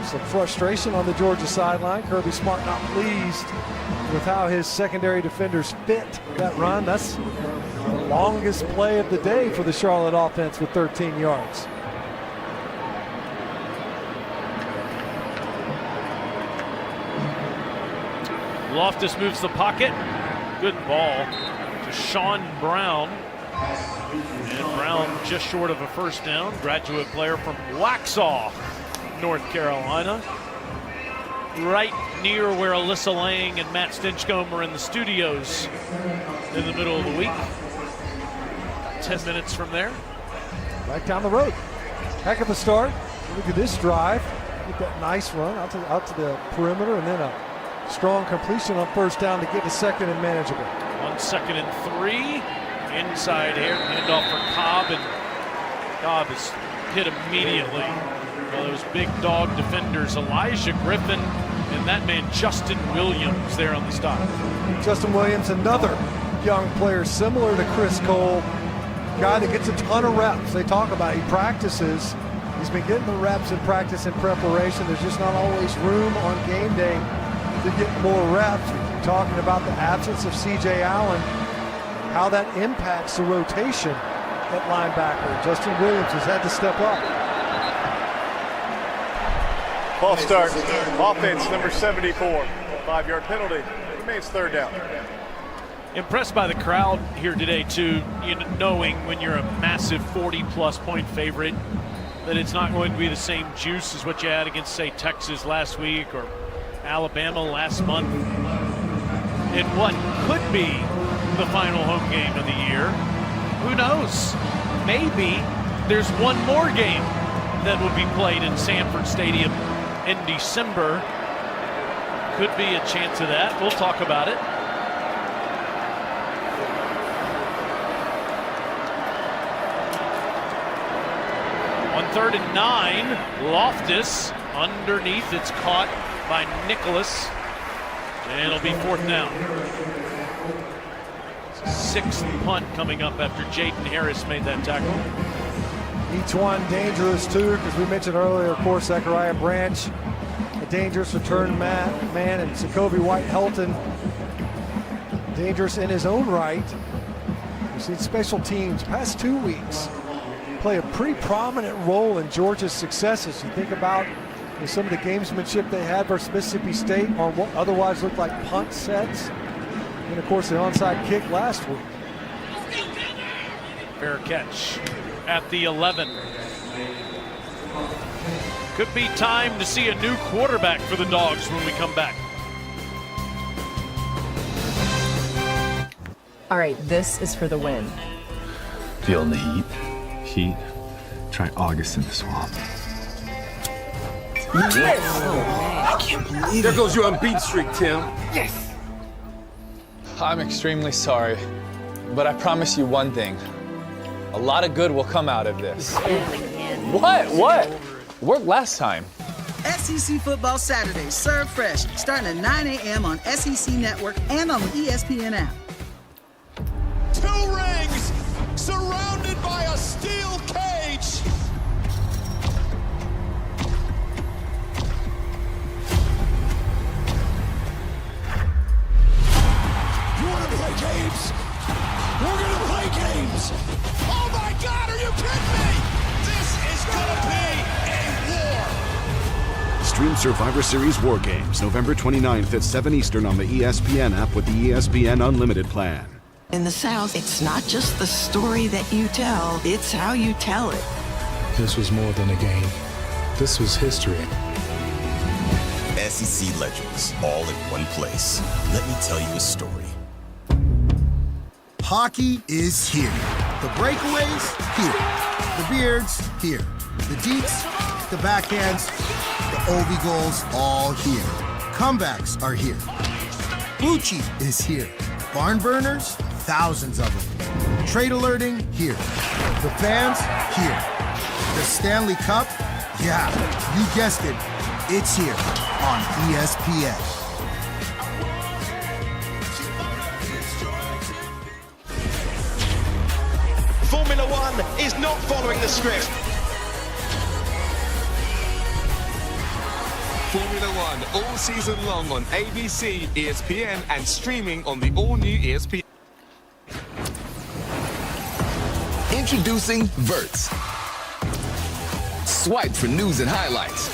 Some frustration on the Georgia sideline. Kirby Smart not pleased with how his secondary defenders fit that run. That's the longest play of the day for the Charlotte offense with 13 yards. Loftus moves the pocket. Good ball to Sean Brown. And Brown just short of a first down. Graduate player from Waxhaw, North Carolina. Right near where Alyssa Lang and Matt Stinchcomb are in the studios in the middle of the week. 10 minutes from there. Right down the road. Heck of a start. Look at this drive. Get that nice run out to the perimeter, and then a strong completion on first down to get a second and manageable. 1 second and 3. Inside here, handoff for Cobb, and Cobb is hit immediately by those big dog defenders, Elijah Griffin and that man Justin Williams there on the stop. Justin Williams, another young player similar to Chris Cole, guy that gets a ton of reps. They talk about it. He practices. He's been getting the reps in practice and preparation. There's just not always room on game day to get more reps. We're talking about the absence of C.J. Allen, how that impacts the rotation at linebacker. Justin Williams has had to step up. Ball start. Offense number 74. 5-yard penalty. Remains third down. Impressed by the crowd here today, too, knowing when you're a massive 40-plus point favorite that it's not going to be the same juice as what you had against, say, Texas last week or Alabama last month. In what could be the final home game of the year. Who knows? Maybe there's one more game that will be played in Sanford Stadium in December. Could be a chance of that. We'll talk about it. On 3rd and 9, Loftus underneath. It's caught by Nicholas. And it'll be 4th down. 6th punt coming up after Jaden Harris made that tackle. Each one dangerous too, because we mentioned earlier, of course, Zachariah Branch, a dangerous return man, and Jacoby White Helton. Dangerous in his own right. We've seen special teams past 2 weeks play a pretty prominent role in Georgia's successes. You think about some of the gamesmanship they had versus Mississippi State on what otherwise looked like punt sets. And of course the onside kick last week. Fair catch at the 11. Could be time to see a new quarterback for the Dogs when we come back. All right, this is for the win. Feeling the heat. Heat. Try August in the swamp. I can't believe it. There goes your unbeaten streak, Tim. Yes. I'm extremely sorry, but I promise you one thing. A lot of good will come out of this. What? Worked last time. SEC Football Saturdays, served fresh, starting at 9 a.m. on SEC Network and on the ESPN app. 2 rings surrounded by a steel cage. You want to play games? We're going to play games. Oh my God, are you kidding me? This is going to be a war. Stream Survivor Series War Games November 29th at 7 Eastern on the ESPN app with the ESPN Unlimited plan. In the South, it's not just the story that you tell, it's how you tell it. This was more than a game. This was history. SEC legends, all in one place. Let me tell you a story. Hockey is here. The breakaways, here. The beards, here. The deets, the backhands, the Ovi goals, all here. Comebacks are here. Bucci is here. Barn burners, thousands of them. Trade alerting, here. The fans, here. The Stanley Cup, yeah, you guessed it. It's here on ESPN. Formula One is not following the script. Formula One all season long on ABC, ESPN, and streaming on the all-new ESPN. Introducing Verts. Swipe for news and highlights.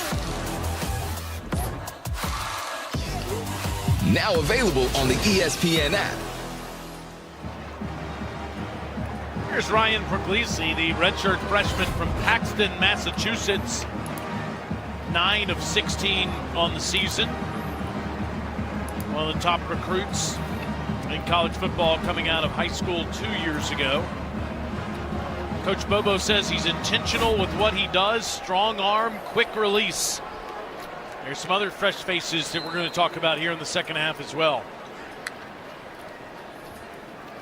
Now available on the ESPN app. Here's Ryan Puglisi, the redshirt freshman from Paxton, Massachusetts. 9 of 16 on the season. One of the top recruits in college football coming out of high school 2 years ago. Coach Bobo says he's intentional with what he does. Strong arm, quick release. There's some other fresh faces that we're going to talk about here in the second half as well.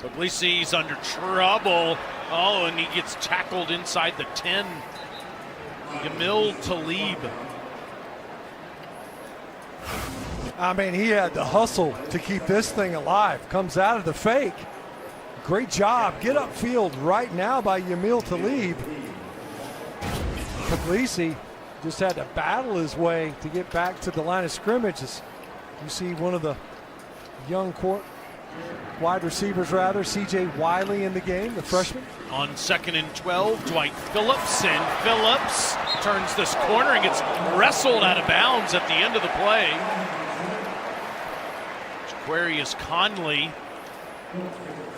Puglisi's under trouble. Oh, and he gets tackled inside the 10. Yamil Talib. I mean, he had the hustle to keep this thing alive. Comes out of the fake. Great job. Get upfield right now by Yamil Talib. Puglisi just had to battle his way to get back to the line of scrimmage. As you see one of the young wide receivers, C.J. Wiley in the game, the freshman. On 2nd and 12, Dwight Phillips, and Phillips turns this corner and gets wrestled out of bounds at the end of the play. Jaquarius Conley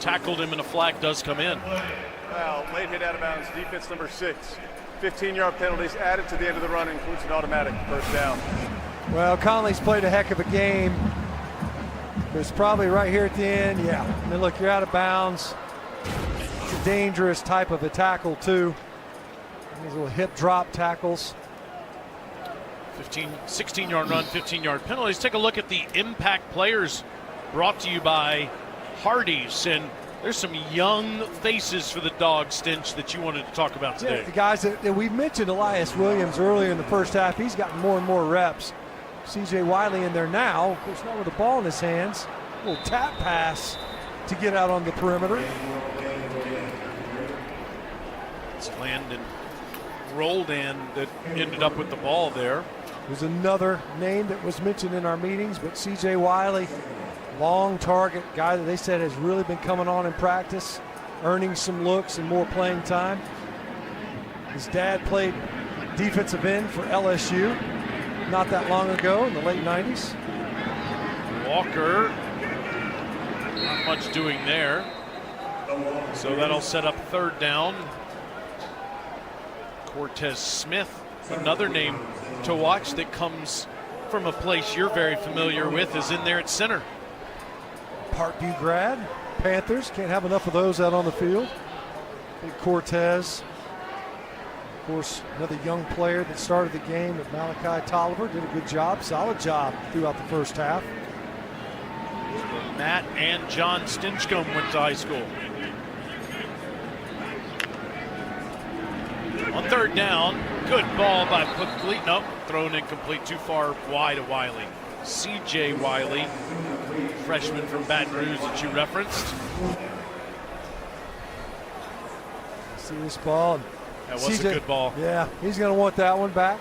tackled him and a flag does come in. Well, late hit out of bounds, defense number 6. 15-yard penalties added to the end of the run, includes an automatic first down. Well, Conley's played a heck of a game. It's probably right here at the end. Yeah, I mean, look, you're out of bounds. It's a dangerous type of a tackle, too. These little hip drop tackles. 16-yard run, 15-yard penalties. Take a look at the impact players brought to you by Hardee's. And there's some young faces for the Dog Stench that you wanted to talk about today. Yeah, the guys that we mentioned, Elias Williams earlier in the first half, he's gotten more and more reps. C.J. Wiley in there now, of course, not with the ball in his hands. A little tap pass to get out on the perimeter. It's Landon Roldan that ended up with the ball there. There's another name that was mentioned in our meetings, but C.J. Wiley long target, guy that they said has really been coming on in practice, earning some looks and more playing time. His dad played defensive end for LSU not that long ago in the late 90s. Walker, not much doing there. So that'll set up third down. Cortez Smith, another name to watch that comes from a place you're very familiar with, is in there at center. Parkview grad, Panthers, can't have enough of those out on the field. Big Cortez. Of course, another young player that started the game at Malachi Tolliver, did a good job, solid job throughout the first half. Matt and John Stinchcomb went to high school. On third down, good ball by Putkley. Nope, thrown incomplete, too far wide of Wiley. C.J. Wiley, freshman from Baton Rouge that you referenced. See this ball. That was a good ball. Yeah, he's going to want that one back.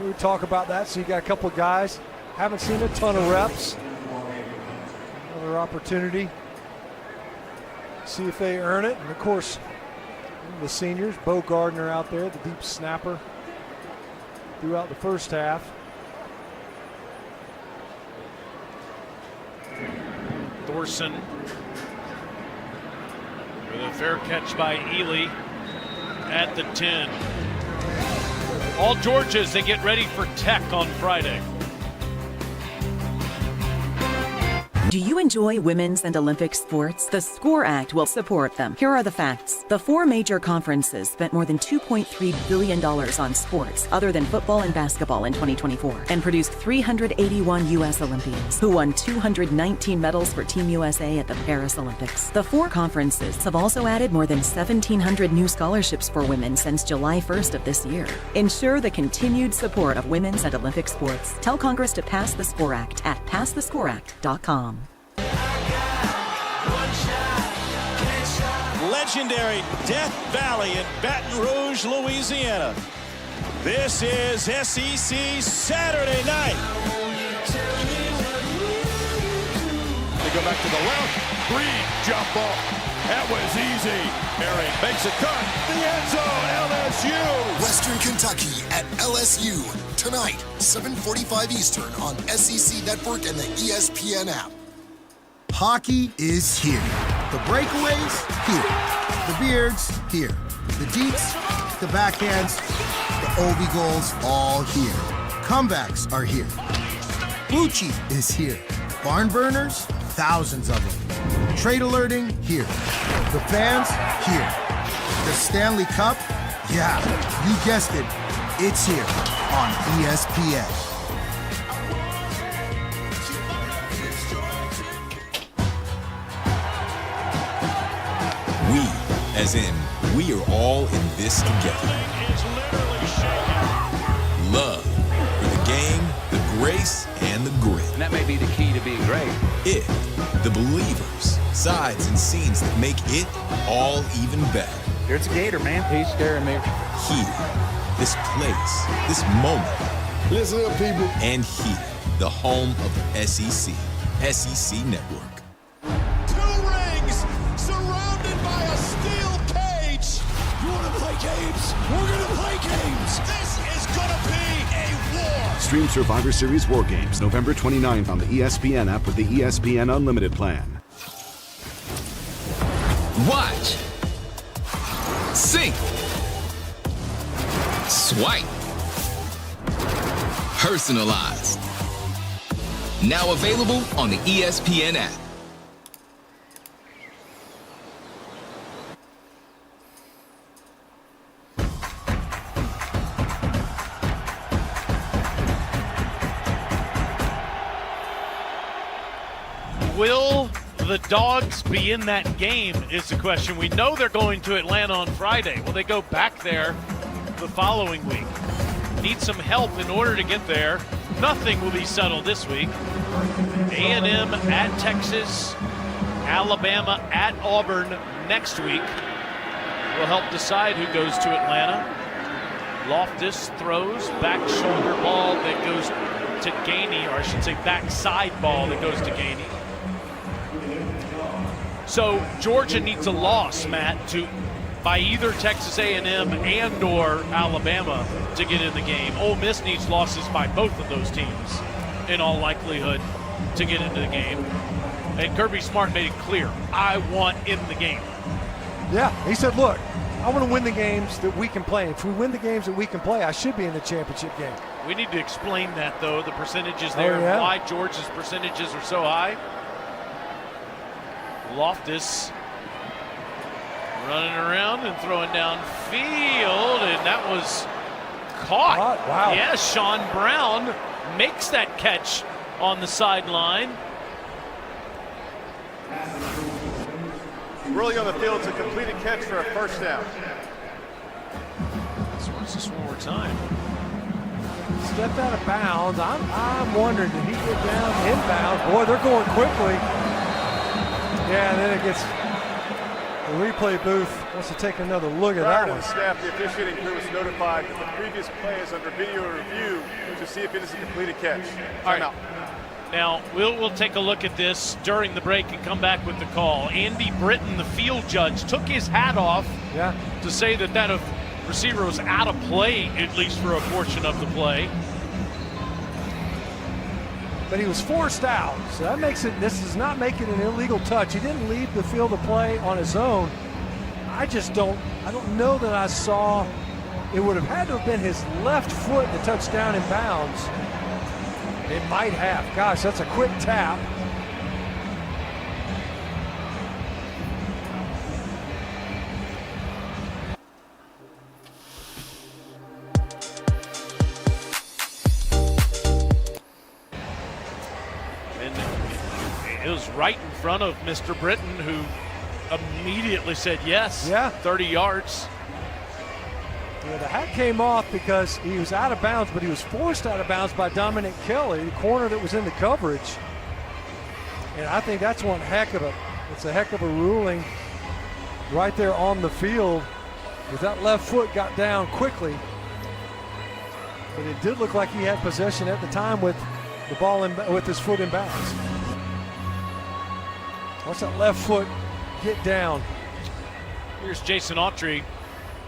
We talk about that. So you got a couple of guys, haven't seen a ton of reps. Another opportunity. See if they earn it. And of course, the seniors, Bo Gardner out there, the deep snapper throughout the first half. Thorson with a fair catch by Ely at the 10. All Georgias, they get ready for Tech on Friday. Do you enjoy women's and Olympic sports? The SCORE Act will support them. Here are the facts. The 4 major conferences spent more than $2.3 billion on sports other than football and basketball in 2024 and produced 381 U.S. Olympians who won 219 medals for Team USA at the Paris Olympics. The 4 conferences have also added more than 1,700 new scholarships for women since July 1st of this year. Ensure the continued support of women's and Olympic sports. Tell Congress to pass the SCORE Act at PassTheSCOREAct.com. Legendary Death Valley in Baton Rouge, Louisiana. This is SEC Saturday night. They go back to the left. Green jump ball. That was easy. Herring makes a cut. The end zone, LSU. Western Kentucky at LSU tonight, 7:45 Eastern on SEC Network and the ESPN app. Hockey is here. The breakaways, here. The beards, here. The deets, the backhands, the Ovi goals, all here. Comebacks are here. Blue Cheat is here. Barn burners, thousands of them. Trade alerting, here. The fans, here. The Stanley Cup, yeah, you guessed it. It's here on ESPN. We, as in, we are all in this together. Love for the game, the grace, and the grit. And that may be the key to being great. It, the believers, sides and scenes that make it all even better. Here's a Gator, man. He's scaring me. Here, this place, this moment. Listen up, people. And here, the home of the SEC, SEC Network. Games. We're gonna play games. This is gonna be a war. Stream Survivor Series War Games November 29th on the ESPN app with the ESPN Unlimited plan. Watch. Sync. Swipe. Personalized. Now available on the ESPN app. Will the Dogs be in that game is the question. We know they're going to Atlanta on Friday. Will they go back there the following week? Need some help in order to get there. Nothing will be settled this week. A&M at Texas, Alabama at Auburn next week will help decide who goes to Atlanta. Loftus throws, back shoulder ball that goes to Gainey, or I should say backside ball that goes to Gainey. So Georgia needs a loss, Matt, by either Texas A&M and or Alabama to get in the game. Ole Miss needs losses by both of those teams, in all likelihood, to get into the game. And Kirby Smart made it clear, I want in the game. Yeah, he said, look, I want to win the games that we can play. If we win the games that we can play, I should be in the championship game. We need to explain that, though, the percentages there, yeah? why Georgia's percentages are so high. Loftus running around and throwing downfield, and that was caught. Wow. Yeah, Sean Brown makes that catch on the sideline. Rolling on the field, it's a completed catch for a first down. Let's watch this one more time. Stepped out of bounds. I'm wondering, did he get down inbounds? Boy, they're going quickly. Yeah, and then it gets the replay booth wants to take another look at Prior that to one. the snap, the officiating crew was notified that the previous play is under video review to see if it is a completed catch. All right. Now, we'll take a look at this during the break and come back with the call. Andy Britton, the field judge, took his hat off to say that receiver was out of play, at least for a portion of the play. But he was forced out, so that makes it, this does not make it an illegal touch. He didn't leave the field of play on his own. I don't know that I saw, it would have had to have been his left foot that touched down in bounds. It might have. Gosh, that's a quick tap. And it was right in front of Mr. Britton, who immediately said yes. 30 yards. Yeah, the hat came off because he was out of bounds, but he was forced out of bounds by Dominic Kelly, the corner that was in the coverage. And I think that's a heck of a ruling right there on the field. If that left foot got down quickly, but it did look like he had possession at the time with the ball with his foot in bounds. Watch that left foot get down. Here's Jason Autry.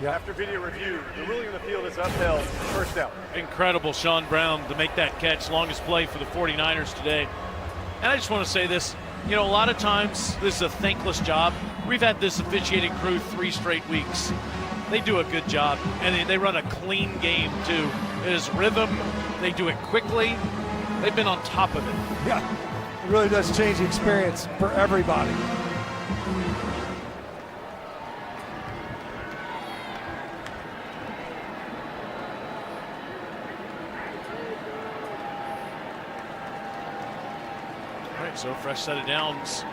After video review, the ruling on the field is upheld. First down. Incredible Sean Brown to make that catch. Longest play for the 49ers today. And I just want to say this. You know, a lot of times this is a thankless job. We've had this officiating crew 3 straight weeks. They do a good job, and they run a clean game too. It is rhythm. They do it quickly. They've been on top of it. Yeah, it really does change the experience for everybody. All right, so fresh set of downs.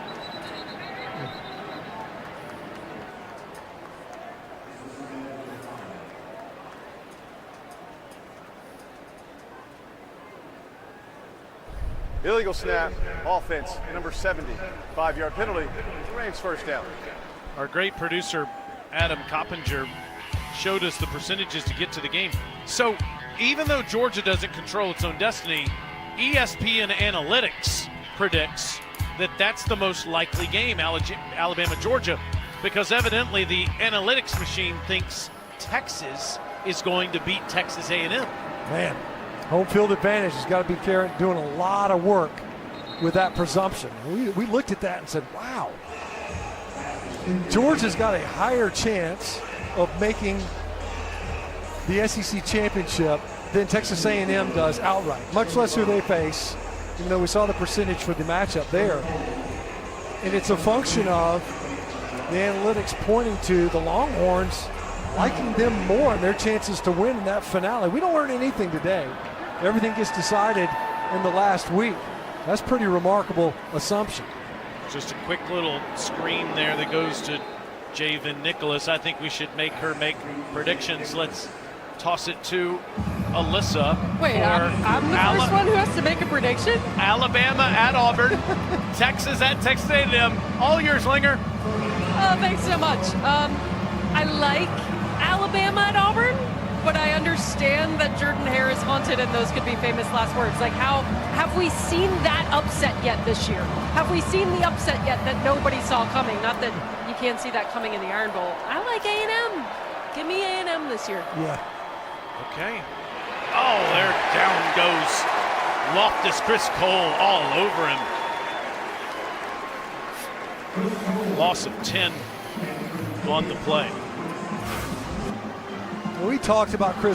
Illegal snap, offense, number 70, 5-yard penalty, Rams first down. Our great producer, Adam Coppinger, showed us the percentages to get to the game. So even though Georgia doesn't control its own destiny, ESPN Analytics predicts that that's the most likely game, Alabama-Georgia, because evidently the analytics machine thinks Texas is going to beat Texas A&M. Man, home field advantage has got to be doing a lot of work with that presumption. We looked at that and said, wow, Georgia's got a higher chance of making the SEC championship than Texas A&M does outright, much less who they face, even though we saw the percentage for the matchup there. And it's a function of the analytics pointing to the Longhorns liking them more and their chances to win in that finale. We don't learn anything today. Everything gets decided in the last week. That's pretty remarkable assumption. Just a quick little screen there that goes to Javen Nicholas. I think we should make her make predictions. Let's toss it to Alyssa. Wait, I'm the first one who has to make a prediction? Alabama at Auburn, Texas at Texas A&M. All yours, Linger. Oh, thanks so much. I like Alabama at Auburn, but I understand that Jordan Hare is haunted and those could be famous last words. Like, how have we seen that upset yet this year? Have we seen the upset yet that nobody saw coming? Not that you can't see that coming in the Iron Bowl. I like A&M. Give me A&M this year. Yeah. Okay. Oh, there down goes Loftus Chris Cole all over him. Loss of 10 on the play. We talked about Chris